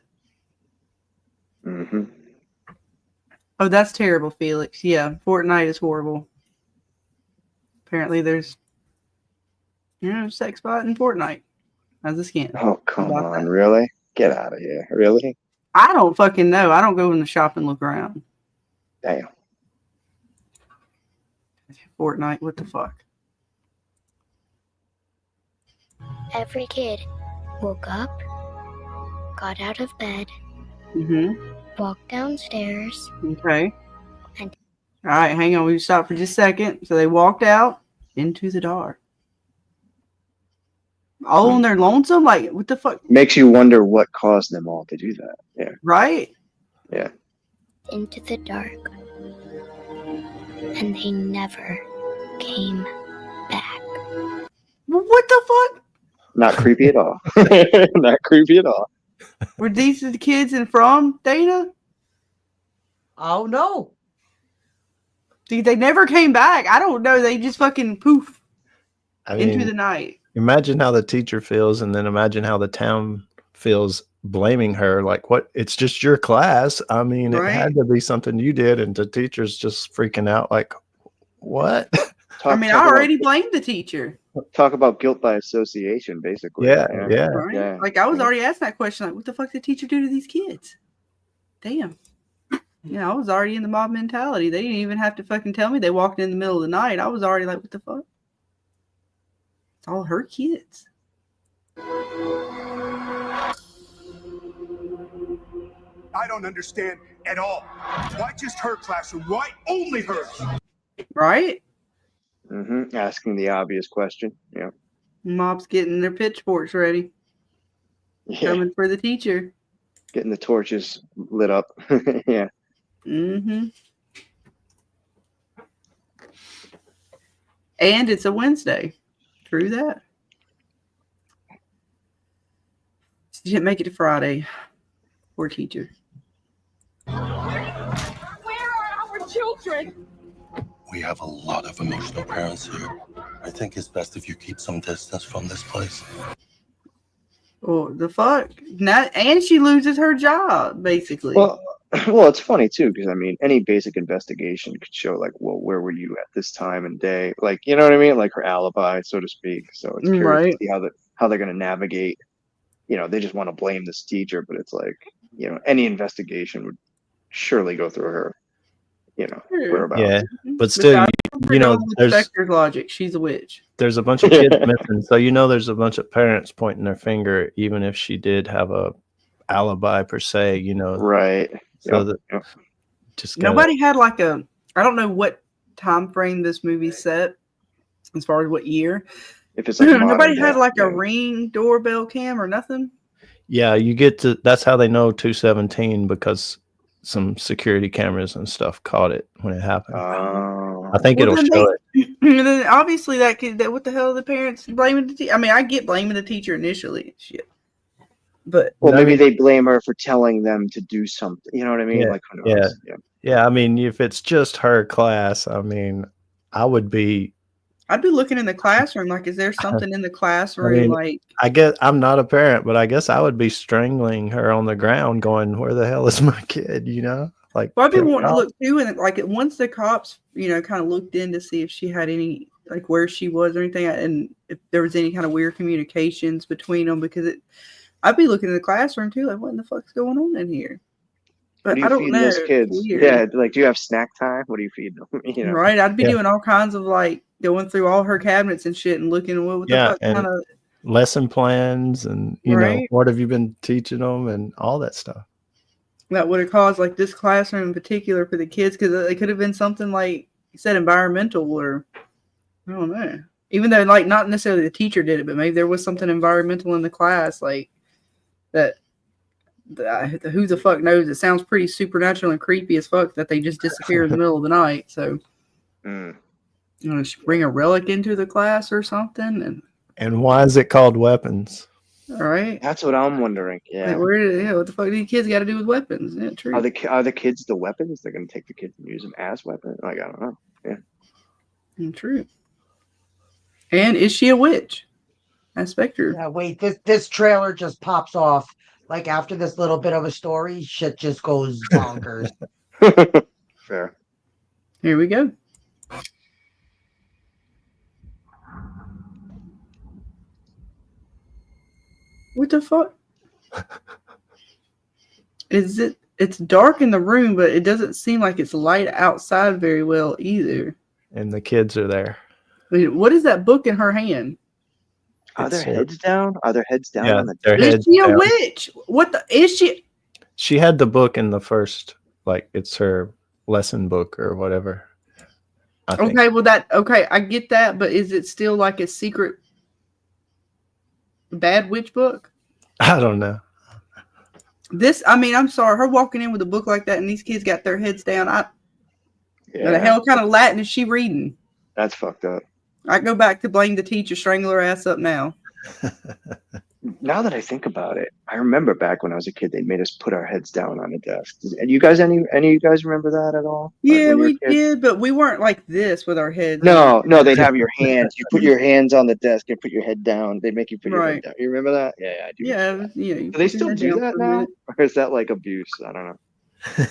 Mm-hmm. Oh, that's terrible, Felix. Yeah, Fortnite is horrible. Apparently there's sex bot in Fortnite as a skin. Oh, come on. Really? Get out of here. Really? I don't fucking know. I don't go in the shop and look around. Damn. Fortnite, what the fuck? Every kid woke up, got out of bed, walked downstairs. Okay. And all right, hang on. We stop for just a second. So they walked out into the dark. All on their lonesome? Like, what the fuck? Makes you wonder what caused them all to do that. Yeah. Right? Yeah. Into the dark. And they never came back. What the fuck? Not creepy at all. Not creepy at all. Were these the kids in from, Dana? Oh, no. See, they never came back. I don't know. They just fucking poof into the night. Imagine how the teacher feels, and then imagine how the town feels blaming her. Like, what? It's just your class. I mean, it had to be something you did, and the teacher's just freaking out. Like, what? I already blamed the teacher. Talk about guilt by association, basically. Yeah. Right? Yeah. Like, I was already asking that question. Like, what the fuck did the teacher do to these kids? Damn. I was already in the mob mentality. They didn't even have to fucking tell me they walked in the middle of the night. I was already like, what the fuck? It's all her kids. I don't understand at all. Why just her classroom? Why only hers? Right? Mm-hmm. Asking the obvious question. Yeah. Mob's getting their pitchforks ready. Yeah. Coming for the teacher. Getting the torches lit up. Yeah. Mm-hmm. And it's a Wednesday. True that. She didn't make it to Friday. Poor teacher. Where are our children? We have a lot of emotional parents here. I think it's best if you keep some distance from this place. Oh, the fuck? And she loses her job, basically. Well, it's funny too, because I mean, any basic investigation could show, like, well, where were you at this time and day? Like, you know what I mean? Like her alibi, so to speak. So it's curious to see how they're going to navigate. They just want to blame this teacher, but it's like, any investigation would surely go through her. Whereabouts. Yeah, but still, there's Spectre's logic. She's a witch. There's a bunch of kids missing, so there's a bunch of parents pointing their finger, even if she did have a alibi per se. Right. So just gotta, Nobody had like a, I don't know what time frame this movie set as far as what year. If it's like Nobody modern had day, like a yeah. Ring doorbell cam or nothing. yeah, you get to, that's how they know 217 because some security cameras and stuff caught it when it happened. I think it'll then show it. And then obviously that kid, that what the hell are the parents blaming the teacher? I mean, I get blaming the teacher initially, shit, but Well, I maybe mean, they blame her for telling them to do something. You know what I mean? yeah, Like, who yeah, knows? Yeah. yeah. I mean, if it's just her class, I mean, I would be. I'd be looking in the classroom, like, is there something in the I classroom? mean, Like, I guess I'm not a parent, but I guess I would be strangling her on the ground, going, "Where the hell is my kid?" You know, like. well, I'd be get her wanting to out. look too, and like once the cops, kind of looked in to see if she had any, like where she was or anything, and if there was any kind of weird communications between them, because I'd be looking in the classroom too, like, what in the fuck's going on in here? What But do I you don't feed know. those It's kids? weird. Yeah, like, do you have snack time? What do you feed them? You know, Right, I'd be Yeah. doing all kinds of like going through all her cabinets and shit and looking what the Yeah, fuck and kind of lesson plans, and right what have you been teaching them, and all that stuff. that would have caused like this classroom in particular for the kids, because it could have been something like you said, environmental, or I don't know. Even though like not necessarily the teacher did it, but maybe there was something environmental in the class, like that. Who the fuck knows? It sounds pretty supernatural and creepy as fuck that they just disappear in the middle of the night. So, bring a relic into the class or something, And why is it called weapons? all right. That's what I'm wondering. Yeah. Like, what the fuck do these kids got to do with weapons? Yeah, true. Are the kids the weapons? They're gonna take the kids and use them as weapons? Like, I don't know. Yeah. True. And is she a witch? I Spectre. Yeah, wait, this trailer just pops off. Like after this little bit of a story, shit just goes bonkers. Fair. Here we go. What the fuck? Is it? It's dark in the room, but it doesn't seem like it's light outside very well either. And the kids are there. Wait, what is that book in her hand? Are their heads down? Are their heads down Yeah, on the their Is heads she a down. witch? What the is she? She had the book in the first, like it's her lesson book or whatever. I think. Okay, well I get that, but is it still like a secret bad witch book? I don't know. I'm sorry, her walking in with a book like that and these kids got their heads down. What Yeah. the hell kind of Latin is she reading? That's fucked up. I go back to blame the teacher, strangle her ass up now. Now that I think about it, I remember back when I was a kid, they made us put our heads down on a desk. And you guys, any of you guys remember that at all? Like, Yeah, when you were we kids? did, but we weren't like this with our heads. No, they'd have your hands. You put your hands on the desk and put your head down. They'd make you put your head Right. down. You remember that? Yeah, I do. Yeah, yeah. Do they still do that now? Or is that like abuse? I don't know.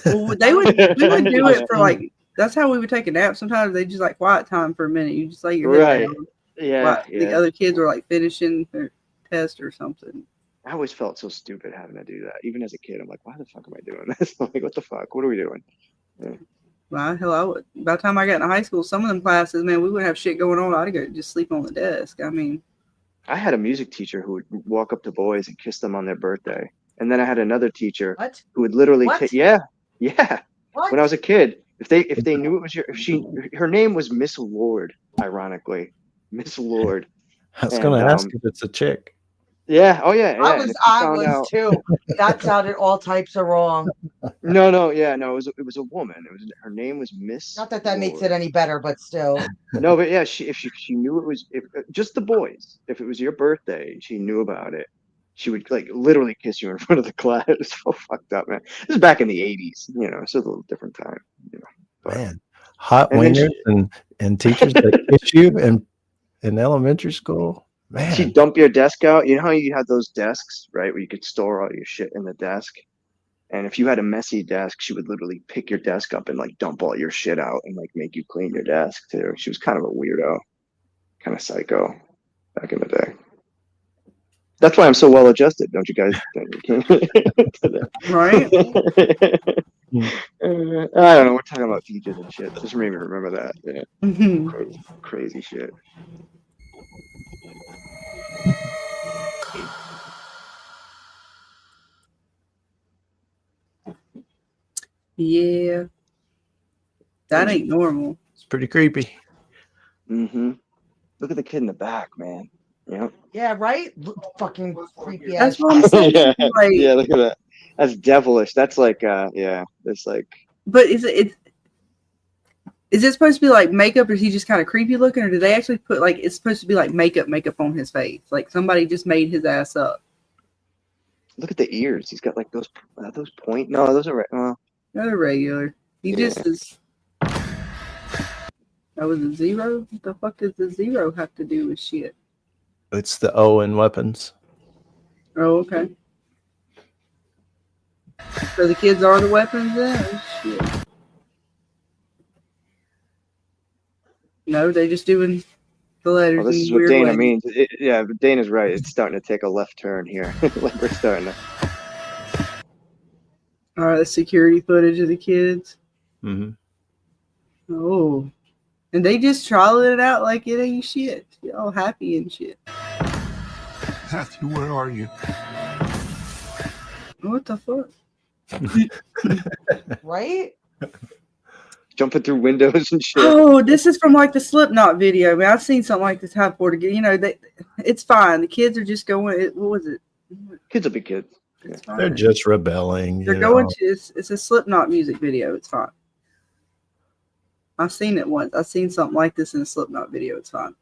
Well, we would do it for like, that's how we would take a nap. Sometimes they just like quiet time for a minute. You just lay your head Right. down. Yeah, While yeah. the other kids were like finishing their test or something. I always felt so stupid having to do that. Even as a kid, I'm like, why the fuck am I doing this? Like, what the fuck? What are we doing? Yeah. Well, hell, by the time I got into high school, some of them classes, man, we would have shit going on. I'd go just sleep on the desk. I mean, I had a music teacher who would walk up to boys and kiss them on their birthday. And then I had another teacher who would literally take, yeah. What? When I was a kid, if they knew it was her name was Miss Lord, ironically. Miss Lord. I was going to ask if it's a chick. Yeah. Oh yeah. I and was if you found out- too. That sounded all types of wrong. No, yeah, no, it was a woman. Her name was Miss. Not that makes it any better, but still. No, but yeah, she knew it was just the boys. If it was your birthday, she knew about it. She would like literally kiss you in front of the class. It was so fucked up, man. This is back in the '80s, it's a little different time, But, Man, hot and then wingers and teachers that kiss you in elementary school. Man, she'd dump your desk out. You know how you had those desks, right, where you could store all your shit in the desk? And if you had a messy desk, she would literally pick your desk up and like dump all your shit out and like make you clean your desk too. She was kind of a weirdo, kind of psycho back in the day. That's why I'm so well adjusted, don't you guys think? right? I don't know. We're talking about teachers and shit. Just made me remember that. Yeah. Mhm. Crazy shit. Yeah. That ain't normal. It's pretty creepy. Mm-hmm. Look at the kid in the back, man. Yep. Yeah, right? Fucking creepy That's ass. what I'm saying. yeah. Like, Yeah, look at that. That's devilish. That's like yeah. It's like but is it supposed to be like makeup, or is he just kind of creepy looking, or do they actually put like it's supposed to be like makeup on his face? Like somebody just made his ass up. look at the ears. He's got like those point. No, those are Another regular. He Yeah. just is. That was a zero? What the fuck does the zero have to do with shit? It's the O in weapons. Oh, okay. So the kids are the weapons then? Oh, shit. No, they're just doing the letters. Well, this in is what weird Dana ways. means. Yeah, but Dana's right. It's starting to take a left turn here. Like we're starting to. All right, the security footage of the kids. Mm-hmm. Oh. And they just trolling it out like it ain't shit. All happy and shit. Matthew, where are you? What the fuck? Right? Jumping through windows and shit. Oh, this is from like the Slipknot video. I mean, I've seen something like this happen before. You know, it's fine. The kids are just going. What was it? Kids will be kids. It's fine. They're just rebelling. They're you going know. to. It's a Slipknot music video. It's fine. I've seen it once. I've seen something like this in a Slipknot video. It's fine.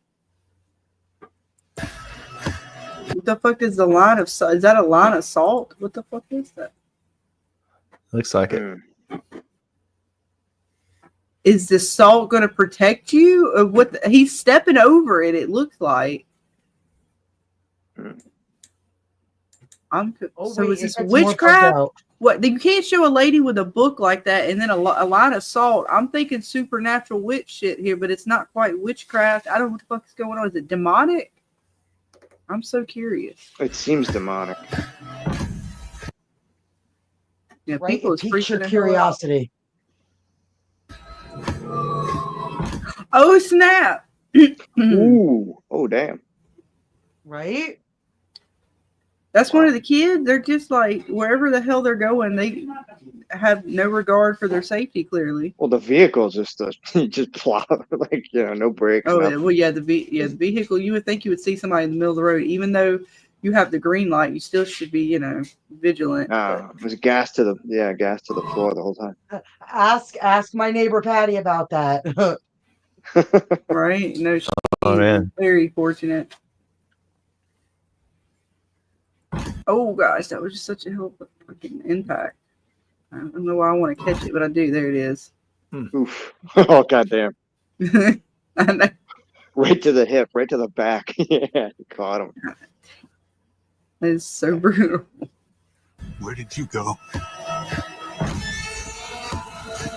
What the fuck is the line of salt? Is that a line of salt? What the fuck is that? Looks like it. Is the salt going to protect you? Or what? He's stepping over it. It looks like. So is this witchcraft? What? You can't show a lady with a book like that and then a line of salt. I'm thinking supernatural witch shit here, but it's not quite witchcraft. I don't know what the fuck is going on. Is it demonic? I'm so curious. It seems demonic. Yeah, Right? people It is piques your freaking curiosity. Oh snap! Ooh! Oh damn! Right? That's one of the kids. They're just like wherever the hell they're going, they have no regard for their safety. Clearly. Well, the vehicle just just plop like no brakes. Oh nothing. well, yeah. The vehicle. You would think you would see somebody in the middle of the road, even though you have the green light. You still should be, vigilant. It was gas to the floor the whole time. Ask my neighbor Patty about that. Right? No, she's man. very fortunate. Oh gosh, that was just such a hell of a fucking impact. I don't know why I want to catch it, but I do. There it is. Oof! Oh goddamn! I know. Right to the hip, right to the back. Yeah, caught him. That is so brutal. Where did you go?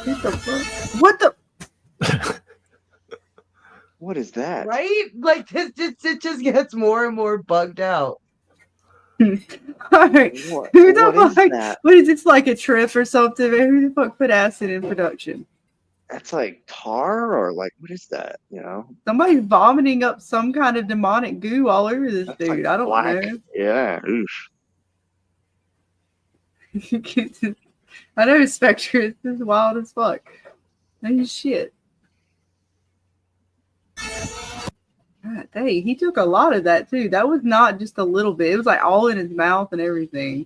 What the fuck? What the? What is that? Right? Like this, it just gets more and more bugged out. Right. What Who the is fuck? that? What is it? It's like a trip or something? Man, who the fuck put acid in production? That's like tar or like what is that? Somebody's vomiting up some kind of demonic goo all over this That's dude. like I don't black. know. Yeah. Oof. I know Spectre is just wild as fuck. No shit. God dang, he took a lot of that too. That was not just a little bit. It was like all in his mouth and everything.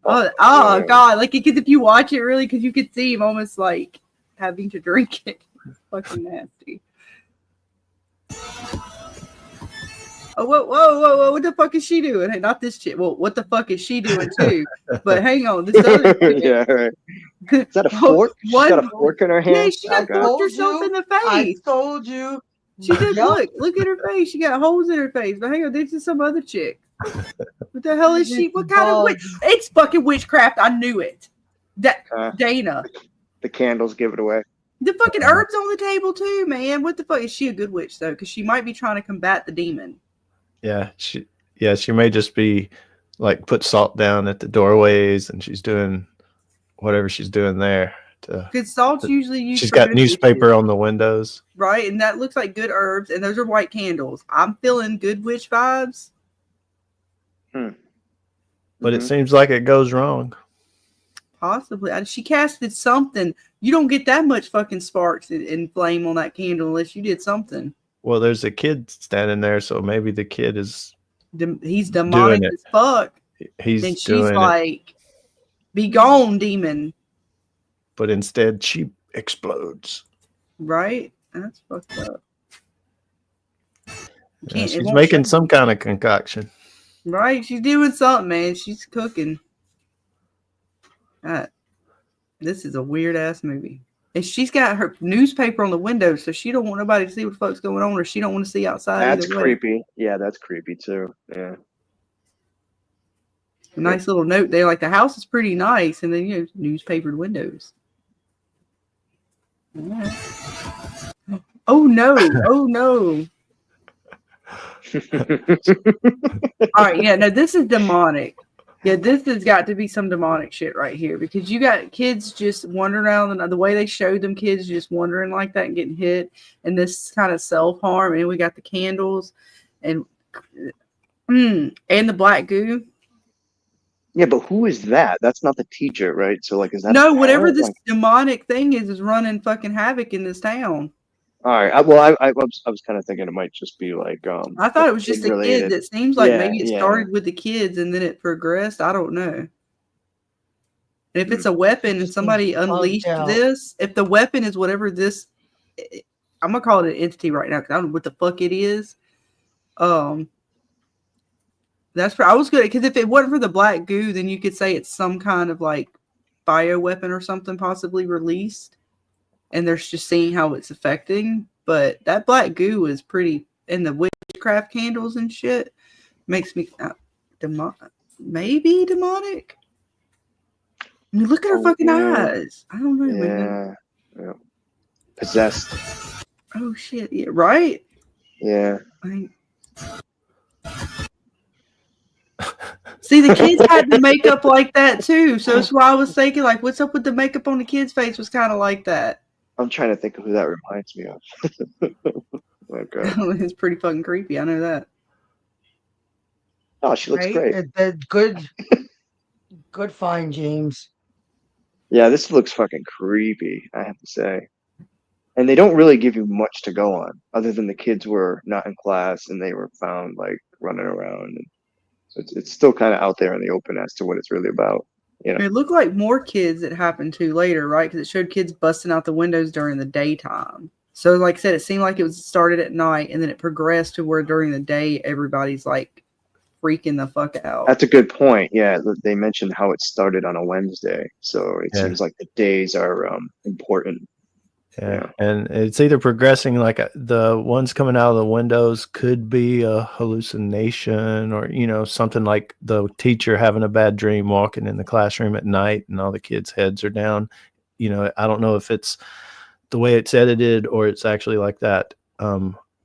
Oh yeah. God! Like because if you watch it really, because you could see him almost like having to drink it. It's fucking nasty. Oh whoa! What the fuck is she doing? Hey, not this chick. Well, what the fuck is she doing too? But hang on, this other chick. Yeah, right. Is that a fork? She's got a fork in her hand. Yeah, she got poked herself in the face. I told you. She did. Yep. Look at her face. She got holes in her face. But hang on, this is some other chick. What the hell is she? What kind of witch? It's fucking witchcraft. I knew it. That Dana. The candles give it away. The fucking herbs on the table too, man. What the fuck? Is she a good witch though? Because she might be trying to combat the demon. Yeah, she may just be like put salt down at the doorways, and she's doing whatever she's doing there. Because salt's usually used. She's for got good newspaper witches, on the windows, right? And that looks like good herbs, and those are white candles. I'm feeling good witch vibes. but it seems like it goes wrong. Possibly. She casted something. You don't get that much fucking sparks and flame on that candle unless you did something. Well, there's a kid standing there, so maybe the kid is He's demonic as fuck. He's and she's doing like, "Be gone, demon!" But instead, she explodes. Right? That's fucked up. Yeah, she's making some kind of concoction. Right? She's doing something, man. She's cooking. This is a weird ass movie. And she's got her newspaper on the window, so she don't want nobody to see what the fuck's going on, or she don't want to see outside. That's either way. creepy. Yeah, that's creepy too. Yeah. A nice little note there, like the house is pretty nice, and then newspapered windows. Right. Oh no! Oh no! All right, yeah, no, this is demonic. Yeah, this has got to be some demonic shit right here, because you got kids just wandering around, and the way they showed them kids just wandering like that and getting hit, and this kind of self-harm, and we got the candles, and the black goo. Yeah, but who is that? That's not the teacher, right? So, like, is that no? Whatever this demonic thing is running fucking havoc in this town. All right. I was kind of thinking it might just be like I thought it was just a kid. It seems like maybe it started with the kids and then it progressed. I don't know. And if it's a weapon and somebody unleashed this, if the weapon is whatever this, I'm gonna call it an entity right now because I don't know what the fuck it is. That's I was good because if it wasn't for the black goo, then you could say it's some kind of like bio weapon or something possibly released. And there's just seeing how it's affecting. But that black goo is pretty, and the witchcraft candles and shit makes me maybe demonic. I mean, look at her fucking eyes. I don't know. Yeah. Yeah. Possessed. Oh shit! Yeah, right. Yeah. See, the kids had the makeup like that too, so that's why I was thinking, like, what's up with the makeup on the kid's face was kind of like that. I'm trying to think of who that reminds me of. Okay. It's pretty fucking creepy. I know that. Oh, she looks great. Good find, James. Yeah, this looks fucking creepy, I have to say. And they don't really give you much to go on, other than the kids were not in class and they were found like running around. And so it's still kind of out there in the open as to what it's really about. You know? It looked like more kids it happened to later, right? Because it showed kids busting out the windows during the daytime. So, like I said, it seemed like it was started at night, and then it progressed to where during the day everybody's like freaking the fuck out. That's a good point. Yeah, they mentioned how it started on a Wednesday, so it seems like the days are important. Yeah, and it's either progressing like the ones coming out of the windows could be a hallucination, or something like the teacher having a bad dream walking in the classroom at night and all the kids' heads are down. I don't know if it's the way it's edited or it's actually like that.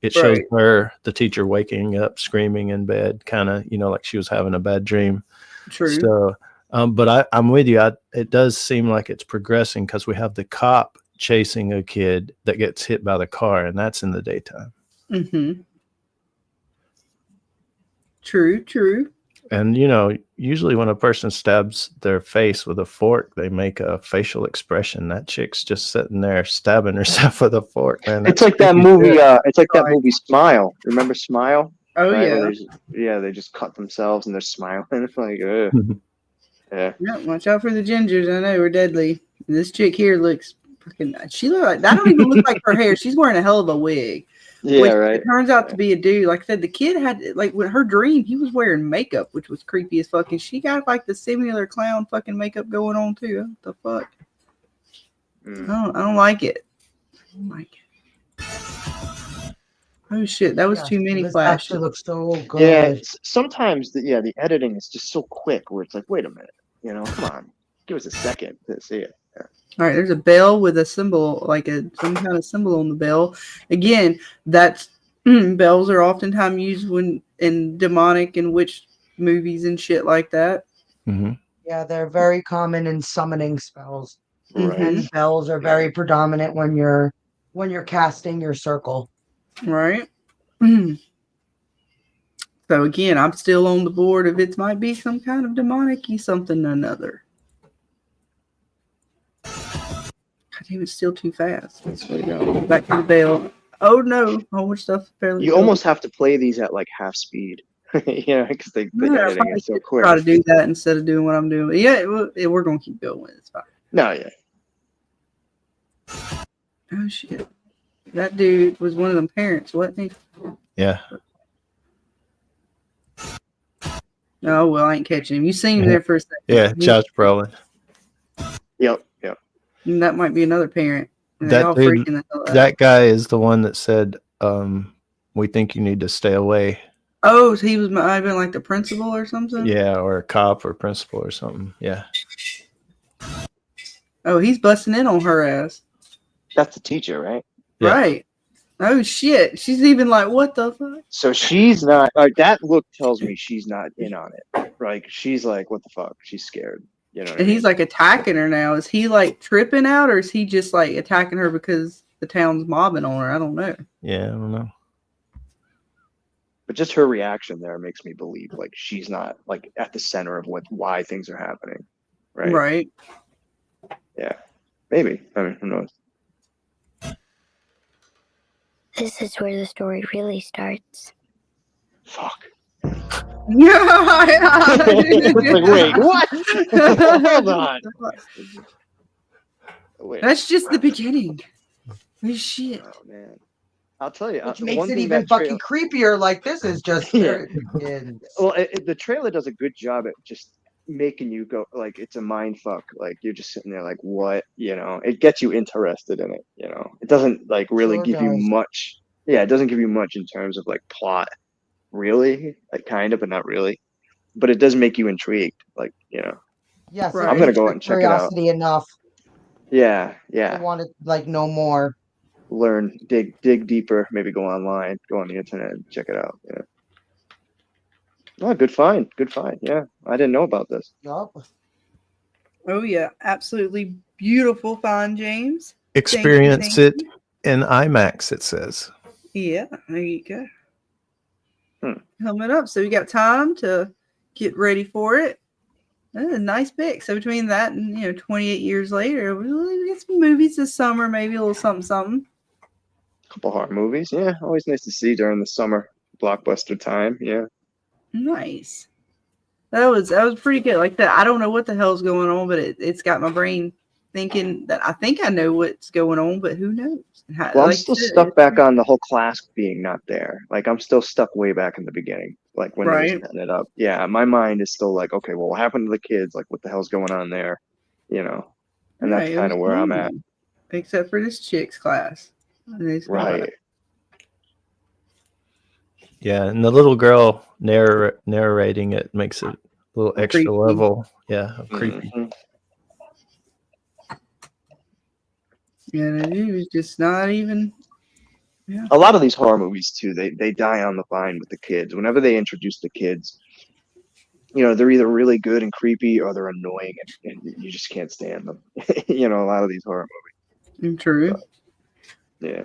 It shows her, the teacher, waking up screaming in bed, kind of like she was having a bad dream. True. So, but I'm with you. It does seem like it's progressing because we have the cop chasing a kid that gets hit by the car, and that's in the daytime. Mm-hmm. True. And usually when a person stabs their face with a fork, they make a facial expression. That chick's just sitting there stabbing herself with a fork, man. It's like that movie. It's like that movie Smile. Remember Smile? Oh right? They just cut themselves and they're smiling. It's like, yeah. Watch out for the gingers. I know we're deadly. This chick here looks fucking. She look like that. Don't even look like her hair. She's wearing a hell of a wig. Yeah, right. It turns out to be a dude. Like I said, the kid had like with her dream, he was wearing makeup, which was creepy as fuck. And she got like the similar clown fucking makeup going on too. What the fuck? I don't like it. I don't like it. Oh shit, that was too many flashes. Actually looks so good. Yeah, sometimes the editing is just so quick where it's like, wait a minute, come on, give us a second to see it. Yeah. All right, there's a bell with a symbol, like some kind of symbol on the bell. Again, that's bells are oftentimes used when in demonic and witch movies and shit like that. Mm-hmm. Yeah, they're very common in summoning spells. Right. And bells are very predominant when you're casting your circle. Right. So again, I'm still on the board of it might be some kind of demonic-y something or another. damn, it's still too fast. I swear to God. Back to the bell. Oh no, a whole bunch of stuff barely. You almost have to play these at like half speed, because the editing is so quick. Try to do that instead of doing what I'm doing. But yeah, we're gonna keep going. It's fine. No, yeah. Oh shit, that dude was one of them parents, wasn't he? Yeah. Oh well, I ain't catching him. You seen him there for a second. Yeah, Josh Brolin. Yep. And that might be another parent. And That all dude, freaking the hell out. that guy is the one that said, "We think you need to stay away." Oh, so he might have been like the principal or something. Yeah, or a cop or principal or something. Yeah. Oh, he's busting in on her ass. That's the teacher, right? Yeah. Right. Oh shit. She's even like, what the fuck? So she's not like that. Look tells me she's not in on it. Like she's like, what the fuck? She's scared. You know. And he's like attacking her now. Is he like tripping out, or is he just like attacking her because the town's mobbing on her? I don't know. Yeah, I don't know. But just her reaction there makes me believe like she's not like at the center of why things are happening. Right. Right. Yeah. Maybe. I mean, who knows? This is where the story really starts. Fuck. Yeah. Like, wait, what? Hold on. Wait. That's just the beginning. Oh shit. Oh man. I'll tell you. Which the makes one it thing even that fucking creepier. Like this is just Yeah. Well, the trailer does a good job at just making you go like it's a mind fuck. Like you're just sitting there like, what? You know, it gets you interested in it. You know, it doesn't like really Sure give you does. much. Yeah, it doesn't give you much in terms of like plot. Really, like kind of, but not really. But it does make you intrigued. Like you know. yes, Right. I'm gonna go out and check it out. curiosity enough. Yeah, I yeah. want to like know more. Learn, dig deeper. Maybe go online, go on the internet, and check it out. Yeah. Oh, good find. Good find. Yeah, I didn't know about this. Yup. Oh yeah, absolutely beautiful find, James. Experience Thank it in IMAX, it says. Yeah, there you go. Hmm. Helmet up, so we got time to get ready for it. A nice pick. So between that and 28 years later, we get some movies this summer, maybe a little something. Couple horror movies. Yeah, always nice to see during the summer blockbuster time. Yeah. Nice. That was pretty good. Like that, I don't know what the hell's going on, but it's got my brain thinking that I think I know what's going on, but who knows? Well, I'm still stuck back on the whole class being not there. Like I'm still stuck way back in the beginning, like when they Right. were setting it up. Yeah, my mind is still like, okay, well, what happened to the kids? Like, what the hell's going on there? You know, and Right, that's it kind was of where I'm at. normal, except for this chick's class. Right. Yeah, and the little girl narrating it makes it a little extra Creepy. level. Yeah, of creepy. Mhm. Yeah, the dude was just not even. Yeah. A lot of these horror movies too, they die on the vine with the kids. Whenever they introduce the kids, they're either really good and creepy or they're annoying and you just can't stand them. A lot of these horror movies. True. But, yeah.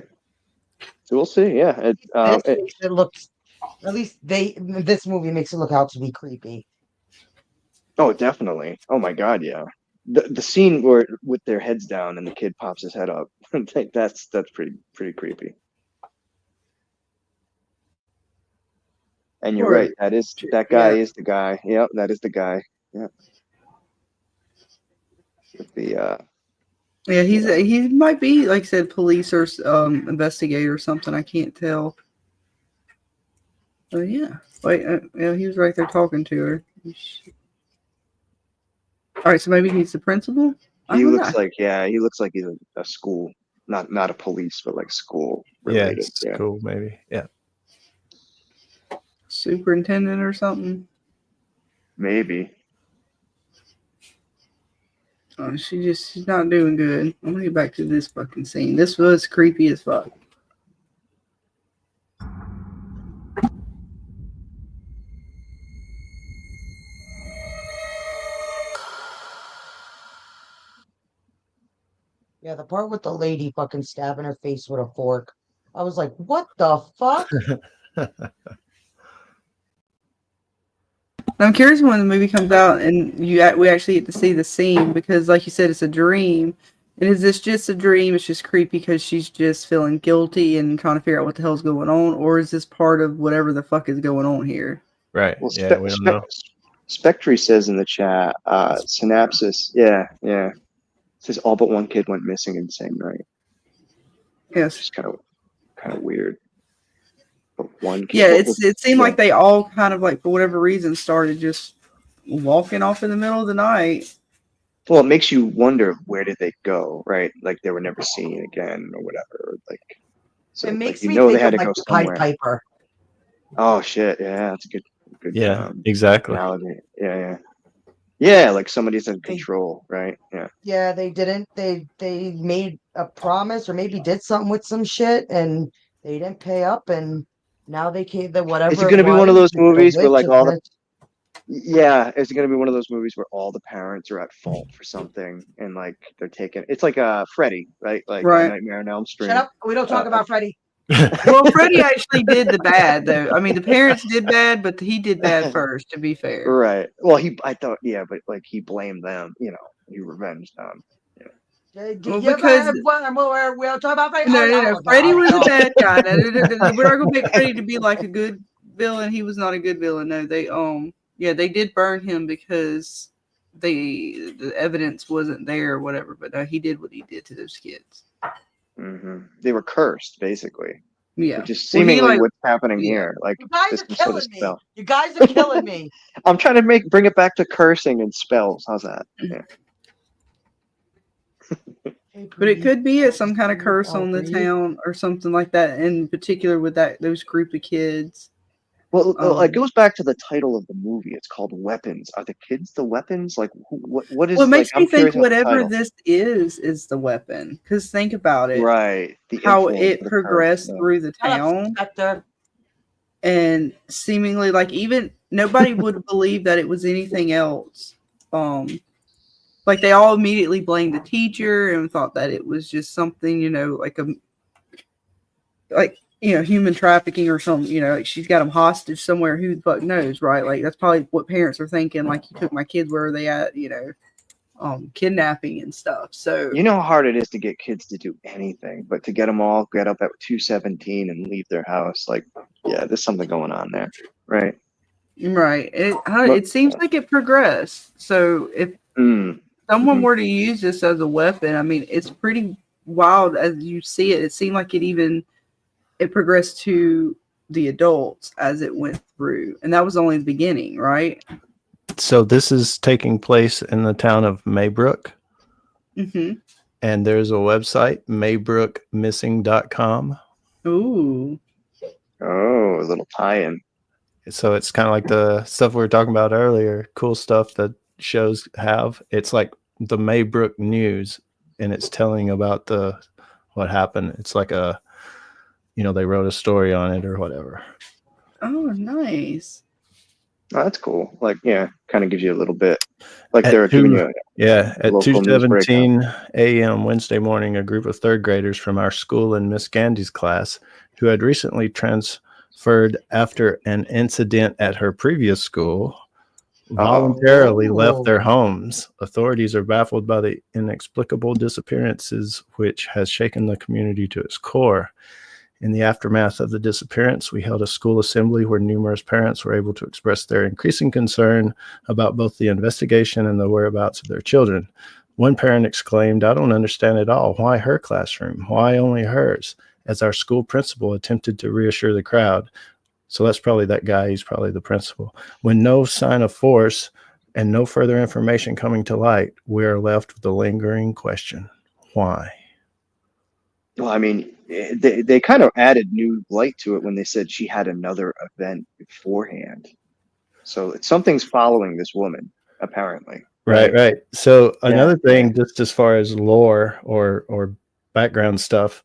So we'll see. Yeah. It looks. At least this movie makes it look out to be creepy. Oh, definitely. Oh my God, yeah. The scene where with their heads down and the kid pops his head up, that's pretty creepy. And you're right. That guy is the guy. Yep, that is the guy. Yeah. With the Yeah, he might be, like I said, police or investigator or something. I can't tell. But yeah, wait, he was right there talking to her. All right, so maybe he's the principal. he looks like he's a school, not a police, but like school related. Yeah, cool, maybe. Yeah. Superintendent or something. Maybe. Oh, she's not doing good. I'm gonna get back to this fucking scene. This was creepy as fuck. Yeah, the part with the lady fucking stabbing her face with a fork. I was like, what the fuck? I'm curious when the movie comes out and we actually get to see the scene because, like you said, it's a dream. And is this just a dream? It's just creepy because she's just feeling guilty and trying to figure out what the hell's going on, or is this part of whatever the fuck is going on here? Right. Well, Yeah, we don't know. Spectre says in the chat, synapsis. Yeah. It says all but one kid went missing in the same night. Yes. It's kind of weird. But one kid. Yeah, it seemed like they all kind of like for whatever reason started just walking off in the middle of the night. Well, it makes you wonder where did they go, right? Like they were never seen again or whatever. Like, so It makes like, me they think had of to like go the Pied somewhere. Piper. Oh shit! Yeah, that's a good. Yeah, exactly. Analogy. Yeah. Like somebody's in control, right? Yeah. Yeah, they didn't. They made a promise or maybe did something with some shit and they didn't pay up and now they can't. The whatever. Is it going to be one of was, those movies where like witch all the? is Yeah, is it going to be one of those movies where all the parents are at fault for something and like they're taking? It's like Freddy, right? Like Right. Nightmare on Elm Street. Shut up! We don't talk about Freddy. Well, Freddie actually did the bad, though. I mean, the parents did bad, but he did bad first, to be fair. Right. Well, I thought, yeah, but like he blamed them, he revenged them. Well, because we don't talk about Freddy. no, Freddie was a bad guy. No, we're not gonna make Freddie to be like a good villain. He was not a good villain. No, they did burn him because the evidence wasn't there or whatever. But no, he did what he did to those kids. Mm-hmm. They were cursed, basically. Yeah, which is seemingly what's happening here. Like you guys this are is sort of killing me. spell. You guys are killing me. I'm trying to bring it back to cursing and spells. How's that? Yeah. But it could be some kind of curse on the town or something like that. In particular, with those group of kids. Well, it goes back to the title of the movie. It's called Weapons. Are the kids the weapons? Like, what is? Well, it makes like, me think whatever this is the weapon. Because think about it, right? How it progressed through the town, and seemingly like even nobody would believe that it was anything else. Like they all immediately blamed the teacher and thought that it was just something, human trafficking or something, like she's got them hostage somewhere. Who the fuck knows, right? Like that's probably what parents are thinking. Like you took my kids, where are they at? Kidnapping and stuff. So you know how hard it is to get kids to do anything, but to get them all get up at 2:17 and leave their house, like, yeah, there's something going on there, right? Right. It seems like it progressed. So if someone were to use this as a weapon, I mean, it's pretty wild as you see it. It seemed like it progressed to the adults as it went through, and that was only the beginning, right? So this is taking place in the town of Maybrook. Mm-hmm. And there's a website, maybrookmissing.com. Ooh. Oh, a little tie-in. So it's kind of like the stuff we were talking about earlier, cool stuff that shows have. It's like the Maybrook News, and it's telling about what happened. It's like they wrote a story on it or whatever. Oh, nice. Oh, that's cool. Like, yeah, kind of gives you a little bit. Like they're giving you at 2:17 a.m. Wednesday morning, a group of third graders from our school in Miss Gandy's class, who had recently transferred after an incident at her previous school, voluntarily left their homes. Authorities are baffled by the inexplicable disappearances, which has shaken the community to its core. In the aftermath of the disappearance, we held a school assembly where numerous parents were able to express their increasing concern about both the investigation and the whereabouts of their children. One parent exclaimed, "I don't understand at all. Why her classroom? Why only hers?" As our school principal attempted to reassure the crowd. So that's probably that guy. He's probably the principal. When no sign of force and no further information coming to light, we are left with the lingering question: why? Well, I mean, they kind of added new light to it when they said she had another event beforehand. So something's following this woman, apparently. Right. So another thing, just as far as lore or background stuff,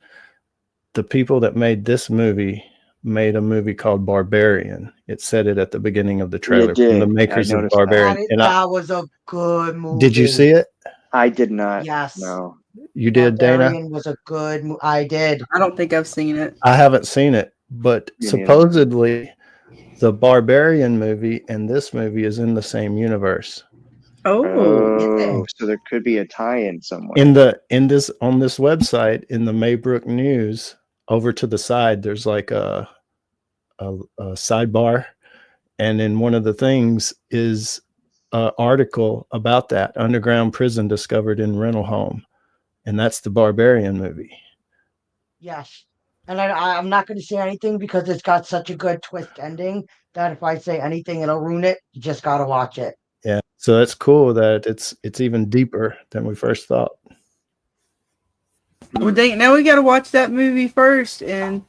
the people that made this movie made a movie called Barbarian. It said it at the beginning of the trailer from the makers of Barbarian. That was a good movie. Did you see it? I did not. Yes. No. You did, Dana? Barbarian was a good movie. I did. I don't think I've seen it. I haven't seen it, but supposedly the Barbarian movie and this movie is in the same universe. Oh, so there could be a tie-in somewhere. On this website in the Maybrook News, over to the side, there's like a sidebar, and in one of the things is an article about that underground prison discovered in rental home, and that's the Barbarian movie. Yes. And I'm not going to say anything because it's got such a good twist ending that if I say anything, it'll ruin it. You just got to watch it. Yeah, so it's cool that it's even deeper than we first thought. Well, dang, now we got to watch that movie first, and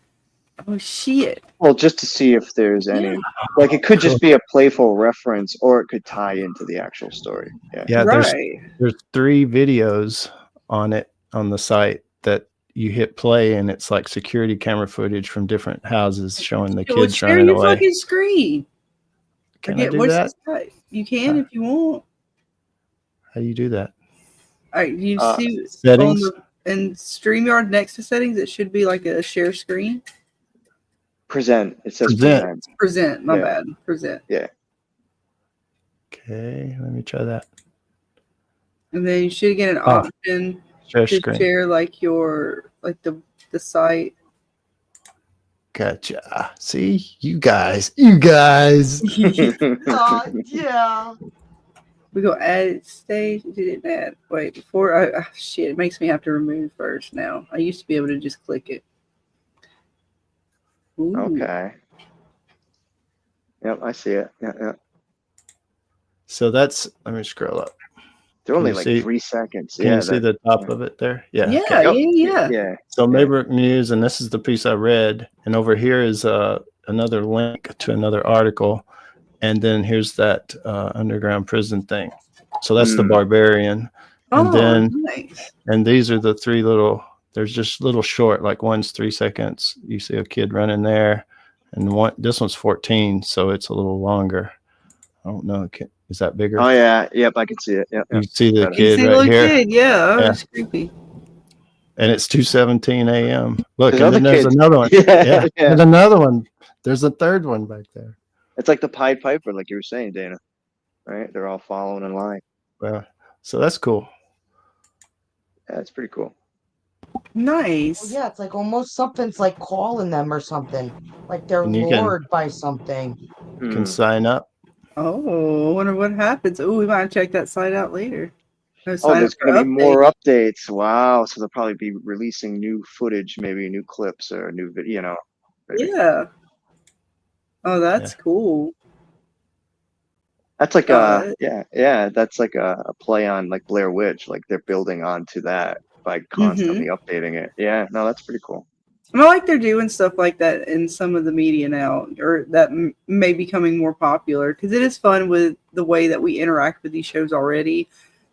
oh shit. Well, just to see if there's any, like, it could just be a playful reference, or it could tie into the actual story. Yeah, there's 3 videos on it on the site that you hit play, and it's like security camera footage from different houses showing the kids share running your away. Fucking screen. Can I do that? You can if you want. How do you do that? All right, you see settings in StreamYard next to settings, it should be like a share screen. Present. It says present. Present. My bad. Present. Yeah. Okay, let me try that. And then you should get an option share to screen. share like your the site. Gotcha. See, you guys. Yeah. We go add stage. Did it add? Wait, before shit, it makes me have to remove first now. I used to be able to just click it. Ooh. Okay. Yep, I see it. Yeah. So that's, let me scroll up. They're only like 3 seconds. Can you see the top of it there? Yeah. Yeah, okay. yeah. So Maybrook News, and this is the piece I read. And over here is another link to another article. And then here's that underground prison thing. So that's the Barbarian. And then, nice. And these are the 3 little, there's just little short, like one's 3 seconds. You see a kid running there. And this one's 14, so it's a little longer. I don't know. Is that bigger? Oh yeah, yep, I can see it. Yep. You see the You kid see right little here. kid, yeah. It's creepy. And it's 2:17 a.m. Look, There's and then there's kids. another one. Yeah. And another one. There's a third one back there. It's like the Pied Piper, like you were saying, Dana. Right? They're all following in line. Well, so that's cool. Yeah, it's pretty cool. Nice. Well, yeah, it's like almost something's like calling them or something. Like they're lured by something. You can sign up. Oh, I wonder what happens. Oh, we might check that site out later. There's going to be more updates. Wow. So they'll probably be releasing new footage, maybe new clips or new video, maybe. Yeah. Oh, that's cool. That's like that's like a play on like Blair Witch. Like they're building onto that by constantly updating it. Yeah, no, that's pretty cool. And I like they're doing stuff like that in some of the media now, or that may be becoming more popular, because it is fun with the way that we interact with these shows already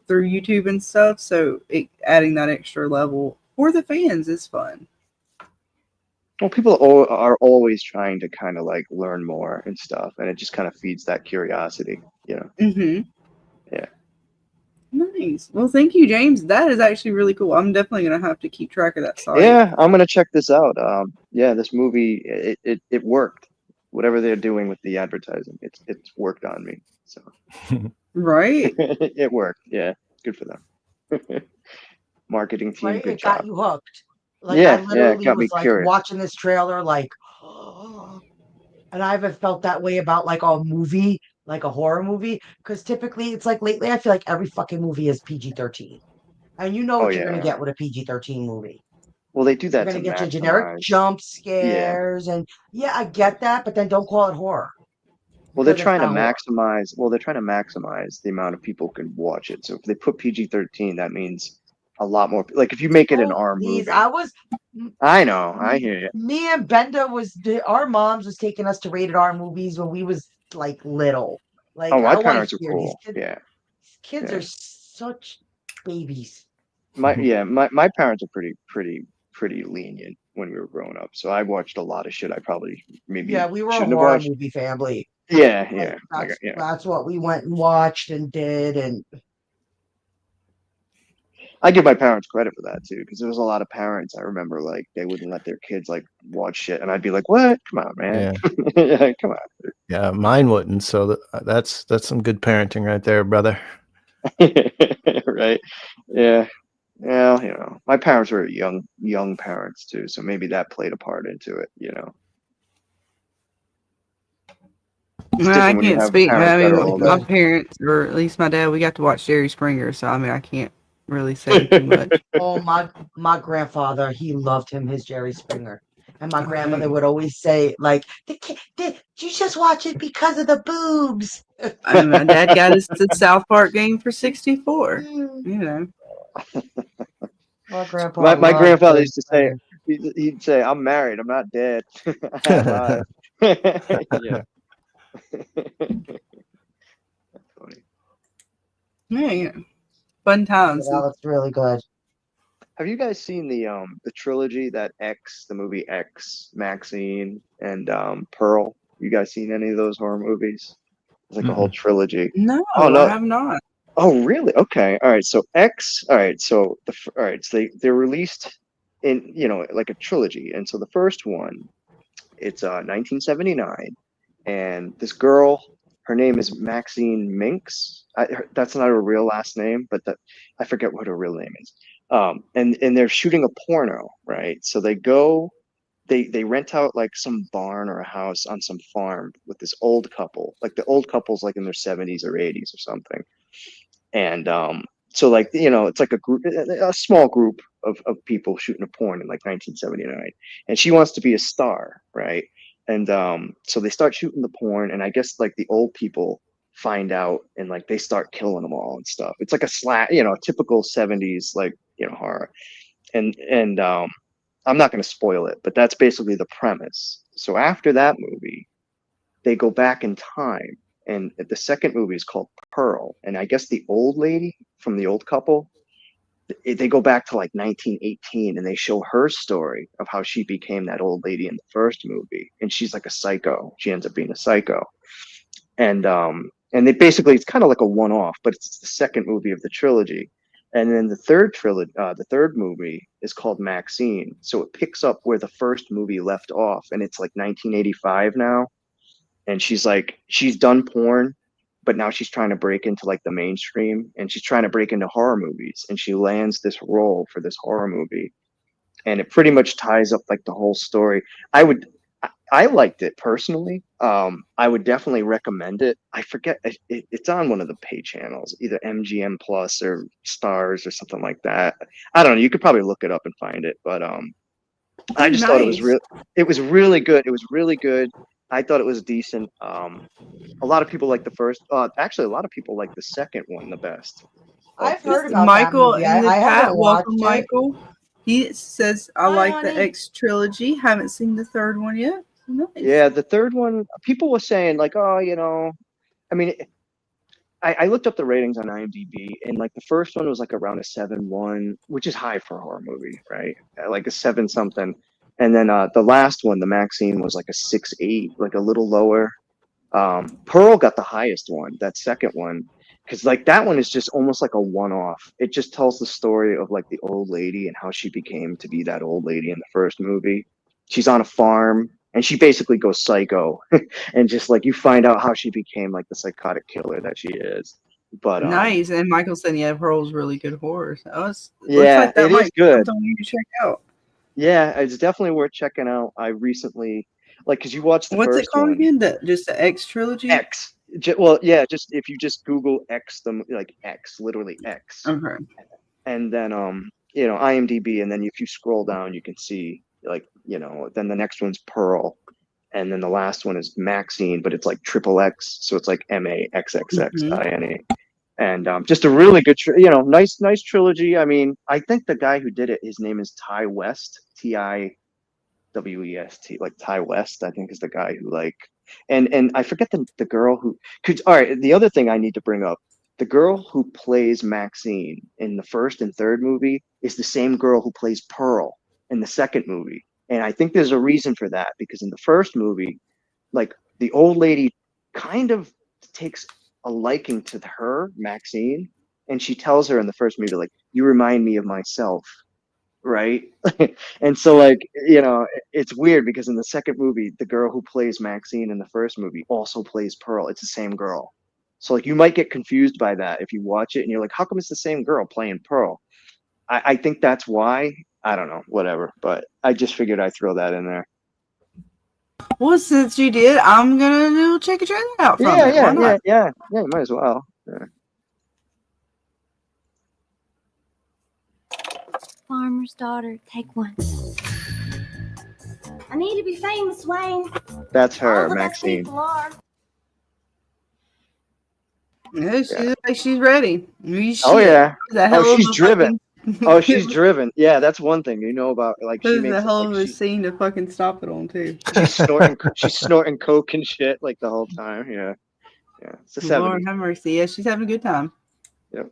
through YouTube and stuff. So adding that extra level for the fans is fun. Well, people are always trying to kind of like learn more and stuff, and it just kind of feeds that curiosity, you know. Yeah. Nice. Well, thank you, James. That is actually really cool. I'm definitely gonna have to keep track of that site. Yeah, I'm gonna check this out. Yeah, this movie it worked. Whatever they're doing with the advertising, it's worked on me. So right, it worked. Yeah, good for them. Marketing team, Right? good It job. got you hooked. Like Yeah, I literally it got me was like curious. watching this trailer, like, and I haven't felt that way about like a movie, like a horror movie, because typically it's like lately I feel like every fucking movie is PG-13, and you know what you're gonna get with a PG-13 movie. Well, they do that You're to gonna get your generic maximize. jump scares, and yeah, I get that, but then don't call it horror. Well, they're because it's trying to not horror. maximize. Well, they're trying to maximize the amount of people who can watch it. So if they put PG-13, that means a lot more. Like if you make it an R Please, movie. I know. I hear you. Me and Benda our moms was taking us to rated R movies when we was like little. Like, Oh, my I don't wanna parents are hear cool. These Yeah. kids Yeah. are such babies. My parents are pretty lenient when we were growing up. So I watched a lot of shit I probably maybe Yeah, we were a shouldn't have horror watched. movie family. Yeah, Like, yeah. that's what we went and watched and did, and I give my parents credit for that too, because there was a lot of parents I remember like they wouldn't let their kids like watch shit, and I'd be like, "What? Come on, man! Yeah, come on." Yeah, mine wouldn't. So that's some good parenting right there, brother. Right? Yeah. Yeah, my parents were young parents too, so maybe that played a part into it, It's Well, I different when you can't have speak. parents I that are mean, my older. parents, or at least my dad, we got to watch Jerry Springer, so I mean, I can't really say too much. Oh, my grandfather, he loved his Jerry Springer. And my grandmother Um, would always say, like, did you just watch it because of the boobs? I mean, my dad got us the South Park game for 64. Mm. You know. My grandpa My loved grandfather Jerry used to say, Springer. he'd say, "I'm married. I'm not dead. I have eyes." Yeah. Funny. Yeah, yeah. Fun Yeah, times. that looks really good. Have you guys seen the trilogy that the movie X, Maxine, and Pearl? You guys seen any of those horror movies? It's like a whole Mm-mm. trilogy. No, Oh I no. have not. Oh really? Okay. All right. So X. All right. So all right. So they're released in like a trilogy, and so the first one, it's 1979, and this girl, her name is Maxine Minks. That's not her real last name, but I forget what her real name is. And they're shooting a porno, right? So they rent out like some barn or a house on some farm with this old couple. Like the old couple's like in their 70s or 80s or something. And so like it's like a small group of people shooting a porn in like 1979, and she wants to be a star, right? And so they start shooting the porn, and I guess like the old people find out, and like they start killing them all and stuff. It's like a typical 70s like horror. And I'm not going to spoil it, but that's basically the premise. So after that movie, they go back in time, and the second movie is called Pearl, and I guess the old lady from the old couple, they go back to like 1918, and they show her story of how she became that old lady in the first movie, and she's like a psycho. She ends up being a psycho. And they basically, it's kind of like a one-off, but it's the second movie of the trilogy. And then the third movie is called Maxine, so it picks up where the first movie left off, and it's like 1985 now, and she's done porn, but now she's trying to break into like the mainstream, and she's trying to break into horror movies, and she lands this role for this horror movie, and it pretty much ties up like the whole story. I liked it personally. I would definitely recommend it. I forget, it's on one of the pay channels, either MGM Plus or Stars or something like that. I don't know, you could probably look it up and find it, but I Oh, just thought nice. it was really good. It was really good. I thought it was decent. A lot of people like the first. Actually, a lot of people like the second one the best. I've This heard about that Michael movie. in the I haven't chat. Welcome, watched it. Michael. He says, I Hi, like the honey. X trilogy. Haven't seen the third one yet. Nice. Yeah, the third one, people were saying like, oh, I mean, I looked up the ratings on IMDb, and like the first one was like around a 7.1, which is high for a horror movie, right? Like a 7 something. And then the last one, the Maxine, was like a 6.8, like a little lower. Pearl got the highest one, that second one, because like that one is just almost like a one-off. It just tells the story of like the old lady and how she became to be that old lady in the first movie. She's on a farm, and she basically goes psycho, and just like you find out how she became like the psychotic killer that she is. But Nice. And Michael said, yeah, Pearl's really good horror. So looks yeah, like that it is might be good. something we need to check out. Yeah, it's definitely worth checking out. I recently, like, because you watched the What's it first called one, again? Just the X trilogy? X. Well, yeah, just if you just Google X, like X, literally X, Okay. and then IMDb, and then if you scroll down, you can see like then the next one's Pearl, and then the last one is Maxine, but it's like triple X, so it's like MAXXXINE. And just a really good, nice trilogy. I mean, I think the guy who did it, his name is Ty West, TIWEST, like Ty West, I think is the guy who like, and I forget the girl who could. All right, the other thing I need to bring up, the girl who plays Maxine in the first and third movie is the same girl who plays Pearl in the second movie, and I think there's a reason for that, because in the first movie, like the old lady kind of takes a liking to her, Maxine, and she tells her in the first movie, like, you remind me of myself, right? And so like, it's weird because in the second movie, the girl who plays Maxine in the first movie also plays Pearl. It's the same girl. So like you might get confused by that if you watch it and you're like, how come it's the same girl playing Pearl? I think that's why. I don't know, whatever. But I just figured I'd throw that in there. Well, since you did, I'm gonna check a trailer out from Yeah, it. Why not? yeah. You might as well. Yeah. Farmer's daughter, take one. I need to be famous, Wayne. That's her, All the best Maxine. people are. Yeah, she's ready. Oh yeah. Oh, she's driven. Oh, she's driven. Yeah, that's one thing you know about. Like she This is makes a it, hell like, of a scene to fucking stop it on too. she's snorting coke and shit like the whole time. Yeah. It's the 70s. Lord have mercy. Yeah, she's having a good time. Yep.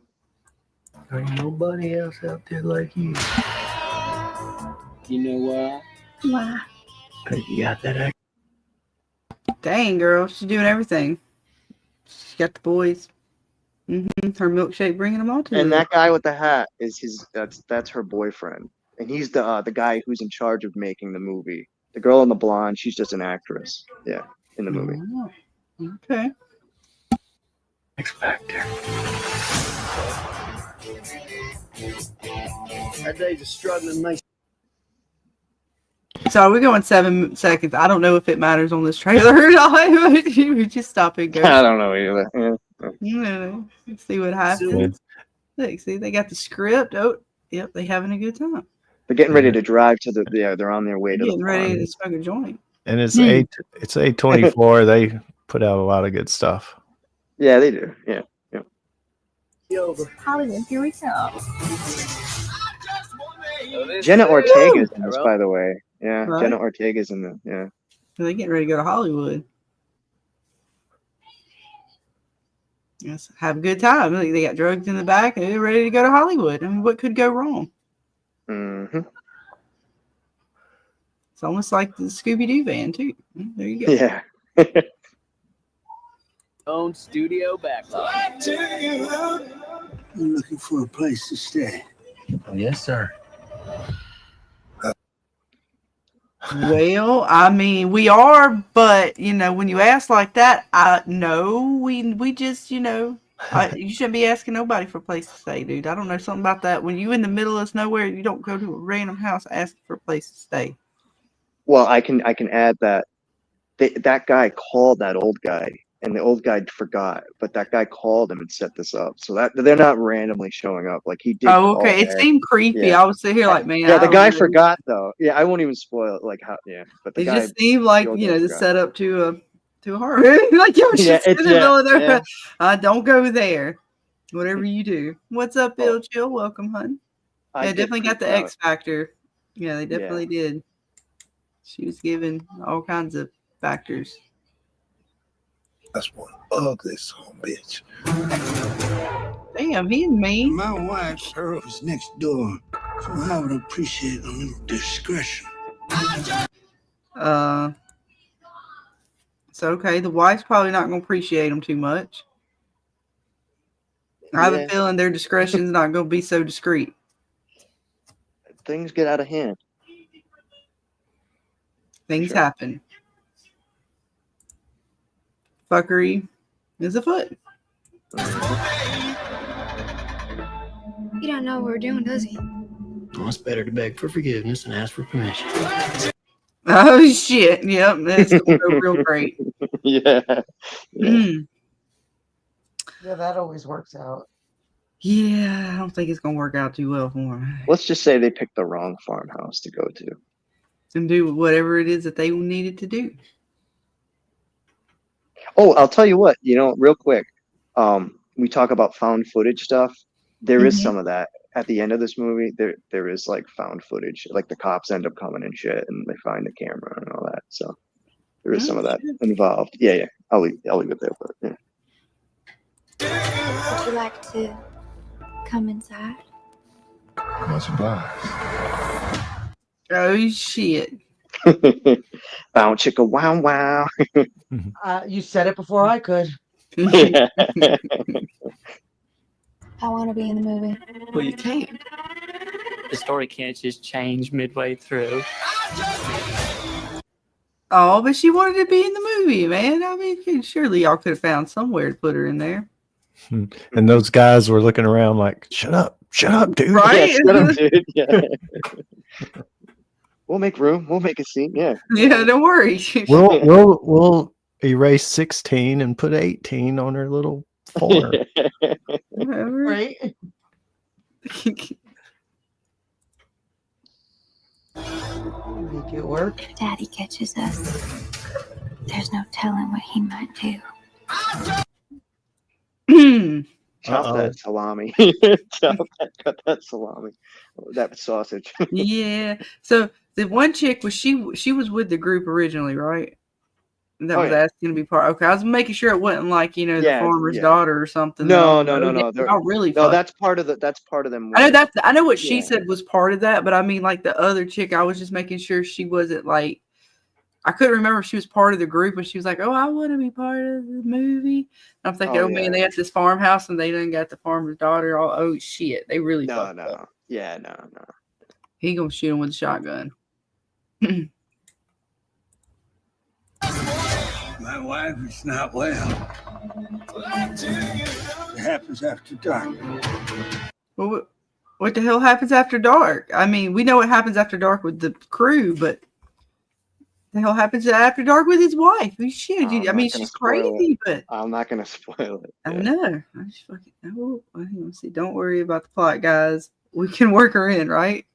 There ain't nobody else out there like you. You know why? Why? Because you got that act. Dang, girl, she's doing everything. She got the boys. Her milkshake bringing them all to And her. that guy with the hat is that's her boyfriend, and he's the guy who's in charge of making the movie. The girl in the blonde, she's just an actress. Yeah, in the movie. Oh, okay. X Factor. That day's a struggling nation. So we're going 7 seconds. I don't know if it matters on this trailer or not. We just stop and go. I don't know either. Yeah. Let's see what happens. Look, see, they got the script. Oh, yep, they having a good time. They're getting ready to drive to the. Yeah, they're on their way to Getting the ready pond. to smoke a joint. And it's it's A24. They put out a lot of good stuff. Yeah, they do. Yeah. Hollywood, here we go. Jenna Ortega's in this, by the way. Yeah, Right. Jenna Ortega's in the. Yeah. They're getting ready to go to Hollywood. Yes, have a good time. Look, they got drugs in the back and they're ready to go to Hollywood. I mean, what could go wrong? Mm-hmm. It's almost like the Scooby-Doo van, too. There you go. Yeah. Own studio backlog. I'm looking for a place to stay. Oh, yes, sir. Well, I mean, we are, but when you ask like that, no, we just, you shouldn't be asking nobody for a place to stay, dude. I don't know something about that. When you in the middle of nowhere, you don't go to a random house asking for a place to stay. Well, I can add that that guy called that old guy, and the old guy forgot, but that guy called him and set this up, so that they're not randomly showing up. Like he did. Oh, okay. It there. seemed creepy. Yeah. I was sitting here like, man. Yeah, I the don't guy know. forgot though. Yeah, I won't even spoil it. Like how? Yeah, but the It guy. just seemed like old the guy forgot. setup to a horror movie. Like you was Yeah, just in the it's- middle of there. yeah. Don't go there. Whatever you do. What's up, Bill? Chill. Welcome, hun. I Yeah, get definitely got the creeped out. X Factor. Yeah, they definitely did. She was given all kinds of factors. That's one ugly son of a bitch. Damn, he's mean. My wife, Earl, is next door, so I would appreciate a little discretion. So okay, the wife's probably not gonna appreciate them too much. I have a Yeah. feeling their discretion's not gonna be so discreet. Things get out of hand. Things Sure. happen. Fuckery is afoot. He don't know what we're doing, does he? Well, it's better to beg for forgiveness than ask for permission. Oh shit! Yep, that's gonna go real great. Yeah. Mm. Yeah, that always works out. Yeah, I don't think it's gonna work out too well for him. Let's just say they picked the wrong farmhouse to go to. And do whatever it is that they needed to do. Oh, I'll tell you what, real quick. We talk about found footage stuff. There is Mhm. some of that at the end of this movie. There is like found footage. Like the cops end up coming and shit, and they find the camera and all that. So there is some of that involved. Yeah. I'll leave it there. But yeah. Would you like to come inside? Much obliged. Oh shit! Bow chicka wow wow. You said it before I could. Yeah. I want to be in the movie. Well, you can't. The story can't just change midway through. Oh, but she wanted to be in the movie, man. I mean, surely y'all could have found somewhere to put her in there. And those guys were looking around like, shut up, dude. Right? Yeah, shut up, dude. Yeah. We'll make room. We'll make a scene. Yeah. Yeah, don't worry. We'll erase 16 and put 18 on her little form. Whatever. Right? Make it work. If Daddy catches us, there's no telling what he might do. Chop that salami. Cut that salami. That sausage. Yeah. So the one chick was she was with the group originally, right? That was asking to be part. Okay, I was making sure it wasn't like the farmer's daughter or something. No. Really? No, that's part of them. I know I know what she said was part of that, but I mean, like the other chick, I was just making sure she wasn't like. I couldn't remember if she was part of the group, and she was like, "Oh, I want to be part of the movie." And I'm thinking, man, they at this farmhouse, and they done got the farmer's daughter. All shit, they really fucked up. Yeah, no. He gonna shoot him with a shotgun. My wife is not well. It happens after dark. Well, what the hell happens after dark? I mean, we know what happens after dark with the crew, but the hell happens after dark with his wife? Shit, I mean, she's crazy, but I'm not gonna spoil it. I know. I just fucking let's see. Don't worry about the plot, guys. We can work her in, right?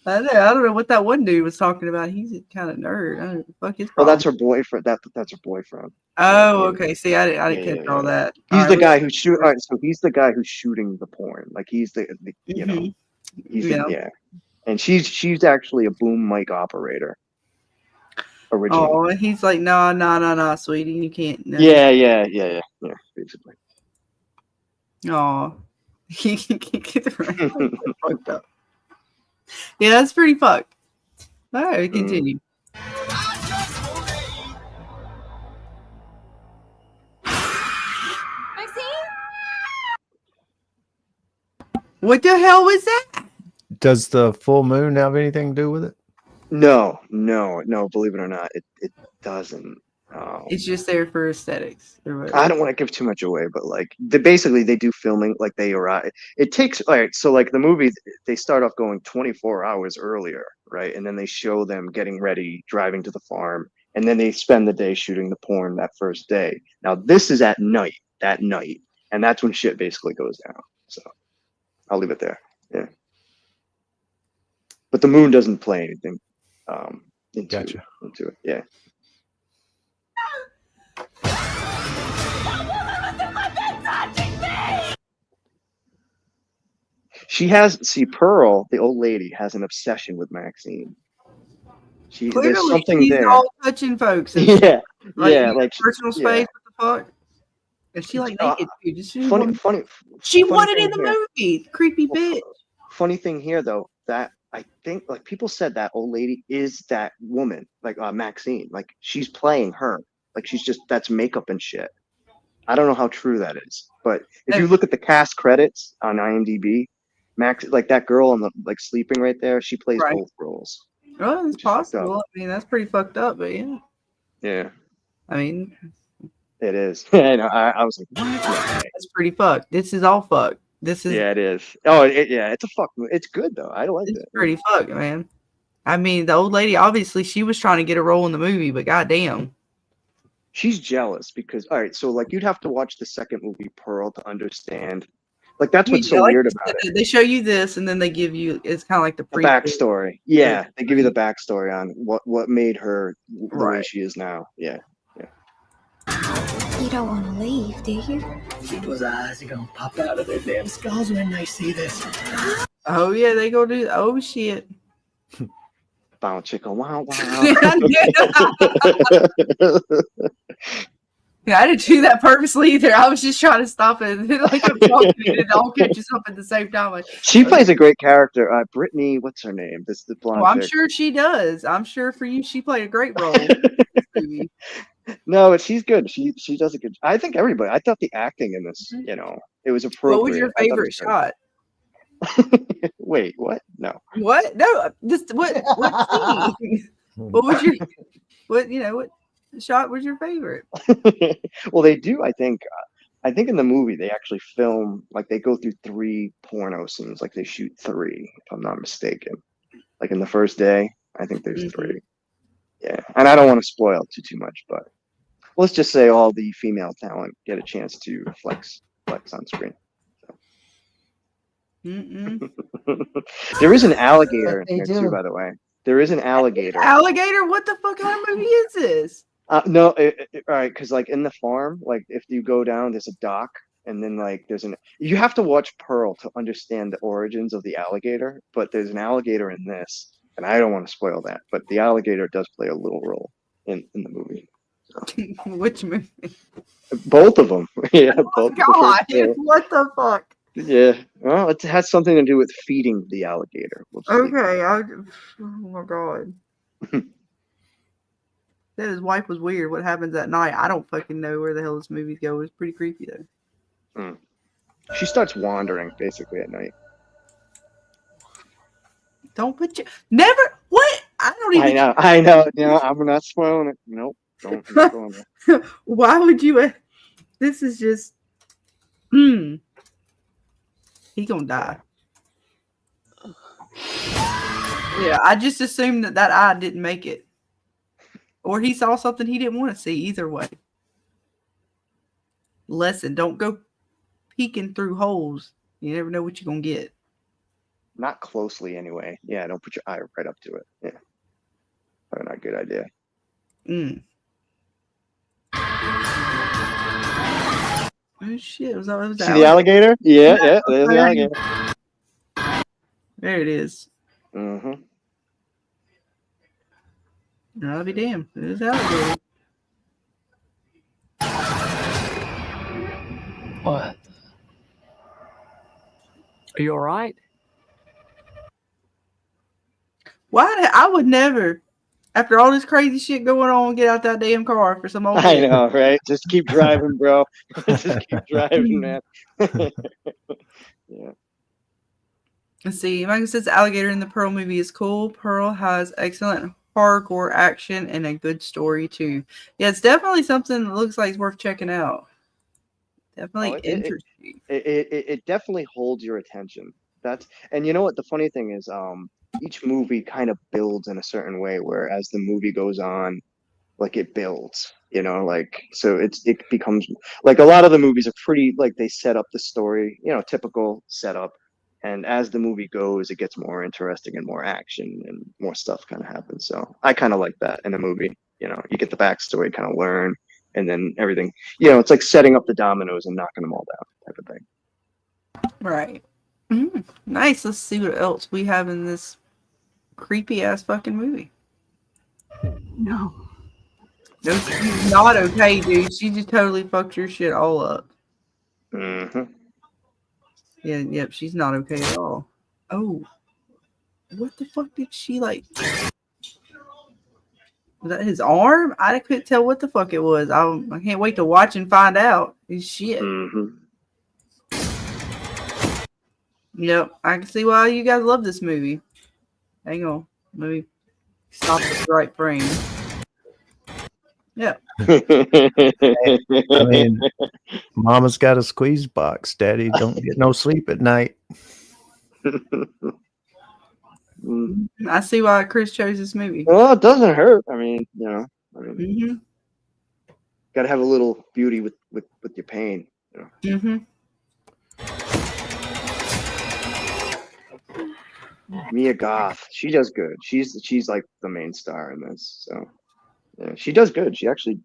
I don't know what that one dude was talking about. He's a kind of nerd. I don't know, fuck his problem. Well, that's her boyfriend. That's her boyfriend. Oh, okay. See, I didn't catch all that. He's the guy who shoot. All right, so he's the guy who's shooting the porn. Like he's the and she's actually a boom mic operator. Originally. Oh, and he's like, no, sweetie, you can't. No. Yeah, basically. Oh, he can't get the fucked up. Yeah, that's pretty fucked. All right, we continue. What the hell was that? Does the full moon have anything to do with it? No. Believe it or not, it doesn't. It's just there for aesthetics. I don't want to give too much away, but like they do filming like they arrive. It takes so like the movie, they start off going 24 hours earlier, right? And then they show them getting ready, driving to the farm, and then they spend the day shooting the porn that first day. Now this is at night, and that's when shit basically goes down. So I'll leave it there. Yeah. But the moon doesn't play anything into it. Yeah. Pearl, the old lady, has an obsession with Maxine. There's something she's there. All touching folks. Yeah, like personal space. What the fuck? Is she like naked? Funny. She wanted in the movie. Creepy bitch. Funny thing here, though, that I think like people said that old lady is that woman, like Maxine. Like she's playing her. Like that's makeup and shit. I don't know how true that is, but if you look at the cast credits on IMDb, Max, like that girl on the sleeping right there, she plays both roles. Oh, it's possible. I mean, that's pretty fucked up, but yeah. Yeah. I mean, it is. I know. I was like, what? That's pretty fucked. This is all fucked. This is. Yeah, it is. Oh, it's a fuck. It's good though. I like it. It's pretty fucked, man. I mean, the old lady, obviously, she was trying to get a role in the movie, but goddamn. She's jealous because, all right, so like you'd have to watch the second movie, Pearl, to understand. Like that's what's so weird about it. They show you this, and then they give you it's kind of like the backstory. Yeah, they give you the backstory on what made her the way she is now. Yeah. You don't want to leave, do you? People's eyes are gonna pop out of their damn skulls when they see this. Oh yeah, they go do. Oh shit. Bound chicken, wow. Yeah, I didn't do that purposely either. I was just trying to stop it. Like I'm talking, and it all catches up at the same time. Like, she plays a great character. Brittany, what's her name? The blonde. Well, I'm sure she does. I'm sure for you, she played a great role. No, but she's good. She does a good. I think everybody. I thought the acting in this, it was appropriate. What was your favorite shot? Wait, what? No. What? No, just what scene? What was your what shot was your favorite? Well, they do. I think in the movie they actually film like they go through 3 porno scenes. Like they shoot 3, if I'm not mistaken. Like in the first day, I think there's 3. Yeah, and I don't want to spoil too much, but let's just say all the female talent get a chance to flex on screen. There is an alligator in here too, by the way. There is an alligator. Alligator? What the fuck kind of movie is this? No, all right, because like in the farm, like if you go down, there's a dock, and then like you have to watch Pearl to understand the origins of the alligator, but there's an alligator in this, and I don't want to spoil that, but the alligator does play a little role in the movie. So. Which movie? Both of them. Yeah, both. God, what the fuck? Yeah, well, it has something to do with feeding the alligator. Okay, oh my god. That his wife was weird. What happens at night? I don't fucking know where the hell this movie goes. It's pretty creepy though. She starts wandering basically at night. Don't put you never what? I don't even I know. No, I'm not spoiling it. Nope. Don't spoil it. Why would you this is just he gonna die. Yeah, I just assumed that eye didn't make it. Or he saw something he didn't want to see. Either way. Lesson, don't go peeking through holes. You never know what you're going to get. Not closely anyway. Yeah, don't put your eye right up to it. Yeah. Probably not a good idea. Oh shit, was that See the alligator? Yeah, there's the alligator. There it is. Mm-hmm. I'll be damned. There's the alligator. What? Are you all right? Why? I would never, after all this crazy shit going on, get out that damn car for some old I know, right? Just keep driving, bro. Just keep driving, man. Yeah. Let's see. Michael says the alligator in the Pearl movie is cool. Pearl has excellent hardcore action and a good story too. Yeah, it's definitely something that looks like it's worth checking out. Definitely interesting. It definitely holds your attention. And you know what the funny thing is, each movie kind of builds in a certain way, where as the movie goes on, like it builds, like so it becomes like a lot of the movies are pretty like they set up the story, typical setup. And as the movie goes, it gets more interesting and more action and more stuff kind of happens. So I kind of like that in a movie. You get the backstory, kind of learn, and then everything. It's like setting up the dominoes and knocking them all down, type of thing. Right. Nice. Let's see what else we have in this creepy ass fucking movie. No, she's not okay, dude. She just totally fucked your shit all up. Yeah, yep, she's not okay at all. Oh, what the fuck did she like? Was that his arm? I couldn't tell what the fuck it was. I can't wait to watch and find out. Shit. Yep, I can see why you guys love this movie. Hang on, let me stop the right frame. Yeah. I mean, Mama's got a squeeze box. Daddy don't get no sleep at night. I see why Chris chose this movie. Well, it doesn't hurt. I mean, gotta have a little beauty with your pain. Mia Goth, she does good. She's like the main star in this. So yeah, she does good. She actually,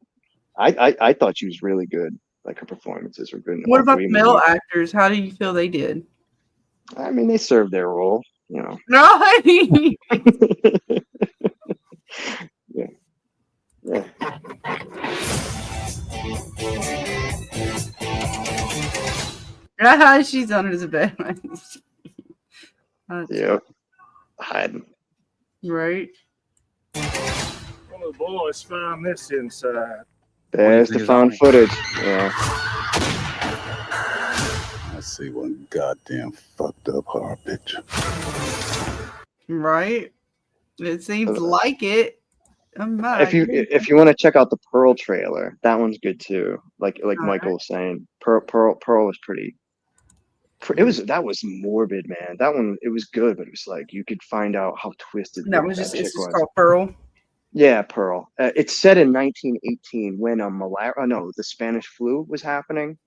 I thought she was really good. Like her performances were good. What about the male actors? How do you feel they did? I mean, they served their role. No. Yeah. She's under the bed. Yep. Hiding. Right. One of the boys found this inside. There's the found footage. Yeah. I see one goddamn fucked up horror picture. Right. It seems like it. If you want to check out the Pearl trailer, that one's good too. Like Michael was saying, Pearl was pretty. That was morbid, man. That one, it was good, but it was like you could find out how twisted That was that it's chick just was. called Pearl. Yeah, Pearl. It's set in 1918 when the Spanish flu was happening.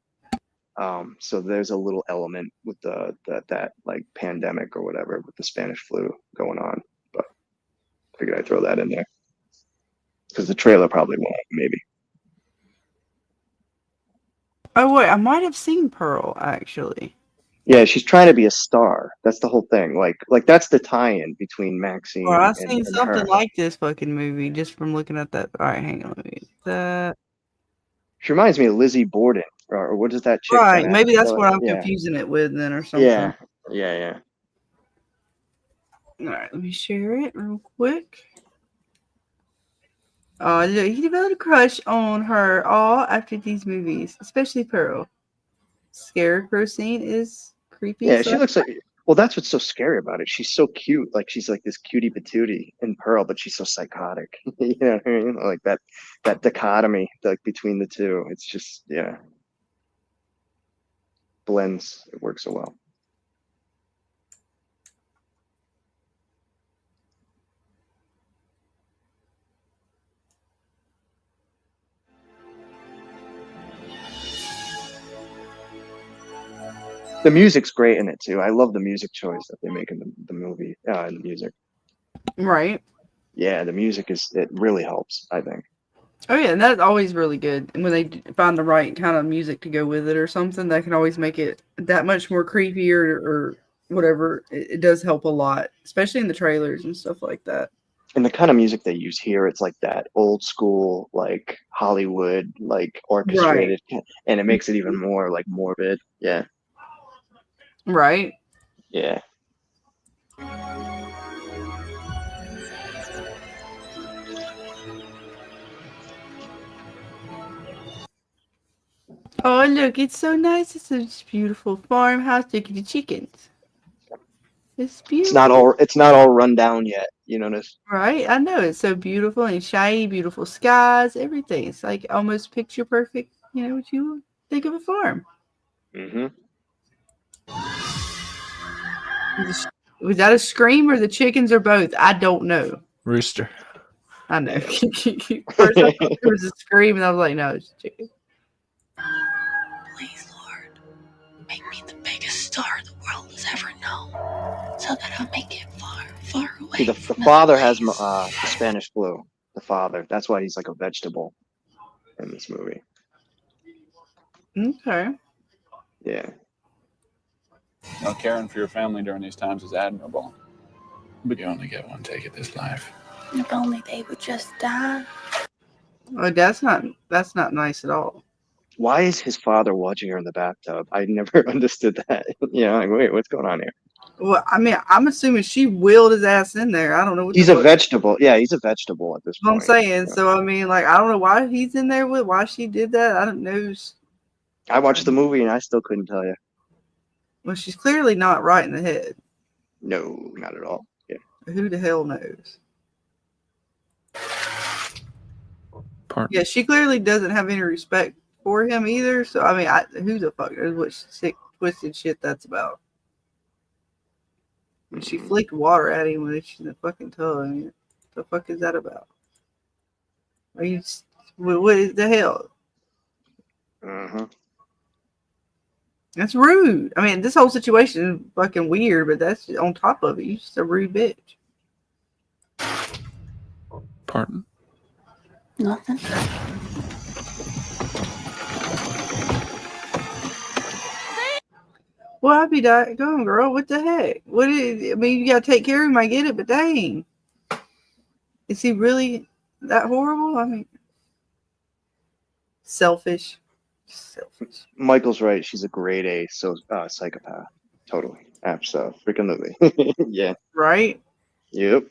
So there's a little element with that like pandemic or whatever with the Spanish flu going on. But I figured I'd throw that in there because the trailer probably won't. Maybe. Oh wait, I might have seen Pearl actually. Yeah, she's trying to be a star. That's the whole thing. Like that's the tie-in between Maxine Well, I've and seen something her. like this fucking movie just from looking at that. All right, hang on. Let me get that. She reminds me of Lizzie Borden, or what is that chick? Right, maybe that's what I'm yeah. confusing it with then, or something. Yeah. All right, let me share it real quick. Oh, look, he developed a crush on her all after these movies, especially Pearl. Scarecrow scene is creepy. Yeah, she looks like. Well, that's what's so scary about it. She's so cute. Like she's like this cutie patootie in Pearl, but she's so psychotic. You know what I mean? Like that dichotomy like between the two. It's just blends. It works so well. The music's great in it too. I love the music choice that they make in the movie, the music. Right. Yeah, the music it really helps, I think. Oh yeah, and that's always really good. And when they find the right kind of music to go with it or something, that can always make it that much more creepy or whatever. It does help a lot, especially in the trailers and stuff like that. And the kind of music they use here, it's like that old school, like Hollywood, like orchestrated, and it makes it even more like morbid. Yeah. Right. Yeah. Oh, look, it's so nice. It's a beautiful farmhouse. Look at the chickens. It's beautiful. It's not all run down yet. You notice? Right? I know. It's so beautiful and shiny, beautiful skies, everything. It's like almost picture perfect. You know what you think of a farm. Mm-hmm. Was that a scream or the chickens or both? I don't know. Rooster. I know. First I thought there was a scream and I was like, no, it's a chicken. Please, Lord, make me the biggest star the world has ever known, so that I'll make it far, far away. See, the father has the Spanish flu. The father. That's why he's like a vegetable in this movie. Okay. Yeah. Now, caring for your family during these times is admirable, but you only get one take at this life. If only they would just die. Oh, that's not nice at all. Why is his father watching her in the bathtub? I never understood that. You know, like, wait, what's going on here? Well, I mean, I'm assuming she willed his ass in there. I don't know what he's a vegetable. Yeah, he's a vegetable at this point. I'm saying. So, I mean, like, I don't know why he's in there with, why she did that. I don't know. I watched the movie and I still couldn't tell you. Well, she's clearly not right in the head. No, not at all. Yeah. Who the hell knows? Pardon? Yeah, she clearly doesn't have any respect for him either. So, I mean, who the fuck knows what sick, twisted shit that's about? I mean, she flicked water at him when she's in the fucking tub. I mean, what the fuck is that about? Are you? What is the hell? Uh-huh. That's rude. I mean, this whole situation is fucking weird, but that's on top of it. You're just a rude bitch. Pardon? Nothing. Well, I'd be going, girl. What the heck? What is? I mean, you gotta take care of him. I get it, but dang, is he really that horrible? I mean, selfish. Michael's right. She's a grade A psychopath. Totally. Absolutely. Yeah. Right? Yep.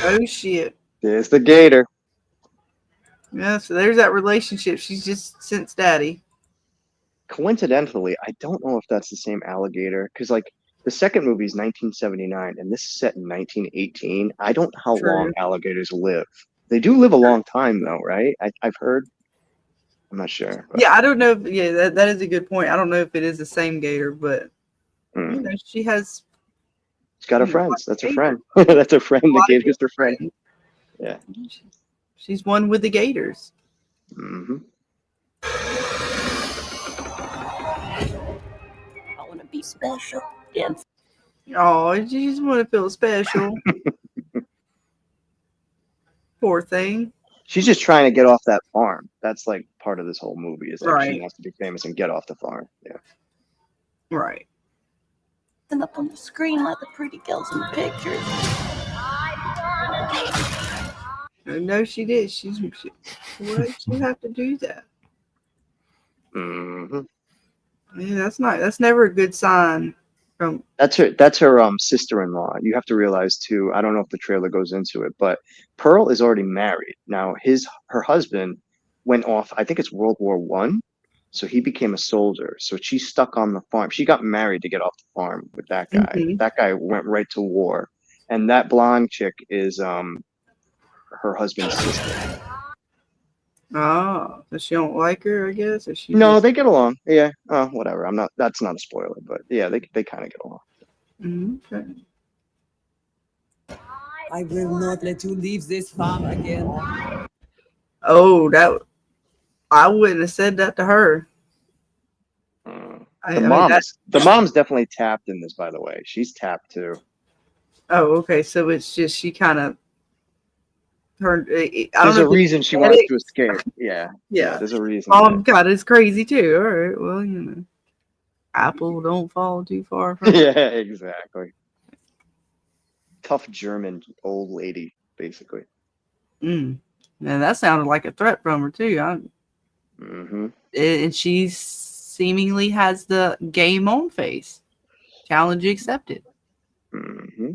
Oh, shit. There's the gator. Yeah, so there's that relationship. She's just since daddy. Coincidentally, I don't know if that's the same alligator because, like, The second movie is 1979, and this is set in 1918. I don't know how long alligators live. They do live a long time, though, right? I've heard. I'm not sure. But. Yeah, I don't know. That is a good point. I don't know if it is the same gator, but you know, she has. She's got her friends. That's her friend. That's her friend. The gator's her friend. Yeah. She's one with the gators. Mm-hmm. I want to be special. Yes. Oh, you just want to feel special. Poor thing. She's just trying to get off that farm. That's like part of this whole movie is like she Right. wants to be famous and get off the farm. Yeah. Right. And up on the screen like the pretty girls in the pictures. No, she did. Why did you have to do that? Mm-hmm. Yeah, that's never a good sign. That's her sister-in-law. You have to realize too, I don't know if the trailer goes into it, but Pearl is already married. Now her husband went off, I think it's World War I. So he became a soldier. So she's stuck on the farm. She got married to get off the farm with that guy. Mm-hmm. That guy went right to war. And that blonde chick is her husband's sister. Oh, so she don't like her, I guess? Or she No, just... they get along. Yeah. Whatever. That's not a spoiler, but yeah, they kind of get along. Okay. I will not let you leave this farm again. Oh, I wouldn't have said that to her. The mom's definitely tapped in this, by the way. She's tapped too. Oh, okay. So it's just she kind of turned. There's a reason she wants to escape. Yeah. There's a reason. Oh God, it's crazy too. All right. Well, you know, apple don't fall too far from. Yeah, exactly. Tough German old lady, basically. And that sounded like a threat from her too. Mm-hmm. And she seemingly has the game on face. Challenge accepted. Mm-hmm.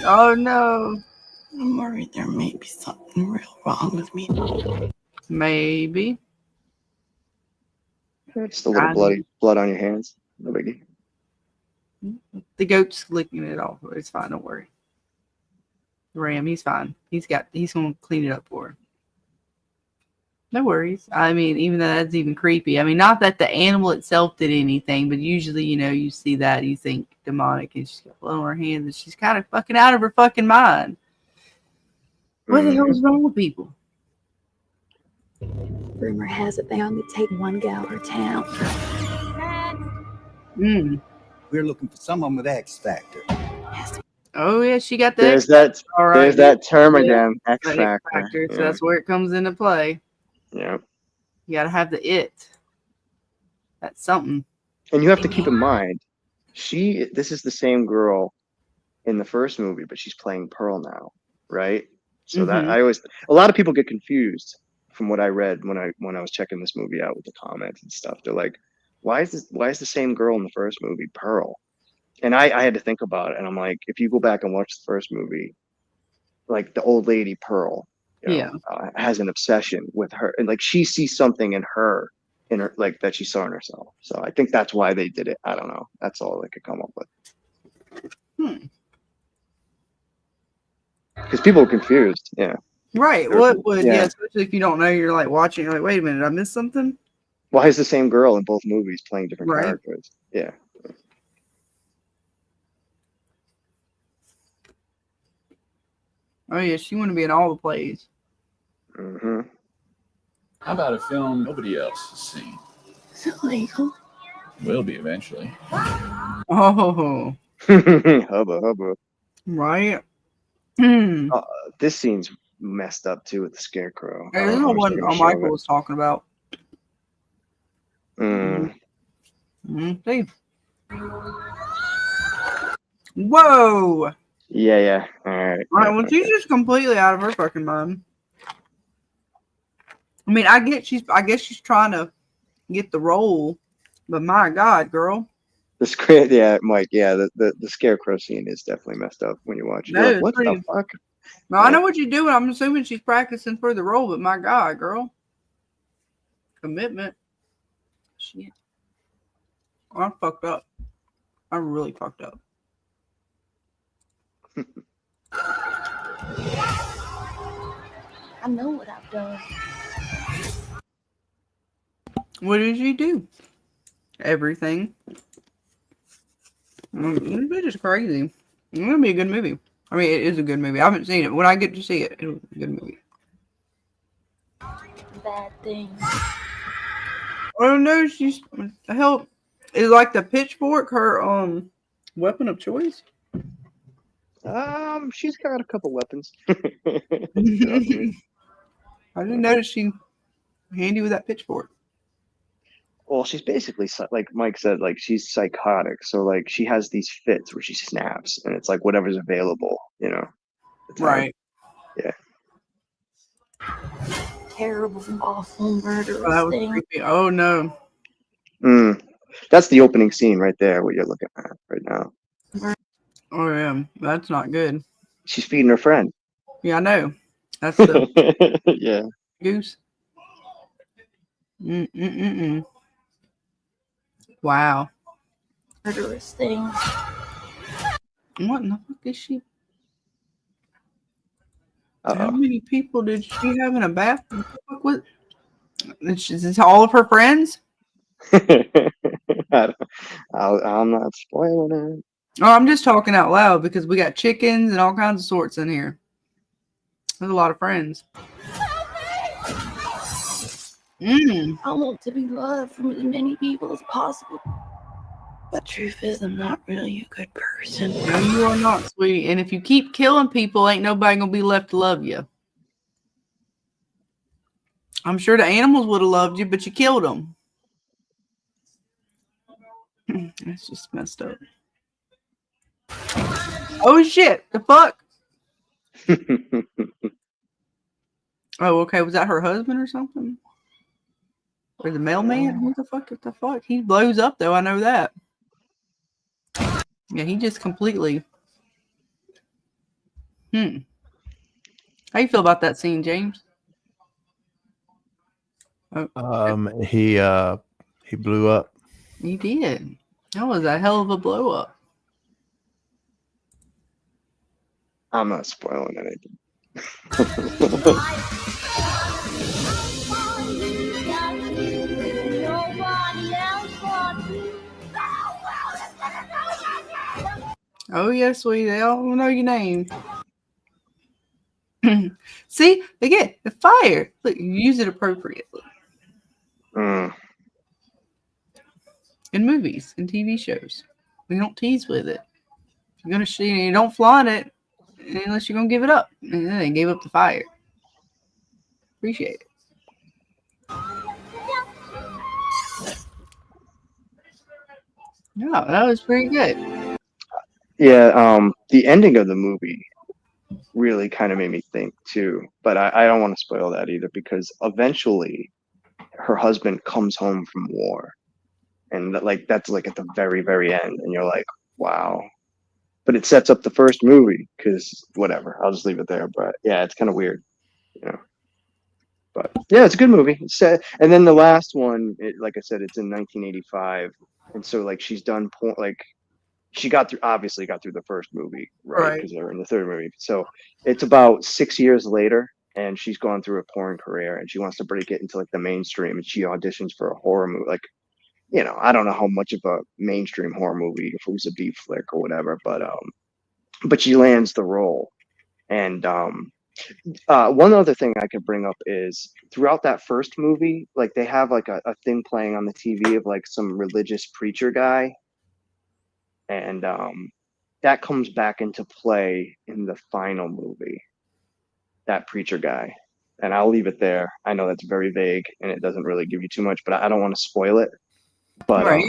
Oh no. I'm worried there may be something real wrong with me. Maybe. Just a little blood on your hands. No biggie. The goat's licking it off. It's fine. Don't worry. Ram, he's fine. He's going to clean it up for her. No worries. I mean, even though that's even creepy. I mean, not that the animal itself did anything, but usually, you know, you see that, you think demonic, and she's got blood on her hands, and she's kind of fucking out of her fucking mind. What the hell is wrong with people? Rumor has it they only take one gal per town. We're looking for someone with X Factor. Oh yeah, she got the There's that. There's that term again. X Factor. So that's where it comes into play. Yeah. You gotta have the it. That's something. And you have to keep in mind, this is the same girl in the first movie, but she's playing Pearl now, right? So that a lot of people get confused from what I read when I was checking this movie out with the comments and stuff. They're like, why is the same girl in the first movie Pearl? And I had to think about it, and I'm like, if you go back and watch the first movie, like the old lady Pearl, has an obsession with her, and like she sees something in her like that she saw in herself. So I think that's why they did it. I don't know. That's all they could come up with. Because people are confused. Yeah. Right. What would especially if you don't know, you're like watching, you're like, wait a minute, I missed something. Why is the same girl in both movies playing different characters? Yeah. Oh yeah, she want to be in all the plays. Mm-hmm. How about a film nobody else has seen? Is it legal? Will be eventually. Oh. Hubba. Right. This scene's messed up too with the scarecrow. Hey, this is the one Michael was talking about. See? Whoa. Yeah. All right. Well, she's just completely out of her fucking mind. I mean, I guess she's trying to get the role, but my God, girl. The script, Mike. Yeah, the scarecrow scene is definitely messed up when you watch it. Like, what the fuck? No, I know what you're doing. I'm assuming she's practicing for the role, but my God, girl. Commitment. Shit. I fucked up. I really fucked up. I know what I've done. What did you do? Everything. This bitch is crazy. It's gonna be a good movie. I mean, it is a good movie. I haven't seen it. When I get to see it, it'll be a good movie. Bad things. Oh no, she's what the hell is like the pitchfork her weapon of choice? She's got a couple weapons. I didn't notice she handy with that pitchfork. Well, she's basically like Mike said, like she's psychotic. So like she has these fits where she snaps, and it's like whatever's available, you know. Right. Yeah. Terrible, awful, murderous Oh, that was thing. creepy. Oh no. That's the opening scene right there. What you're looking at right now. Oh yeah, that's not good. She's feeding her friend. Yeah, I know. That's the Yeah. goose. Mm-mm-mm-mm. Wow. Murderous thing. What in the fuck is she? Uh-oh. How many people did she have in a bathroom? What the fuck was? Is this all of her friends? I'm not spoiling it. Oh, I'm just talking out loud because we got chickens and all kinds of sorts in here. There's a lot of friends. I want to be loved from as many people as possible. But truth is, I'm not really a good person. No, you are not, sweetie. And if you keep killing people, ain't nobody gonna be left to love you. I'm sure the animals would have loved you, but you killed them. That's just messed up. Oh shit! The fuck? Oh, okay. Was that her husband or something? Or the mailman? What the fuck? What the fuck? He blows up though. I know that. Yeah, he just completely. How you feel about that scene, James? Oh. He blew up. He did. That was a hell of a blow up. I'm not spoiling anything. Oh yes, sweetie. They all know your name. See, again, the fire. Look, you use it appropriately. In movies and TV shows. We don't tease with it. You're gonna you don't flaunt it unless you're gonna give it up. And then they gave up the fire. Appreciate it. No, that was pretty good. Yeah, the ending of the movie really kind of made me think too, but I don't want to spoil that either because eventually her husband comes home from war, and that's like at the very, very end, and you're like, wow. But it sets up the first movie because whatever, I'll just leave it there. But yeah, it's kind of weird, you know. But yeah, it's a good movie. And then the last one, like I said, it's in 1985, and so like she's done she obviously got through the first movie, right? Because they're in the third movie. So it's about 6 years later, and she's gone through a porn career, and she wants to break it into like the mainstream, and she auditions for a horror movie. Like, you know, I don't know how much of a mainstream horror movie, if it was a B flick or whatever, but she lands the role. And one other thing I could bring up is throughout that first movie, like they have like a thing playing on the TV of like some religious preacher guy. And that comes back into play in the final movie, that preacher guy. And I'll leave it there. I know that's very vague and it doesn't really give you too much, but I don't want to spoil it. But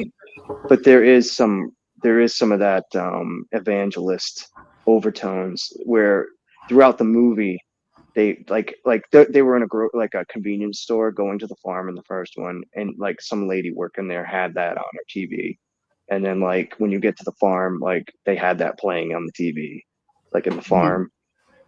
but there is some of that evangelist overtones where throughout the movie they they were in a convenience store going to the farm in the first one, and like some lady working there had that on her TV. And then like when you get to the farm, like they had that playing on the TV, like in the farm.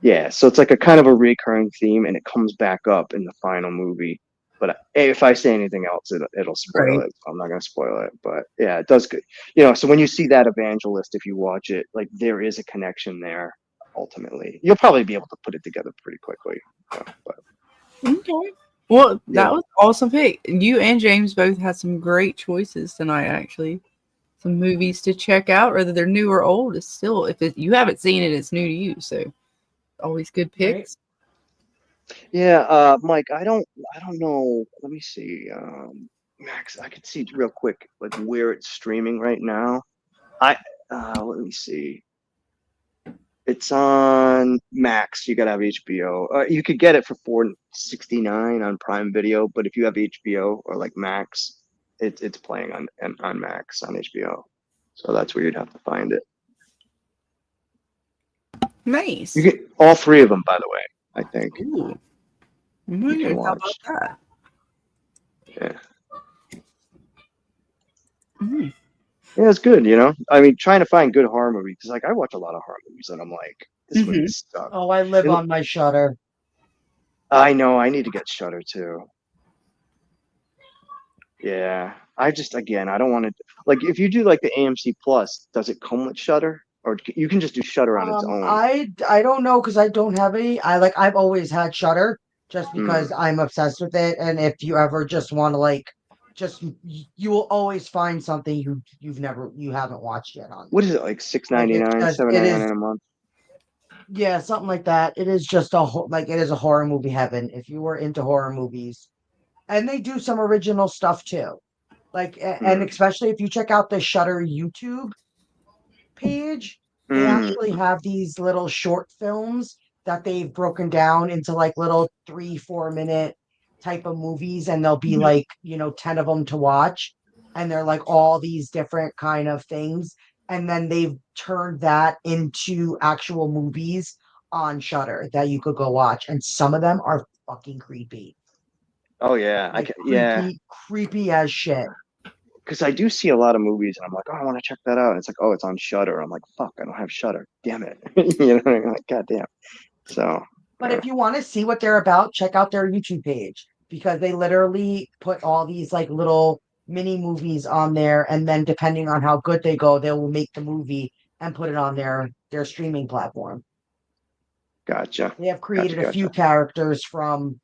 Yeah, so it's like a kind of a recurring theme, and it comes back up in the final movie. But if I say anything else, it'll spoil Right. it. So I'm not gonna spoil it. But yeah, it does good. You know, so when you see that Evangelist, if you watch it, like there is a connection there. Ultimately, you'll probably be able to put it together pretty quickly. But Okay. Well, yeah. that was awesome pick. You and James both had some great choices tonight, actually. Some movies to check out, whether they're new or old. It's still, you haven't seen it, it's new to you. So always good Right? picks. Yeah, Mike, I don't know. Let me see. Max, I could see real quick like where it's streaming right now. Let me see. It's on Max. You gotta have HBO. You could get it for $4.69 on Prime Video, but if you have HBO or like Max, it's playing on Max on HBO. So that's where you'd have to find it. Nice. You get all three of them, by the way. I think. Ooh. You can How watch. about that? Yeah. Mm. Yeah, it's good, you know. I mean, trying to find good horror movies because, like, I watch a lot of horror movies, and I'm like, this movie sucks. Oh, I live on my Shutter. I know. I need to get Shutter too. Yeah, I just again, I don't want to like if you do like the AMC Plus, does it come with Shutter, or you can just do Shutter on its own? I don't know because I don't have any. I've always had Shutter just because I'm obsessed with it, and if you ever just want to you will always find something you haven't watched yet on What there. is it like Like it's $6.99, just it is $7.99 a month? yeah, something like that. It is just it is a horror movie heaven if you were into horror movies, and they do some original stuff too. And especially if you check out the Shutter YouTube page, they actually have these little short films that they've broken down into like little 3-4 minute type of movies, and there'll be like 10 of them to watch, and they're like all these different kind of things, and then they've turned that into actual movies on Shutter that you could go watch, and some of them are fucking creepy, Oh yeah, like yeah, creepy as shit. because I do see a lot of movies, and I'm like, oh, I want to check that out. And it's like, oh, it's on Shutter. I'm like, fuck, I don't have Shutter. Damn it, you know, I'm like, god damn. So, But if you want to see what they're about, check out their YouTube page because they literally put all these like little mini movies on there, and then depending on how good they go, they will make the movie and put it on their streaming platform. gotcha. They have created a few Gotcha. characters from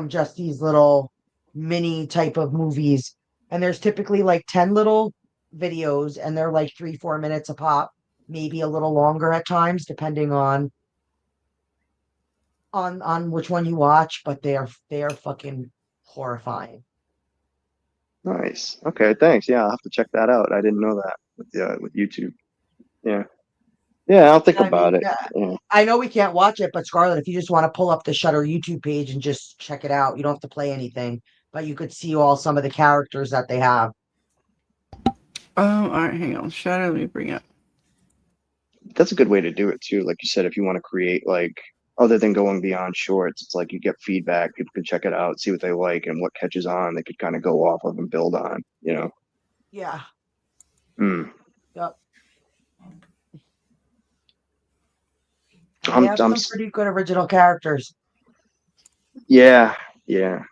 just these little mini type of movies, and there's typically like 10 little videos, and they're like 3-4 minutes a pop, maybe a little longer at times, depending on which one you watch, but they are fucking horrifying. Nice. Okay, thanks. Yeah, I'll have to check that out. I didn't know that with YouTube. Yeah. Yeah, I'll think I about mean, it. Yeah. I know we can't watch it, but Scarlett, if you just want to pull up the Shutter YouTube page and just check it out, you don't have to play anything, but you could see all some of the characters that they have. All right, hang on. Shadow, let me bring up. That's a good way to do it too. Like you said, if you want to create like other than going beyond shorts, it's like you get feedback, people can check it out, see what they like and what catches on, they could kind of go off of and build on, you know. Yeah. Mm. Yep. They have some pretty good original characters. Yeah, yeah.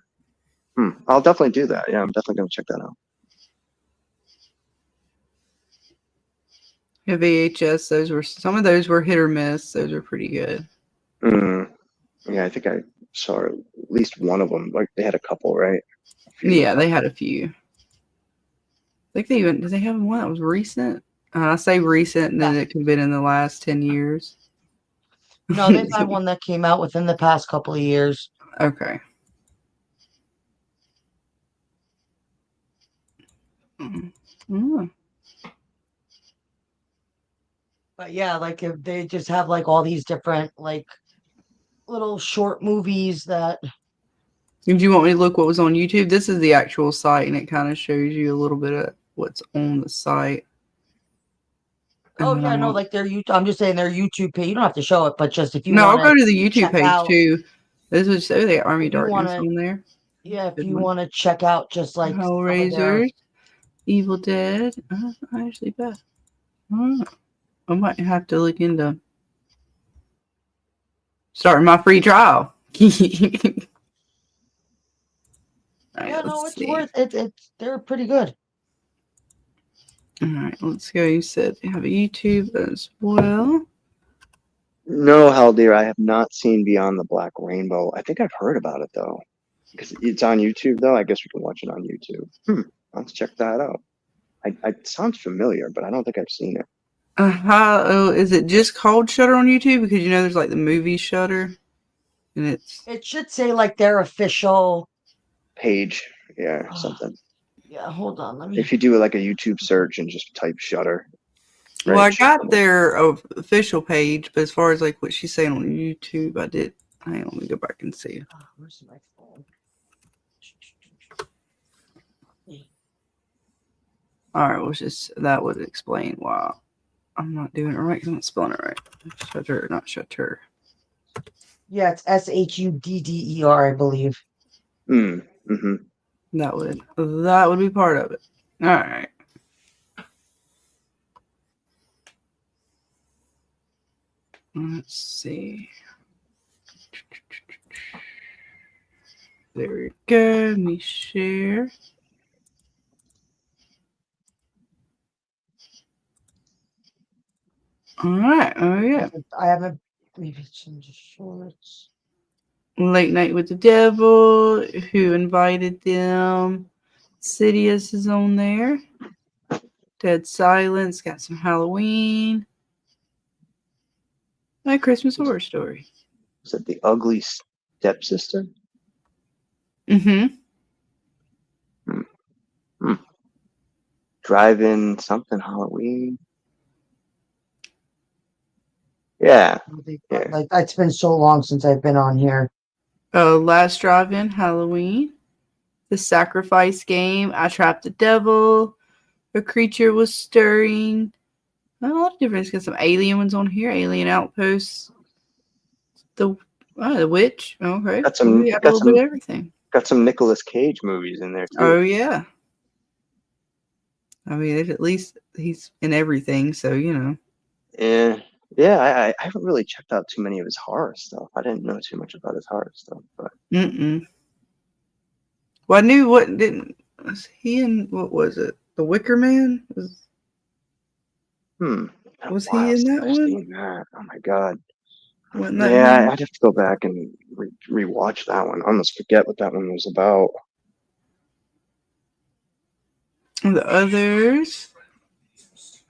I'll definitely do that. Yeah, I'm definitely gonna check that out. Yeah, VHS, some of those were hit or miss. Those are pretty good. Yeah, I think I saw at least one of them. Like they had a couple, right? Yeah, they had a few. I think did they have one that was recent? I say recent, and then it could have been in the last 10 years. No, they've had one that came out within the past couple of years. Okay. But yeah, like if they just have like all these different like little short movies that. If you want me to look what was on YouTube, this is the actual site, and it kind of shows you a little bit of what's on the site. Oh yeah, no, like their YouTube. I'm just saying their YouTube page. You don't have to show it, but just if you No, want I'll go to the YouTube page out, too. This would show the Army if you Darkness wanna, on there. Yeah, if Good you one. want to check out just like Hellraiser, Evil Dead. Actually, bet. I might have to look into starting my free trial. right, Yeah, no, let's it's see. worth it. They're pretty good. All right, let's go. You said you have a YouTube as well. No, Hell Dear, I have not seen Beyond the Black Rainbow. I think I've heard about it though, because it's on YouTube though. I guess we can watch it on YouTube. Let's check that out. It sounds familiar, but I don't think I've seen it. Oh, is it just called Shutter on YouTube? Because you know there's like the movie Shutter, and It should say like their official Page, yeah, something. Yeah, hold on. Let me. If you do like a YouTube search and just type Shutter. well, I got their official page, but as far as like what she's saying on YouTube, I did. Hang on, let me go back and see. Where's my phone? All right, well, that would explain why I'm not doing it right because I'm not spelling it right. Shutter, not Shutter. Yeah, it's SHUDDER, I believe. Mm-hmm. That would be part of it. All right. Let's see. There we go. Let me share. All right. Oh yeah. I haven't. Maybe it's in the shorts. Late Night with the Devil. Who Invited Them? Sidious is on there. Dead Silence. Got some Halloween. My Christmas Horror Story. Is it The Ugly Stepsister? Mm-hmm. Drive-in something Halloween. Yeah. Like it's been so long since I've been on here. Last Drive-In Halloween. The Sacrifice Game. I Trapped the Devil. A Creature Was Stirring. A lot of different. Got some alien ones on here. Alien Outposts. The Witch. Okay. Got some. We got a little bit of everything. Got some Nicolas Cage movies in there too. Oh yeah. I mean, at least he's in everything, so you know. Yeah. I haven't really checked out too many of his horror stuff. I didn't know too much about his horror stuff, but. Well, I knew was he in? What was it? The Wicker Man? Was he in that one? Oh my god. Wasn't that Yeah, him? I'd have to go back and rewatch that one. I almost forget what that one was about. And the others,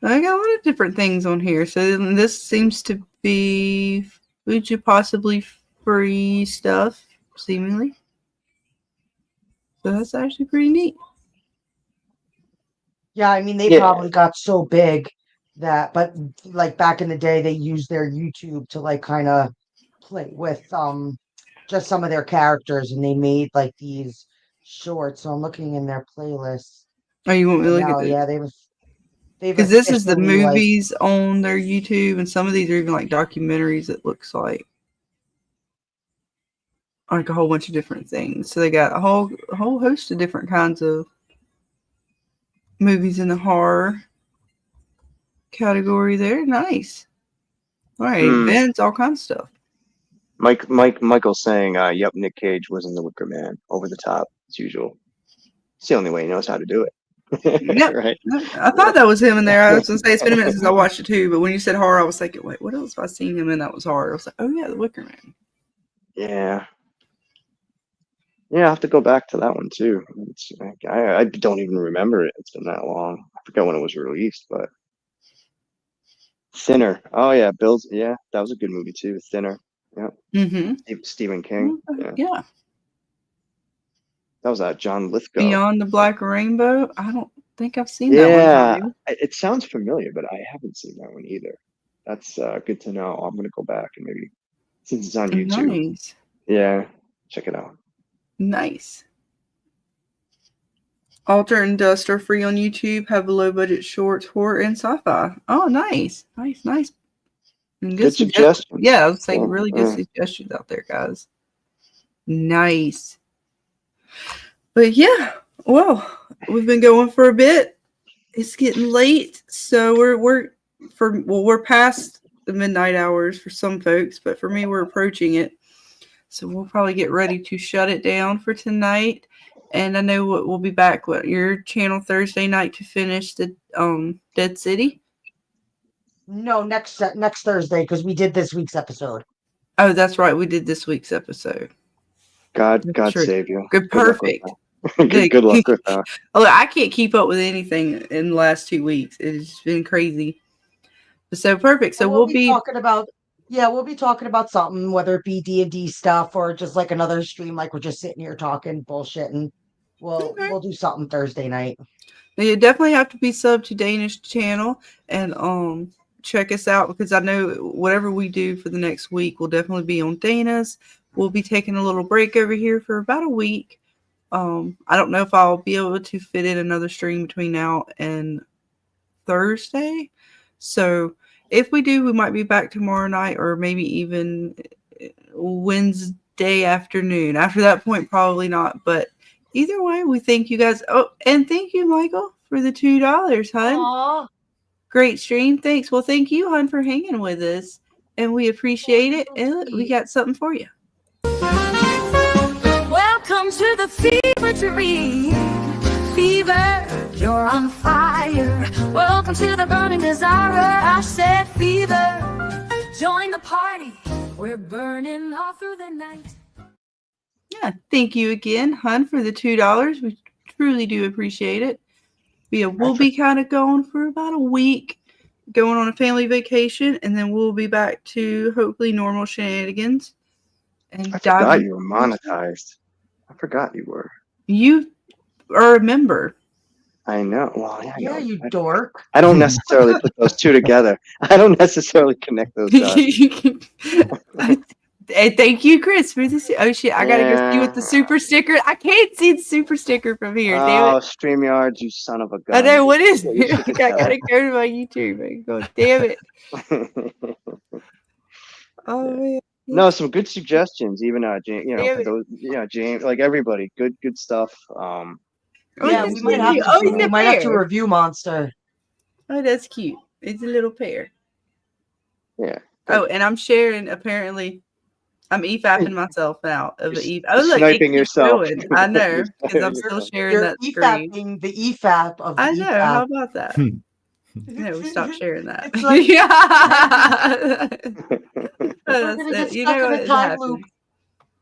I got a lot of different things on here. So this seems to be Fuji possibly free stuff, seemingly. So that's actually pretty neat. Yeah, I mean they probably got so big but like back in the day they used their YouTube to like kind of play with just some of their characters and they made like these shorts. So I'm looking in their playlists. Oh, you want me to look at this? Yeah, they've because this is the officially, like- movies on their YouTube, and some of these are even like documentaries. It looks like a whole bunch of different things. So they got a whole host of different kinds of movies in the horror category there. Nice. All right, events, all kinds of stuff. Michael's saying, yep, Nick Cage was in The Wicker Man. Over the top, as usual. It's the only way he knows how to do it. Yep. Right. I thought that was him in there. I was going to say, it's been a minute since I watched it too, but when you said horror, I was thinking, wait, what else have I seen him in that was horror? I was like, oh yeah, The Wicker Man. Yeah. Yeah, I have to go back to that one too. I don't even remember it. It's been that long. I forgot when it was released, but Thinner. Oh yeah, that was a good movie too. Thinner. Yeah. Stephen King. Yeah. That was John Lithgow. Beyond the Black Rainbow. I don't think I've seen that Yeah, one. it sounds familiar, but I haven't seen that one either. That's good to know. I'm gonna go back and maybe since it's on YouTube. Nice. Yeah, check it out. Nice. Alter and Dust are free on YouTube. Have a low budget shorts, horror, and sci-fi. Oh, nice. And Good suggestion. Yeah, I was saying really good suggestions out there, guys. Nice. But yeah, well, we've been going for a bit. It's getting late, so we're past the midnight hours for some folks, but for me, we're approaching it. So we'll probably get ready to shut it down for tonight. And I know we'll be back your channel Thursday night to finish the Dead City. No, next Thursday, because we did this week's episode. Oh, that's right. We did this week's episode. God true. save you. Good, perfect. Good luck with that. Look, I can't keep up with anything in the last 2 weeks. It's been crazy. So perfect. So we'll be talking about we'll be talking about something, whether it be D&D stuff or just like another stream, like we're just sitting here talking bullshit, and we'll do something Thursday night. You definitely have to be sub to Dana's channel and check us out, because I know whatever we do for the next week will definitely be on Dana's. We'll be taking a little break over here for about a week. I don't know if I'll be able to fit in another stream between now and Thursday. So if we do, we might be back tomorrow night or maybe even Wednesday afternoon. After that point, probably not. But either way, we thank you guys. Oh, and thank you, Michael, for the $2, hun. Aww. Great stream. Thanks. Well, thank you, hun, for hanging with us. And we appreciate it. And we got something for you. Welcome to the fever dream. Fever, you're on fire. Welcome to the burning desire. I said fever. Join the party. We're burning all through the night. Yeah, thank you again, hun, for the $2. We truly do appreciate it. Yeah, we'll be kind of going for about a week, going on a family vacation, and then we'll be back to hopefully normal shenanigans. And I forgot you were monetized. I forgot you were. You are a member. I know. Well, yeah, Yeah, you dork. I don't necessarily put those two together. I don't necessarily connect those dots. Hey, thank you, Chris, for this. Oh shit, I gotta go see with the super sticker. I can't see the super sticker from here. Damn Oh, it. StreamYard, you son of a gun. I know, what is it? I gotta go to my YouTube. God damn it. Oh man. No, some good suggestions. Even James, Damn for it. those, James, like everybody, good stuff. Yeah, we might have to. he's We a might have to bear. review Monster. Oh, that's cute. It's a little pear. Yeah. Oh, and I'm sharing, apparently. I'm e-fapping myself out of the e. Oh, look, sniping it keeps yourself. going. I know, because I'm still sharing You're that screen. e-fapping the e-fap of the I know. How e-fap. about that? No, stop sharing that. It's like- That's gonna it. get You stuck know in a what time happened. loop.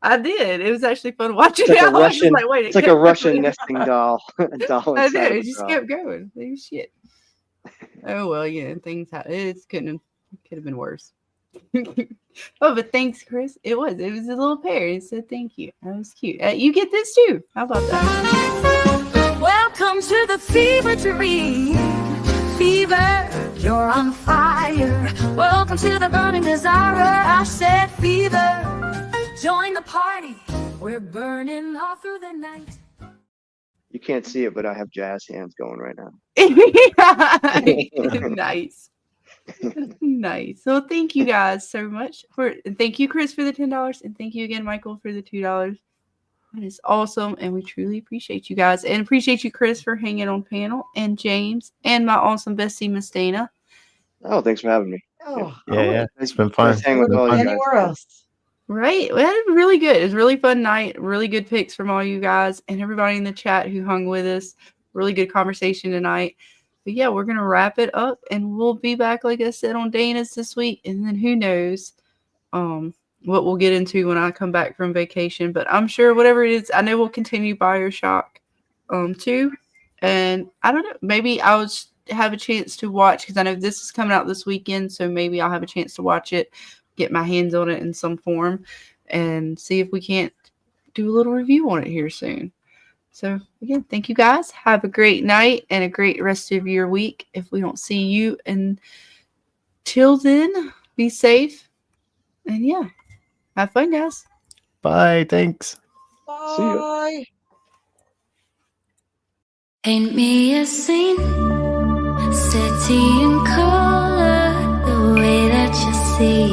I did. It was actually fun watching It's like it. a I was just Russian. like, wait, It's like a Russian nesting doll. doll I inside know. of a It just doll. kept going. Holy shit. Oh well, yeah. Things happen. It could have been worse. Oh, but thanks, Chris. It was a little pear. It said thank you. That was cute. You get this too. How about that? Welcome to the fever dream. Fever, you're on fire. Welcome to the burning desire. I said fever. Join the party. We're burning all through the night. You can't see it, but I have jazz hands going right now. Nice. Nice. So thank you guys so much and thank you, Chris, for the $10, and thank you again, Michael, for the $2. That is awesome, and we truly appreciate you guys, and appreciate you, Chris, for hanging on panel, and James, and my awesome bestie, Miss Dana. Oh, thanks for having me. Oh, Yeah. It's been fun. Nice hanging with all you guys. anywhere else. Right. Well, it was really good. It was a really fun night. Really good picks from all you guys and everybody in the chat who hung with us. Really good conversation tonight. But yeah, we're going to wrap it up, and we'll be back, like I said, on Dana's this week. And then who knows what we'll get into when I come back from vacation. But I'm sure whatever it is, I know we'll continue BioShock too. And I don't know, maybe I'll have a chance to watch, because I know this is coming out this weekend. So maybe I'll have a chance to watch it, get my hands on it in some form, and see if we can't do a little review on it here soon. So again, thank you guys. Have a great night and a great rest of your week. If we don't see you until then, be safe. And yeah, have fun, guys. Bye. Thanks. Bye. Paint me a scene, city in color, the way that you see,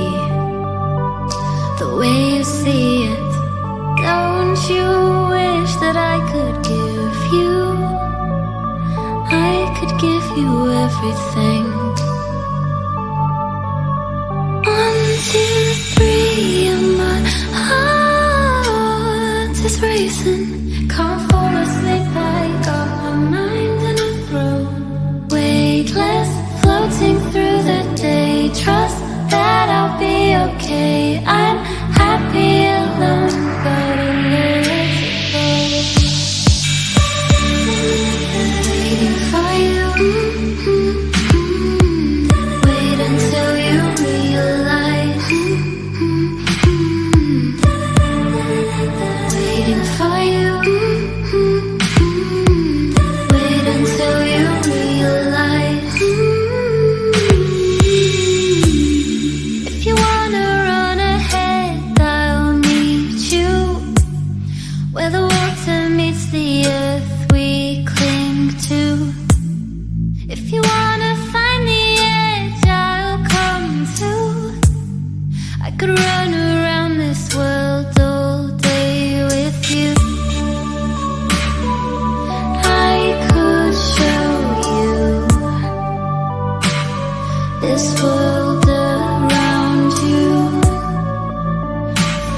the way you see it. Don't you wish that I could give you? I could give you everything. 1, 2, 3, and my heart is racing. Can't fall asleep.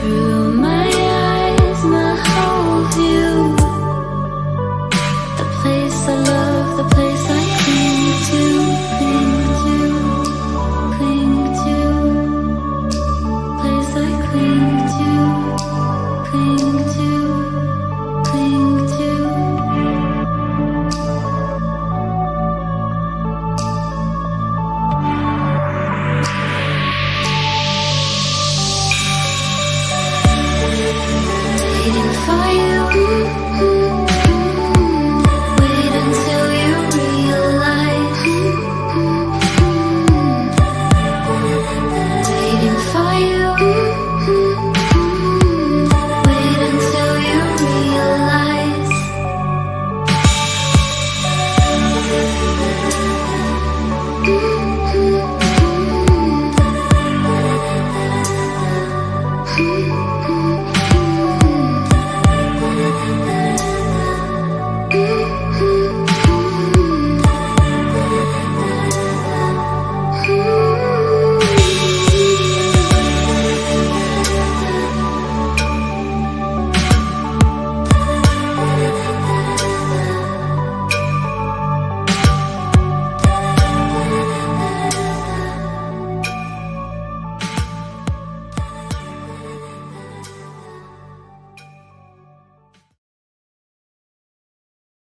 Through my eyes, my whole view. The place I love, the place I cling to, cling to, cling to. Place I cling to, cling to, cling to. Waiting for you. Wait until you realize. Waiting for you. Wait until you realize.